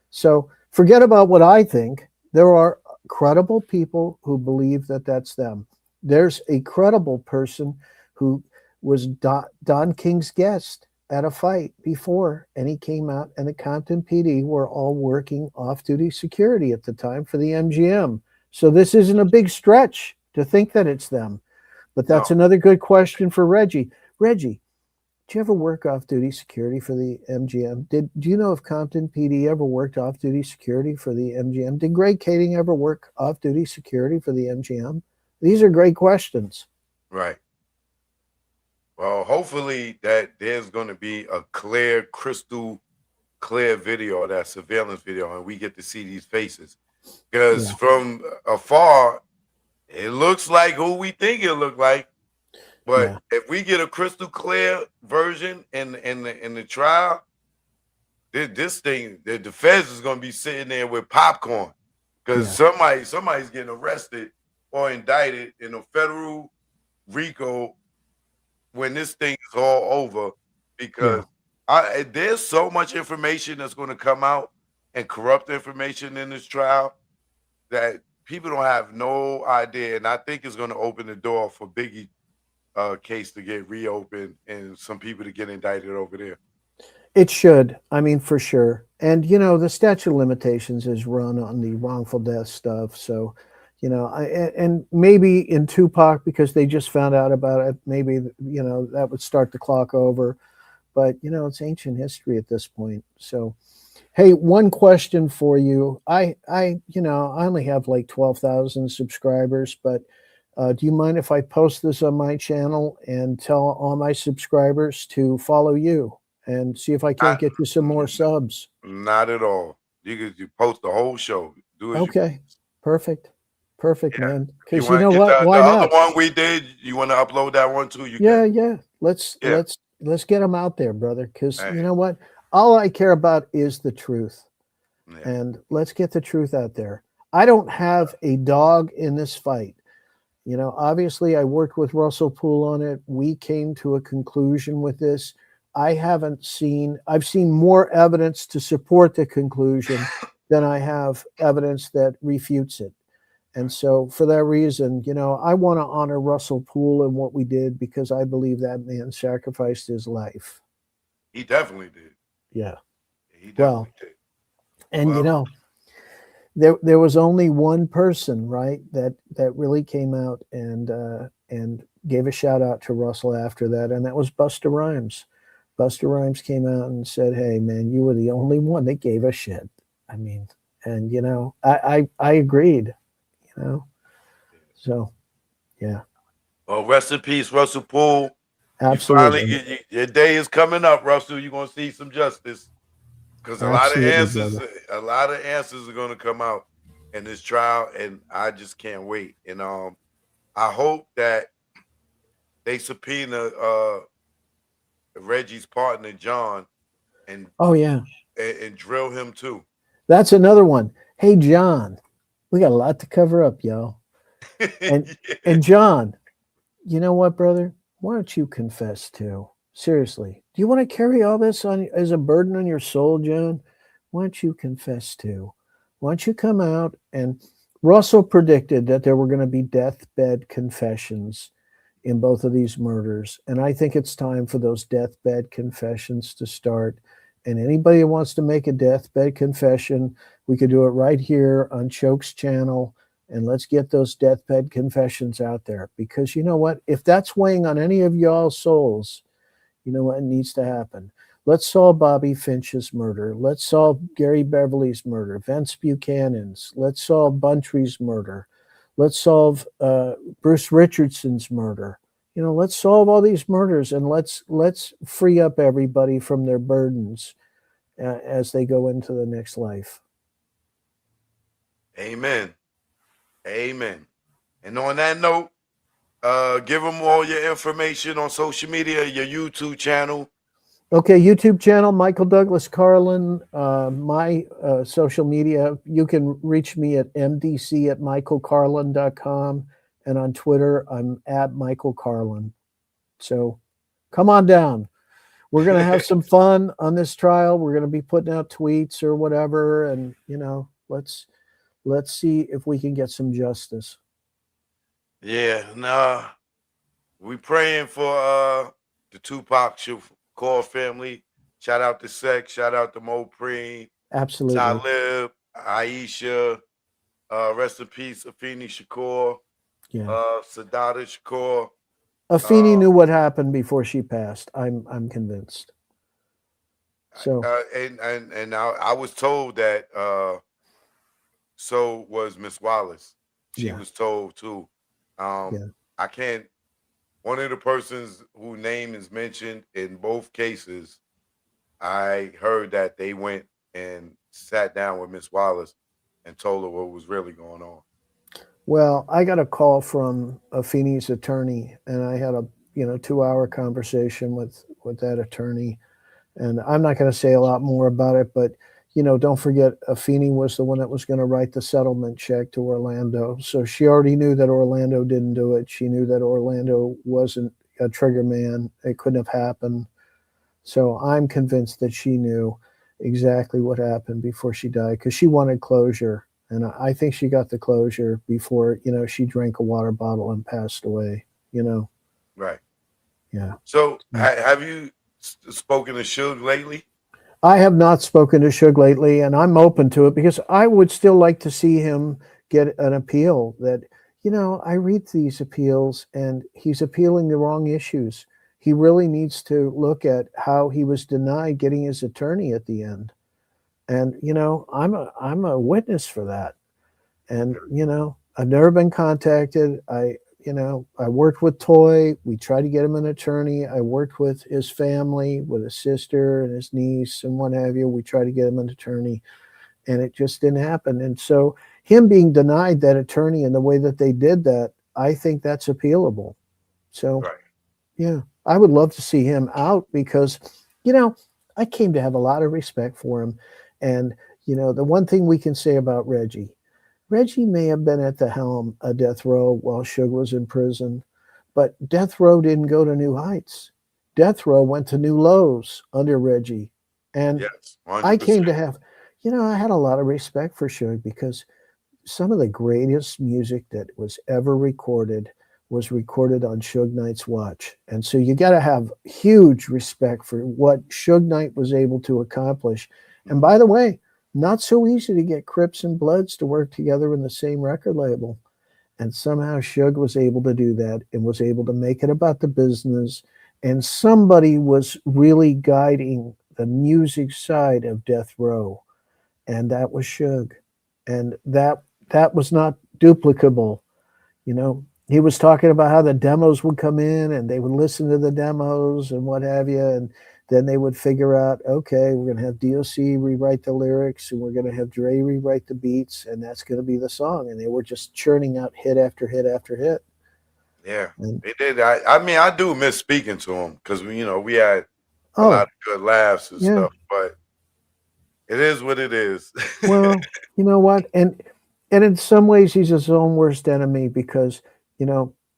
[SPEAKER 4] So forget about what I think. There are credible people who believe that that's them. There's a credible person who was Don King's guest at a fight before, and he came out, and the Compton PD were all working off-duty security at the time for the MGM. So this isn't a big stretch to think that it's them. But that's another good question for Reggie. Reggie, did you ever work off-duty security for the MGM? Do you know if Compton PD ever worked off-duty security for the MGM? Did Greg Kading ever work off-duty security for the MGM? These are great questions.
[SPEAKER 7] Right. Well, hopefully that there's going to be a clear, crystal clear video, that surveillance video, and we get to see these faces. Because from afar, it looks like who we think it looked like. But if we get a crystal clear version in the trial, this thing, the feds is gonna be sitting there with popcorn, because somebody's getting arrested or indicted in a federal RICO when this thing is all over, because there's so much information that's going to come out, and corrupt information in this trial, that people don't have no idea, and I think it's going to open the door for Biggie case to get reopened and some people to get indicted over there.
[SPEAKER 4] It should. I mean, for sure. And, the statute of limitations is run on the wrongful death stuff. So, and maybe in Tupac, because they just found out about it, maybe, that would start the clock over. But, it's ancient history at this point. So, hey, one question for you. I only have like 12,000 subscribers, but do you mind if I post this on my channel and tell all my subscribers to follow you and see if I can't get you some more subs?
[SPEAKER 7] Not at all. You post the whole show. Do as
[SPEAKER 4] okay. Perfect. Perfect, man. Because
[SPEAKER 7] you know
[SPEAKER 4] what? Why
[SPEAKER 7] the
[SPEAKER 4] not?
[SPEAKER 7] other one we did, you want to upload that one too? You
[SPEAKER 4] can.
[SPEAKER 7] Yeah.
[SPEAKER 4] Let's get them out there, brother. Because you know what? All I care about is the truth. Yeah. And let's get the truth out there. I don't have a dog in this fight. Obviously I worked with Russell Poole on it. We came to a conclusion with this. I've seen more evidence to support the conclusion than I have evidence that refutes it. And so for that reason, I want to honor Russell Poole and what we did, because I believe that man sacrificed his life.
[SPEAKER 7] He definitely did.
[SPEAKER 4] Yeah.
[SPEAKER 7] He definitely did.
[SPEAKER 4] And there was only one person, right, that really came out and gave a shout out to Russell after that, and that was Busta Rhymes. Busta Rhymes came out and said, "Hey, man, you were the only one that gave a shit." I mean, and you know, I agreed. You know, so yeah,
[SPEAKER 7] Well, rest in peace, Russell Poole.
[SPEAKER 4] absolutely,
[SPEAKER 7] Your day is coming up, Russell. You're gonna see some justice because
[SPEAKER 4] absolutely, brother.
[SPEAKER 7] a lot of answers are gonna come out in this trial, and I just can't wait. And I hope that they subpoena Reggie's partner John and
[SPEAKER 4] Oh yeah,
[SPEAKER 7] and drill him too.
[SPEAKER 4] that's another one. Hey, John, we got a lot to cover up, y'all. And and John, you know what, brother? Why don't you confess too? Seriously, do you want to carry all this on as a burden on your soul, John? Why don't you confess too? Why don't you come out? And Russell predicted that there were going to be deathbed confessions in both of these murders, and I think it's time for those deathbed confessions to start. And anybody who wants to make a deathbed confession, we could do it right here on Choke's channel. And let's get those deathbed confessions out there, because you know what? If that's weighing on any of y'all's souls, you know what needs to happen? Let's solve Bobby Finch's murder. Let's solve Gary Beverly's murder, Vince Buchanan's. Let's solve Buntry's murder. Let's solve Bruce Richardson's murder. You know, let's solve all these murders, and let's free up everybody from their burdens as they go into the next life.
[SPEAKER 7] Amen. Amen. And on that note, give them all your information on social media, your YouTube channel.
[SPEAKER 4] Okay, YouTube channel, Michael Douglas Carlin. My social media, you can reach me at mdc@michaelcarlin.com. And on Twitter, I'm at Michael Carlin. So come on down. We're going to have some fun on this trial. We're going to be putting out tweets or whatever. And, you know, let's see if we can get some justice.
[SPEAKER 7] Yeah, nah. We praying for the Tupac Shakur family. Shout out to Sex, shout out to Mo Preem,
[SPEAKER 4] Absolutely.
[SPEAKER 7] Talib, Aisha, rest in peace, Afeni Shakur,
[SPEAKER 4] Yeah.
[SPEAKER 7] Sadada Shakur.
[SPEAKER 4] Afeni knew what happened before she passed. I'm convinced. So
[SPEAKER 7] and I was told that so was Miss Wallace. She was told too. I can't. One of the persons whose name is mentioned in both cases, I heard that they went and sat down with Miss Wallace and told her what was really going on.
[SPEAKER 4] Well, I got a call from Afeni's attorney, and I had a 2-hour conversation with that attorney, and I'm not going to say a lot more about it, but don't forget, Afeni was the one that was going to write the settlement check to Orlando. So she already knew that Orlando didn't do it. She knew that Orlando wasn't a trigger man. It couldn't have happened. So I'm convinced that she knew exactly what happened before she died, because she wanted closure. And I think she got the closure before, she drank a water bottle and passed away,
[SPEAKER 7] Right.
[SPEAKER 4] Yeah.
[SPEAKER 7] So have you spoken to Suge lately?
[SPEAKER 4] I have not spoken to Suge lately, and I'm open to it, because I would still like to see him get an appeal. That, I read these appeals, and he's appealing the wrong issues. He really needs to look at how he was denied getting his attorney at the end. And, I'm a witness for that. And, I've never been contacted. I worked with Toy. We tried to get him an attorney. I worked with his family, with his sister and his niece and what have you. We tried to get him an attorney, and it just didn't happen. And so him being denied that attorney and the way that they did that, I think that's appealable. So, yeah, I would love to see him out, because, I came to have a lot of respect for him. And, the one thing we can say about Reggie may have been at the helm of death row while Suge was in prison, but death row didn't go to new heights. Death row went to new lows under Reggie. And
[SPEAKER 7] yes,
[SPEAKER 4] I came to have, I had a lot of respect for Suge, because some of the greatest music that was ever recorded was recorded on Suge Knight's watch. And so you got to have huge respect for what Suge Knight was able to accomplish. And by the way, not so easy to get Crips and Bloods to work together in the same record label. And somehow Suge was able to do that, and was able to make it about the business, And somebody was really guiding the music side of Death Row, and that was Suge. And that was not duplicable. You know, he was talking about how the demos would come in and they would listen to the demos and what have you. And then they would figure out, okay, we're going to have DOC rewrite the lyrics and we're going to have Dre rewrite the beats, and that's going to be the song. And they were just churning out hit after hit after hit.
[SPEAKER 7] Yeah,
[SPEAKER 4] And,
[SPEAKER 7] they did. I mean, I do miss speaking to him because we had a lot of good laughs and stuff, but it is what it is.
[SPEAKER 4] Well, you know what? And in some ways he's his own worst enemy because,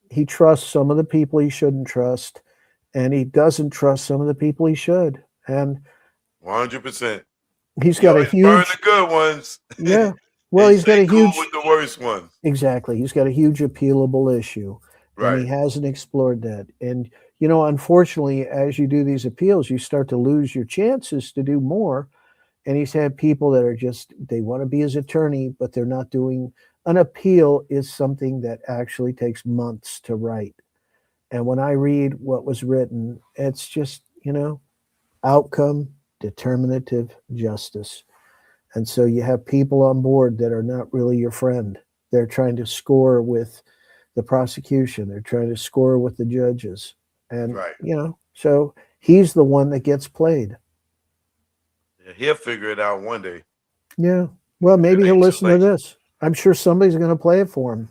[SPEAKER 4] he trusts some of the people he shouldn't trust, and he doesn't trust some of the people he should. And
[SPEAKER 7] 100%.
[SPEAKER 4] he's got a huge
[SPEAKER 7] burn the good ones.
[SPEAKER 4] Yeah. Well, he's got a huge
[SPEAKER 7] with the worst ones.
[SPEAKER 4] Exactly. He's got a huge appealable issue.
[SPEAKER 7] Right.
[SPEAKER 4] And he hasn't explored that. And unfortunately, as you do these appeals, you start to lose your chances to do more. And he's had people that are just, they want to be his attorney, but they're not doing. An appeal is something that actually takes months to write. And when I read what was written, it's just, outcome determinative justice. And so you have people on board that are not really your friend. They're trying to score with the prosecution. They're trying to score with the judges. And, so he's the one that gets played.
[SPEAKER 7] Yeah, he'll figure it out one day.
[SPEAKER 4] Yeah. Well, maybe he'll listen to this. I'm sure somebody's going to play it for him.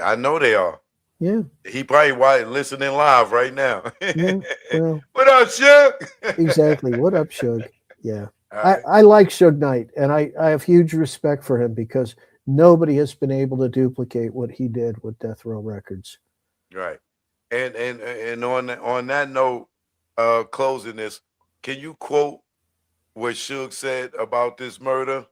[SPEAKER 7] I know they are.
[SPEAKER 4] Yeah.
[SPEAKER 7] He probably listening live right now.
[SPEAKER 4] Yeah. Well,
[SPEAKER 7] what up, Suge?
[SPEAKER 4] Exactly. What up, Suge? Yeah.
[SPEAKER 7] Right.
[SPEAKER 4] I like Suge Knight, and I have huge respect for him because nobody has been able to duplicate what he did with Death Row Records.
[SPEAKER 7] Right. And on that note, closing this, can you quote what Suge said about this murder?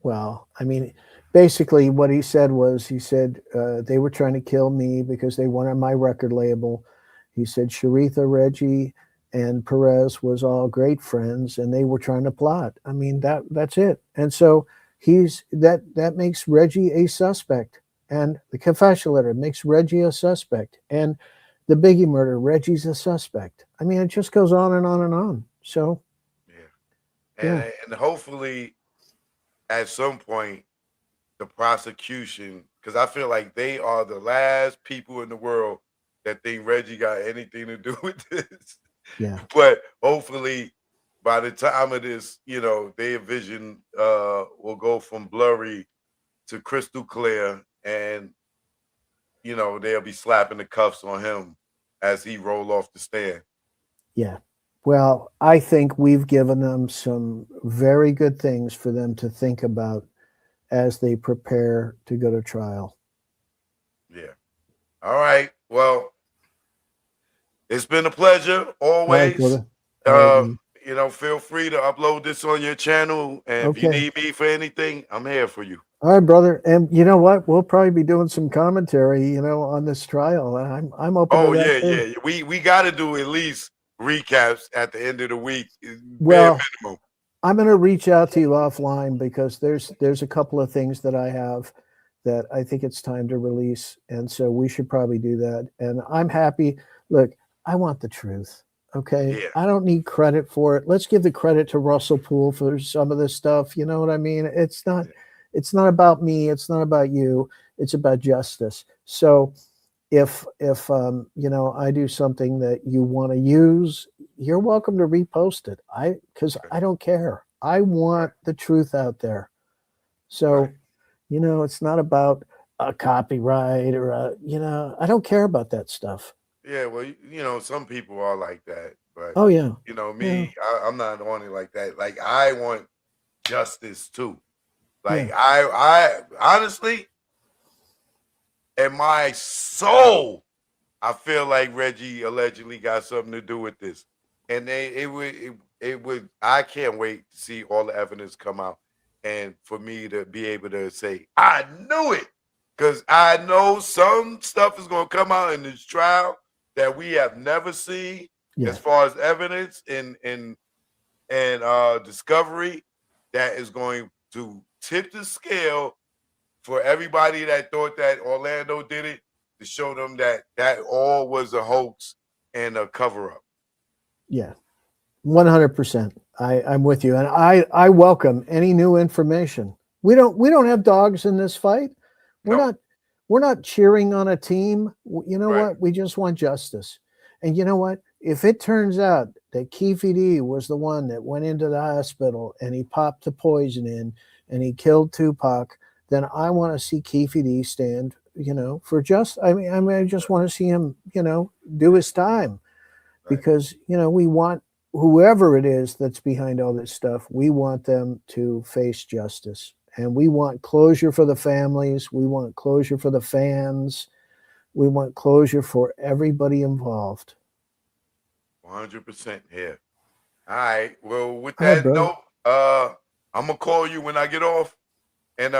[SPEAKER 4] Well, I mean, basically what he said was, they were trying to kill me because they wanted my record label. He said Sharitha, Reggie, and Perez was all great friends, and they were trying to plot. I mean, that's it. And so that makes Reggie a suspect. And the confession letter makes Reggie a suspect. And the Biggie murder, Reggie's a suspect. I mean, it just goes on and on and on. So,
[SPEAKER 7] and hopefully at some point, the prosecution, because I feel like they are the last people in the world that think Reggie got anything to do with this.
[SPEAKER 4] Yeah.
[SPEAKER 7] But hopefully by the time of this, their vision will go from blurry to crystal clear, and they'll be slapping the cuffs on him as he roll off the stand.
[SPEAKER 4] Yeah. Well, I think we've given them some very good things for them to think about as they prepare to go to trial.
[SPEAKER 7] Yeah. All right. Well, it's been a pleasure always. Feel free to upload this on your channel, and if you need me for anything, I'm here for you.
[SPEAKER 4] All right, brother. And you know what? We'll probably be doing some commentary, on this trial. I'm open to that.
[SPEAKER 7] Yeah. We got to do at least recaps at the end of the week.
[SPEAKER 4] Well,
[SPEAKER 7] minimum.
[SPEAKER 4] I'm going to reach out to you offline because there's a couple of things that I have that I think it's time to release. And so we should probably do that. And I'm happy. Look, I want the truth. Okay.
[SPEAKER 7] Yeah.
[SPEAKER 4] I don't need credit for it. Let's give the credit to Russell Poole for some of this stuff. You know what I mean? It's not about me. It's not about you. It's about justice. So if I do something that you want to use, you're welcome to repost it. Because I don't care. I want the truth out there. So, it's not about a copyright or I don't care about that stuff.
[SPEAKER 7] Yeah, well, some people are like that, but
[SPEAKER 4] oh yeah,
[SPEAKER 7] me, yeah. I'm not on it like that. Like, I want justice too. Like, I honestly, in my soul, I feel like Reggie allegedly got something to do with this, and it would. I can't wait to see all the evidence come out, and for me to be able to say I knew it, because I know some stuff is going to come out in this trial that we have never seen as far as evidence and discovery that is going to tip the scale for everybody that thought that Orlando did it, to show them that all was a hoax and a cover up.
[SPEAKER 4] Yeah, 100%. I'm with you, and I welcome any new information. We don't have dogs in this fight. We're not cheering on a team. You know what? We just want justice. And you know what? If it turns out that Keefe D was the one that went into the hospital and he popped the poison in and he killed Tupac, then I want to see Keefe D stand, for just. I mean, I just want to see him, do his time, because we want whoever it is that's behind all this stuff. We want them to face justice. And we want closure for the families. We want closure for the fans. We want closure for everybody involved.
[SPEAKER 7] 100% here. All right. Well, with that note, I'm going to call you when I get off. And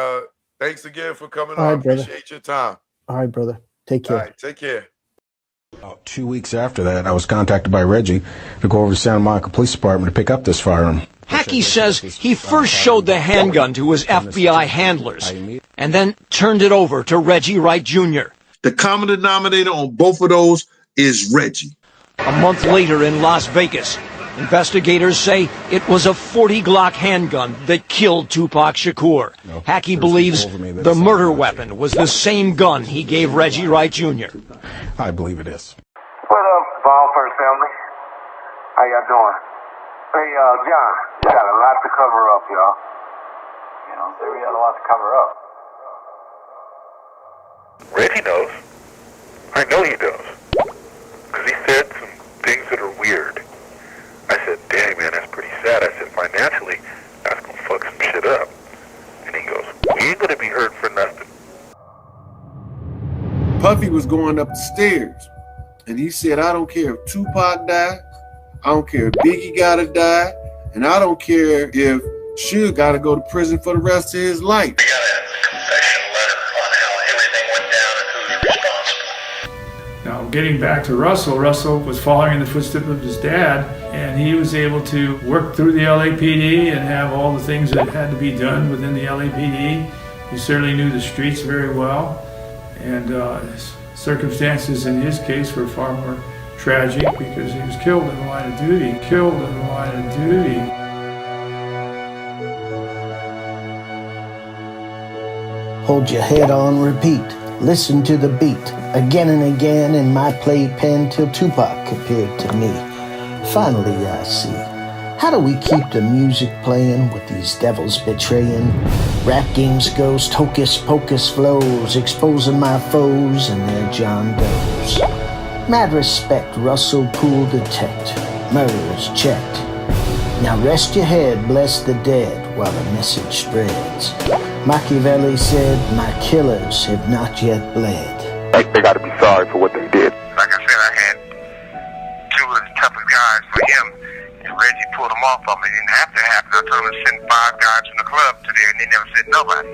[SPEAKER 7] thanks again for coming on. Appreciate your time.
[SPEAKER 4] All right, brother. Take care.
[SPEAKER 7] All right. Take care.
[SPEAKER 8] About 2 weeks after that, I was contacted by Reggie to go over to Santa Monica Police Department to pick up this firearm.
[SPEAKER 9] Hackey says he first showed the handgun to his FBI handlers and then turned it over to Reggie Wright Jr.
[SPEAKER 10] The common denominator on both of those is Reggie.
[SPEAKER 9] A month later in Las Vegas, investigators say it was a .40 Glock handgun that killed Tupac Shakur. Hackey believes the murder weapon was the same gun he gave Reggie Wright Jr.
[SPEAKER 8] I believe it is.
[SPEAKER 11] What up, Ballpark family? How y'all doing? Hey, John, you got a lot to cover up, y'all. Say we got a lot to cover up.
[SPEAKER 12] Reggie knows. I know he does. Because he said some things that are weird. I said, dang, man, that's pretty sad. I said, financially, that's going to fuck some shit up. And he goes, we ain't going to be hurt for nothing.
[SPEAKER 5] Puffy was going up the stairs, and he said, I don't care if Tupac died, I don't care if Biggie gotta die, and I don't care if Suge gotta go to prison for the rest of his life.
[SPEAKER 12] We got a confession letter on how everything went down and who's responsible.
[SPEAKER 13] Now, getting back to Russell was following in the footsteps of his dad, and he was able to work through the LAPD and have all the things that had to be done within the LAPD. He certainly knew the streets very well, and circumstances in his case were far more tragic because he was killed in the line of duty.
[SPEAKER 4] Hold your head on repeat. Listen to the beat again and again in my playpen till Tupac appeared to me. Finally I see. How do we keep the music playing with these devils betraying? Rap games, ghost, hocus pocus flows, exposing my foes and their John Does. Mad respect, Russell Poole detect, murders checked. Now rest your head, bless the dead while the message spreads. Machiavelli said, my killers have not yet bled.
[SPEAKER 12] They got to be sorry for what they did.
[SPEAKER 11] Like I said, I had two of the toughest guys for him, and Reggie pulled them off of me. It didn't have to happen. I told him to send 5 guys from the club to there, and they never sent nobody.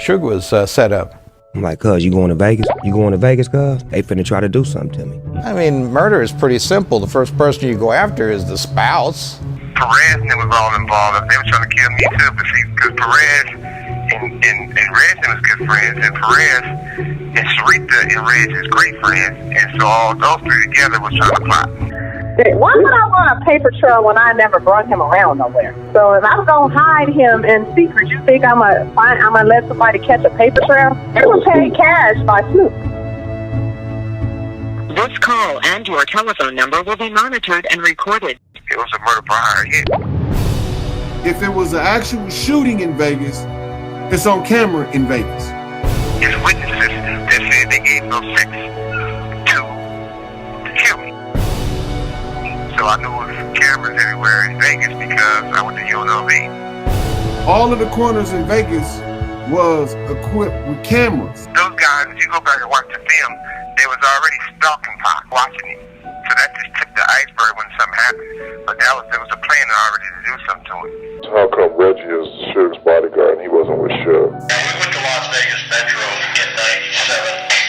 [SPEAKER 14] Suge was set up.
[SPEAKER 15] I'm like, cuz, you going to Vegas? You going to Vegas, cuz? They finna try to do something to me.
[SPEAKER 14] I mean, murder is pretty simple. The first person you go after is the spouse.
[SPEAKER 11] Perez and them was all involved. They were trying to kill me too, but see, because Perez and Reg was good friends, and Perez and Sarita and Reg is great friends, and so all those three together was trying to plot.
[SPEAKER 16] Why would I want a paper trail when I never brought him around nowhere? So if I'm gonna hide him in secret, you think I'm gonna let somebody catch a paper trail? They were paid cash by Snoop.
[SPEAKER 17] This call and your telephone number will be monitored and recorded.
[SPEAKER 11] It was a murder for hire hit.
[SPEAKER 5] If it was an actual shooting in Vegas, it's on camera in Vegas.
[SPEAKER 11] His witnesses that said they gave no sex to kill me. So I knew it was cameras everywhere in Vegas because I went to UNLV.
[SPEAKER 5] All of the corners in Vegas was equipped with cameras.
[SPEAKER 11] Those guys, if you go back and watch the film, they was already stalking Pac, watching him. So that just tipped the iceberg when something happened. But there was a plan already to do something to him.
[SPEAKER 12] How come Reggie is Suge's bodyguard and he wasn't with Suge?
[SPEAKER 18] We went to Las Vegas Metro in '97.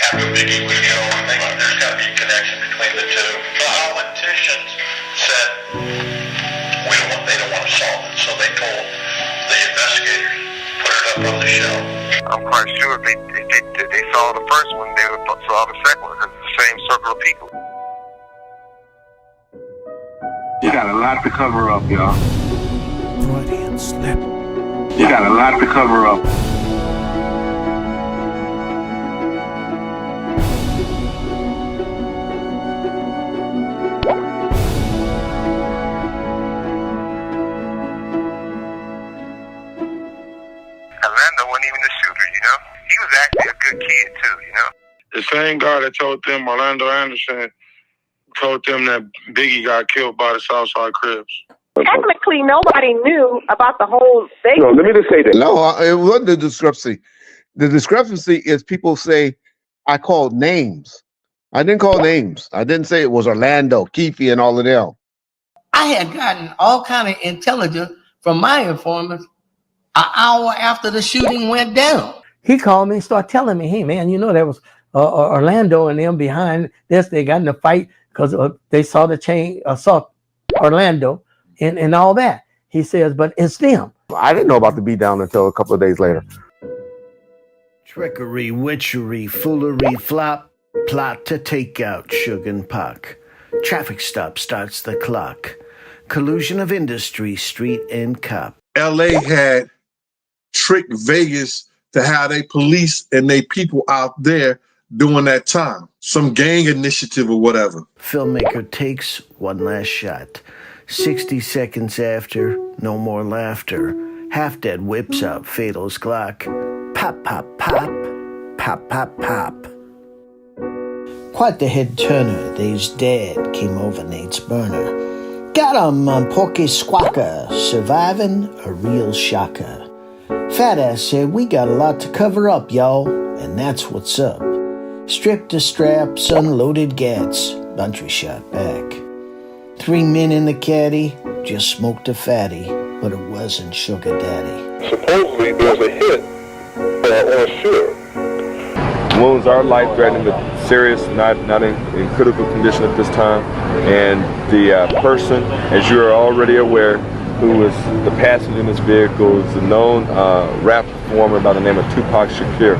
[SPEAKER 18] After Biggie was killed, I think there's got to be a connection between the two. The politicians said they don't want to solve it, so they told the investigators put it up on the shelf.
[SPEAKER 11] I'm quite sure if they saw the first one, they would saw the second one because it's the same circle of people.
[SPEAKER 18] You got a lot to cover up, y'all.
[SPEAKER 4] Freudian slip.
[SPEAKER 18] You got a lot to cover up.
[SPEAKER 11] Orlando wasn't even the shooter, you know? He was actually a good kid, too, you know?
[SPEAKER 10] The same guy that told them, Orlando Anderson, told them that Biggie got killed by the Southside Crips.
[SPEAKER 16] Technically, nobody knew about the whole thing.
[SPEAKER 10] No, let me just say that.
[SPEAKER 19] No, it wasn't the discrepancy. The discrepancy is people say I called names. I didn't call names. I didn't say it was Orlando, Keefe, and all of them.
[SPEAKER 20] I had gotten all kind of intelligence from my informants an hour after the shooting went down. He called me and started telling me, hey, man, you know, there was Orlando and them behind this. They got in a fight because they saw the chain, saw Orlando and all that. He says, but it's them.
[SPEAKER 19] I didn't know about the beatdown until a couple of days later.
[SPEAKER 4] Trickery, witchery, foolery, flop, plot to take out Suge and Pac. Traffic stop starts the clock. Collusion of industry, street and cop.
[SPEAKER 10] LA had tricked Vegas to have their police and their people out there during that time. Some gang initiative or whatever.
[SPEAKER 4] Filmmaker takes one last shot. 60 seconds after, no more laughter. Half dead whips out Fatal's Glock. Pop, pop, pop. Pop, pop, pop. Quite the head turner, they's dead, came over Nate's burner. Got 'em on Porky Squawker, surviving a real shocker. Fat ass said, we got a lot to cover up, y'all, and that's what's up. Stripped the straps, unloaded gats, Buntry shot back. 3 men in the caddy, just smoked a fatty, but it wasn't Sugar Daddy.
[SPEAKER 12] Supposedly there's a hit on Suge.
[SPEAKER 21] Wounds are life-threatening, but serious, not in critical condition at this time. And the person, as you are already aware, who was the passenger in this vehicle, is a known rap performer by the name of Tupac Shakur.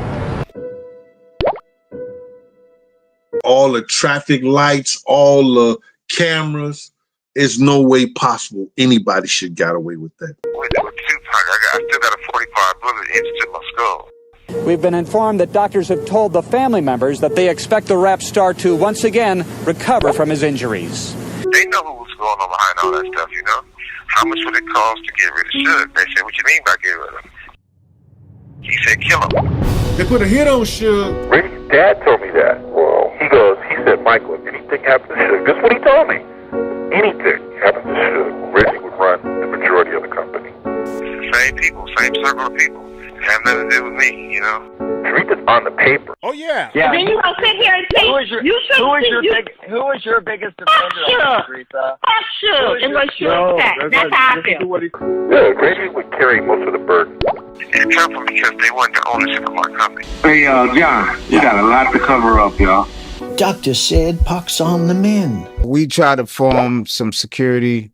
[SPEAKER 10] All the traffic lights, all the cameras, there's no way possible anybody should got away with that.
[SPEAKER 11] With Tupac, I still got a 45 bullet etched in my skull.
[SPEAKER 22] We've been informed that doctors have told the family members that they expect the rap star to once again recover from his injuries.
[SPEAKER 11] They know who was going on behind all that stuff, you know? How much would it cost to get rid of Suge? They said, what you mean by get rid of him? He said, kill him.
[SPEAKER 10] They put a hit on Suge.
[SPEAKER 12] Reggie's dad told me that. Well, he said, Michael, if anything happened to Suge, that's what he told me. Anything happened to Suge, Reggie would run the majority of the company.
[SPEAKER 11] It's the same people, same circle of people. It have nothing to do with me, you know?
[SPEAKER 12] Terita's on the paper.
[SPEAKER 21] Oh, yeah.
[SPEAKER 16] And then you gonna sit here and say, who
[SPEAKER 23] is your biggest defender on Terita?
[SPEAKER 16] Fuck Suge, and let Suge attack. That's how I feel.
[SPEAKER 12] Yeah, Reggie would carry most of the burden.
[SPEAKER 11] It's tough because they want the ownership of my company.
[SPEAKER 18] Hey, John, you got a lot to cover up, y'all.
[SPEAKER 4] Doctor said Pac's on the mend.
[SPEAKER 19] We tried to form some security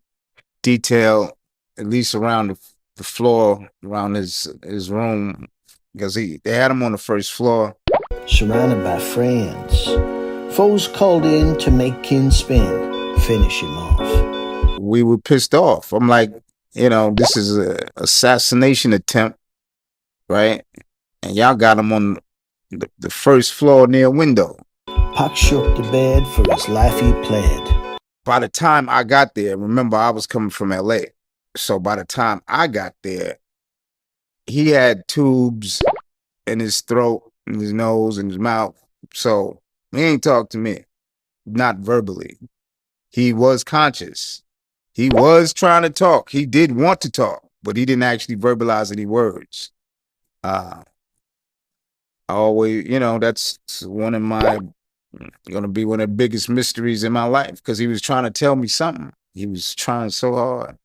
[SPEAKER 19] detail, at least around the floor, around his room, because they had him on the first floor.
[SPEAKER 4] Surrounded by friends. Foes called in to make kin spin, finish him off.
[SPEAKER 19] We were pissed off. I'm like, this is an assassination attempt, right? And y'all got him on the first floor near a window.
[SPEAKER 4] Pac shook the bed, for his life he pled.
[SPEAKER 19] By the time I got there, remember I was coming from LA. So by the time I got there, he had tubes in his throat, in his nose, in his mouth. So he ain't talk to me, not verbally. He was conscious. He was trying to talk. He did want to talk, but he didn't actually verbalize any words. I always, that's gonna be one of the biggest mysteries in my life, because he was trying to tell me something. He was trying so hard.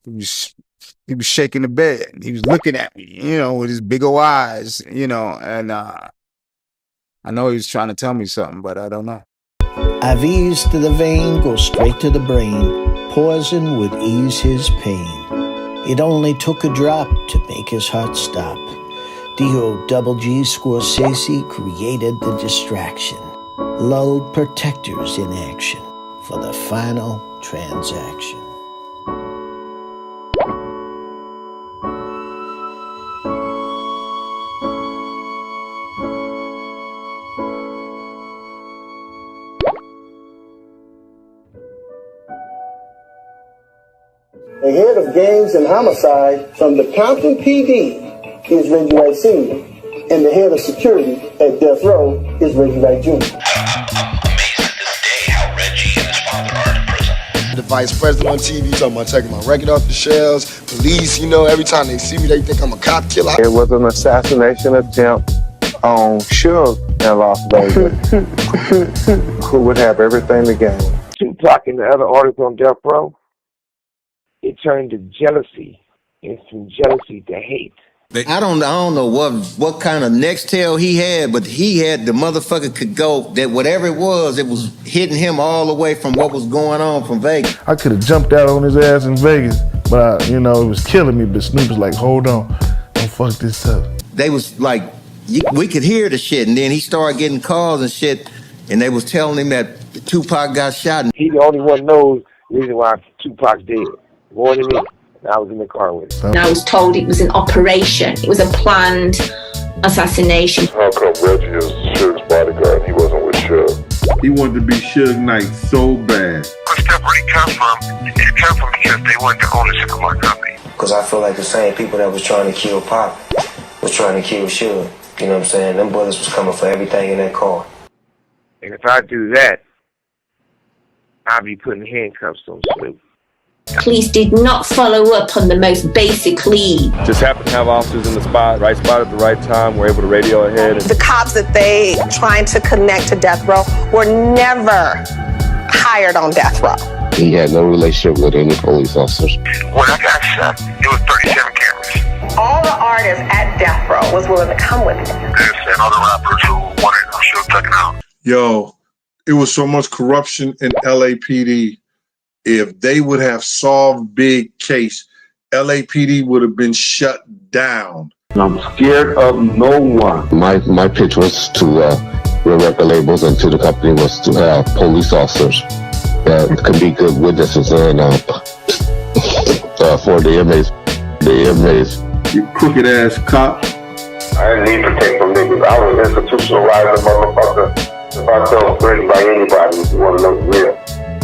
[SPEAKER 19] He was shaking the bed. He was looking at me, with his big old eyes, and I know he was trying to tell me something, but I don't know.
[SPEAKER 4] IVs to the vein go straight to the brain. Poison would ease his pain. It only took a drop to make his heart stop. D.O.G. Scorsese created the distraction. Lulled protectors in action for the final transaction.
[SPEAKER 1] head of gangs and homicide from the Compton PD is Reggie Wright Sr. And the head of security at Death Row is Reggie Wright Jr.
[SPEAKER 2] The vice president on TV talking about taking my record off the shelves. Police, you know, every time they see me, they think I'm a cop killer.
[SPEAKER 3] It was an assassination attempt on Suge in Las Vegas, who would have everything to gain.
[SPEAKER 24] Tupac and the other artists on Death Row, it turned to jealousy, and from jealousy to hate.
[SPEAKER 25] I don't know what kind of next tail he had, but he had the motherfucker could go that whatever it was hitting him all the way from what was going on from Vegas.
[SPEAKER 26] I could have jumped out on his ass in Vegas, but it was killing me. But Snoop was like, "Hold on, don't fuck this up."
[SPEAKER 25] They was like, we could hear the shit, and then he started getting calls and shit, and they was telling him that Tupac got shot. And
[SPEAKER 24] he the only one knows the reason why Tupac's dead, more than me. I was in the car with him.
[SPEAKER 27] I was told it was an operation. It was a planned assassination.
[SPEAKER 12] How come Reggie is Suge's bodyguard and he wasn't with Suge?
[SPEAKER 10] He wanted to be Suge Knight so bad.
[SPEAKER 11] Where stuff really come from, it come from because they weren't the ownership of my company.
[SPEAKER 15] Because I feel like the same people that was trying to kill Pop was trying to kill Suge. You know what I'm saying? Them bullets was coming for everything in that car.
[SPEAKER 24] And if I do that, I'll be putting handcuffs on Snoop.
[SPEAKER 27] Police did not follow up on the most basic lead.
[SPEAKER 21] Just happened to have officers in the right spot at the right time. We're able to radio ahead.
[SPEAKER 28] The cops that they trying to connect to Death Row were never hired on Death Row.
[SPEAKER 3] He had no relationship with any police officers.
[SPEAKER 11] When I got shot, it was 37 cameras.
[SPEAKER 28] All the artists at Death Row was willing to come with me.
[SPEAKER 11] There's and other rappers who wanted Suge taken out.
[SPEAKER 10] Yo, it was so much corruption in LAPD. If they would have solved Big case, LAPD would have been shut down.
[SPEAKER 3] I'm scared of no one. My pitch was to the record labels and to the company was to have police officers that can be good witnesses and for the inmates.
[SPEAKER 10] You crooked ass cop.
[SPEAKER 12] I didn't need to take from niggas. I was institutionalized motherfucker. If I tell threatened by anybody, if you want to know the real.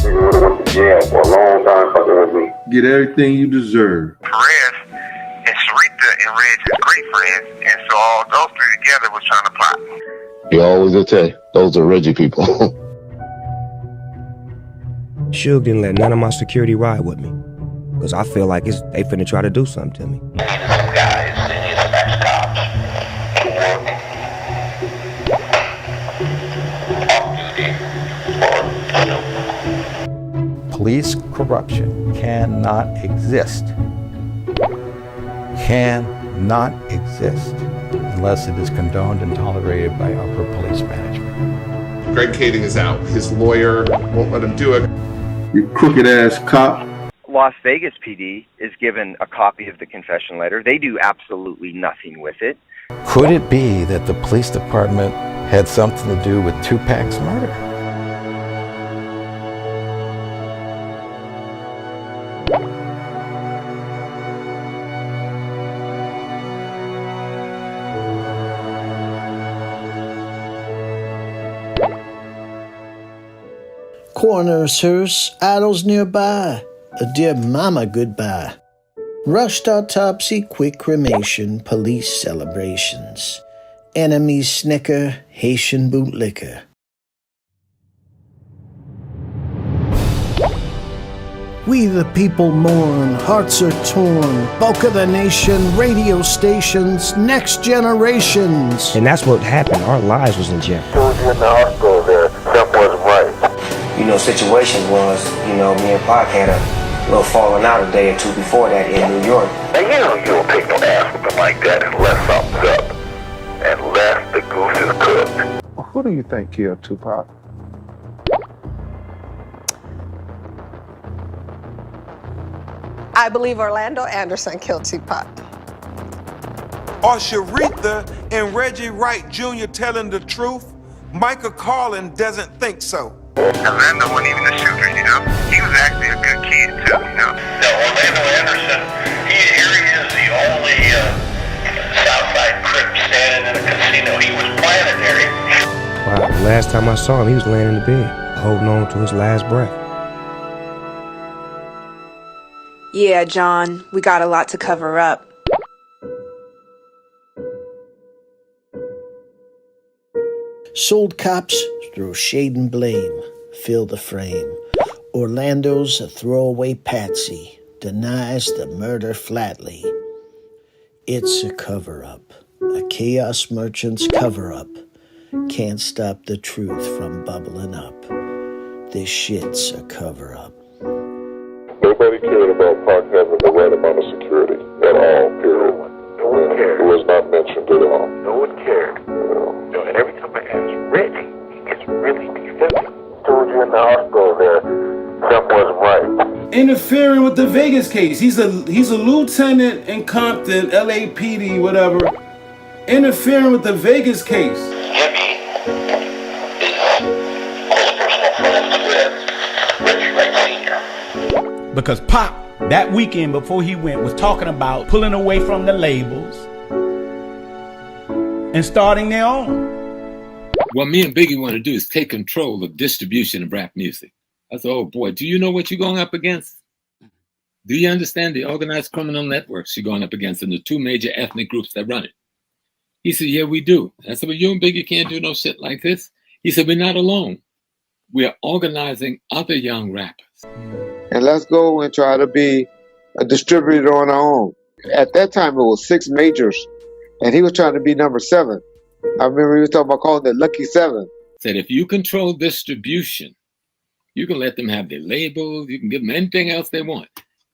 [SPEAKER 12] Nigga would have went to jail for a long time fucking with me.
[SPEAKER 10] Get everything you deserve.
[SPEAKER 11] Perez and Sarita and Reg is great friends, and so all those three together was trying to plot.
[SPEAKER 3] You always say, those are Reggie people.
[SPEAKER 15] Suge didn't let none of my security ride with me. Because I feel like they finna try to do something to me.
[SPEAKER 29] Police corruption cannot exist. Cannot exist unless it is condoned and tolerated by upper police management.
[SPEAKER 30] Greg Kading is out. His lawyer won't let him do it.
[SPEAKER 10] You crooked ass cop.
[SPEAKER 31] Las Vegas PD is given a copy of the confession letter. They do absolutely nothing with it.
[SPEAKER 29] Could it be that the police department had something to do with Tupac's murder?
[SPEAKER 4] Coroner's hearse, idols nearby, a dear mama goodbye. Rushed autopsy, quick cremation, police celebrations. Enemies snicker, Haitian bootlicker. We the people mourn, hearts are torn. Bulk of the nation, radio stations, next generations.
[SPEAKER 15] And that's what happened. Our lives was in jeopardy.
[SPEAKER 12] He was in the hospital there. Something wasn't right.
[SPEAKER 15] Situation was, me and Pac had a little falling out a day or two before that in New York.
[SPEAKER 12] Now, you don't take no ass with them like that unless something's up. Unless the goose is cooked.
[SPEAKER 3] Who do you think killed Tupac?
[SPEAKER 28] I believe Orlando Anderson killed Tupac.
[SPEAKER 32] Are Sarita and Reggie Wright Jr. telling the truth? Michael Carlin doesn't think so.
[SPEAKER 11] Orlando wasn't even a shooter, He was actually a good kid, too,
[SPEAKER 18] No, Orlando Anderson, here he is, the only Southside Crip standing in a casino. He was planetary.
[SPEAKER 15] Wow, the last time I saw him, he was laying in the bed, holding on to his last breath.
[SPEAKER 5] Yeah, John, we got a lot to cover up.
[SPEAKER 4] Sold cops throw shade and blame, fill the frame. Orlando's a throwaway patsy, denies the murder flatly. It's a cover-up, a chaos merchant's cover-up. Can't stop the truth from bubbling up. This shit's a cover-up.
[SPEAKER 3] Nobody cared about Pac having the right amount of security at all, period.
[SPEAKER 12] No one cared.
[SPEAKER 3] It was not mentioned at all.
[SPEAKER 12] No one cared. No, and every time I ask Reggie, he gets really defensive. Told you in the hospital there, something wasn't right.
[SPEAKER 6] Interfering with the Vegas case. He's a lieutenant in Compton, LAPD, whatever. Interfering with the Vegas case.
[SPEAKER 18] Jimmy is close personal friends with Reggie Wright Sr.
[SPEAKER 7] Because Pop, that weekend before he went, was talking about pulling away from the labels and starting their own.
[SPEAKER 8] What me and Biggie want to do is take control of distribution of rap music. I said, oh boy, do you know what you're going up against? Do you understand the organized criminal networks you're going up against and the two major ethnic groups that run it? He said, yeah, we do. I said, well, you and Biggie can't do no shit like this. He said, we're not alone. We are organizing other young rappers.
[SPEAKER 24] And let's go and try to be a distributor on our own. At that time, it was 6 majors, and he was trying to be number 7. I remember he was talking about calling it Lucky 7.
[SPEAKER 8] Said, if you control distribution, you can let them have their labels, you can give them anything else they want,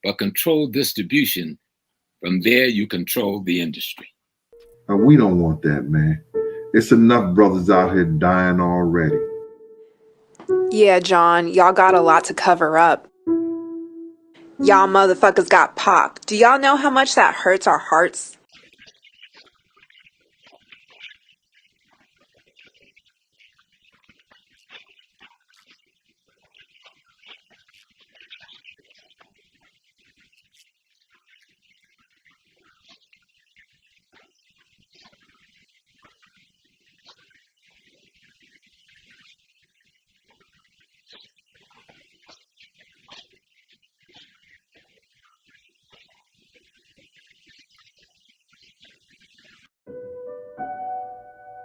[SPEAKER 8] but control distribution. From there, you control the industry.
[SPEAKER 10] We don't want that, man. It's enough brothers out here dying already.
[SPEAKER 5] Yeah, John, y'all got a lot to cover up. Y'all motherfuckers got Pac. Do y'all know how much that hurts our hearts?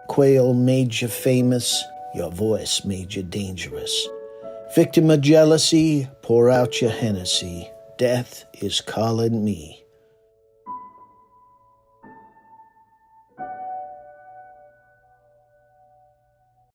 [SPEAKER 4] Quail made you famous, your voice made you dangerous. Victim of jealousy, pour out your Hennessy. Death is calling me.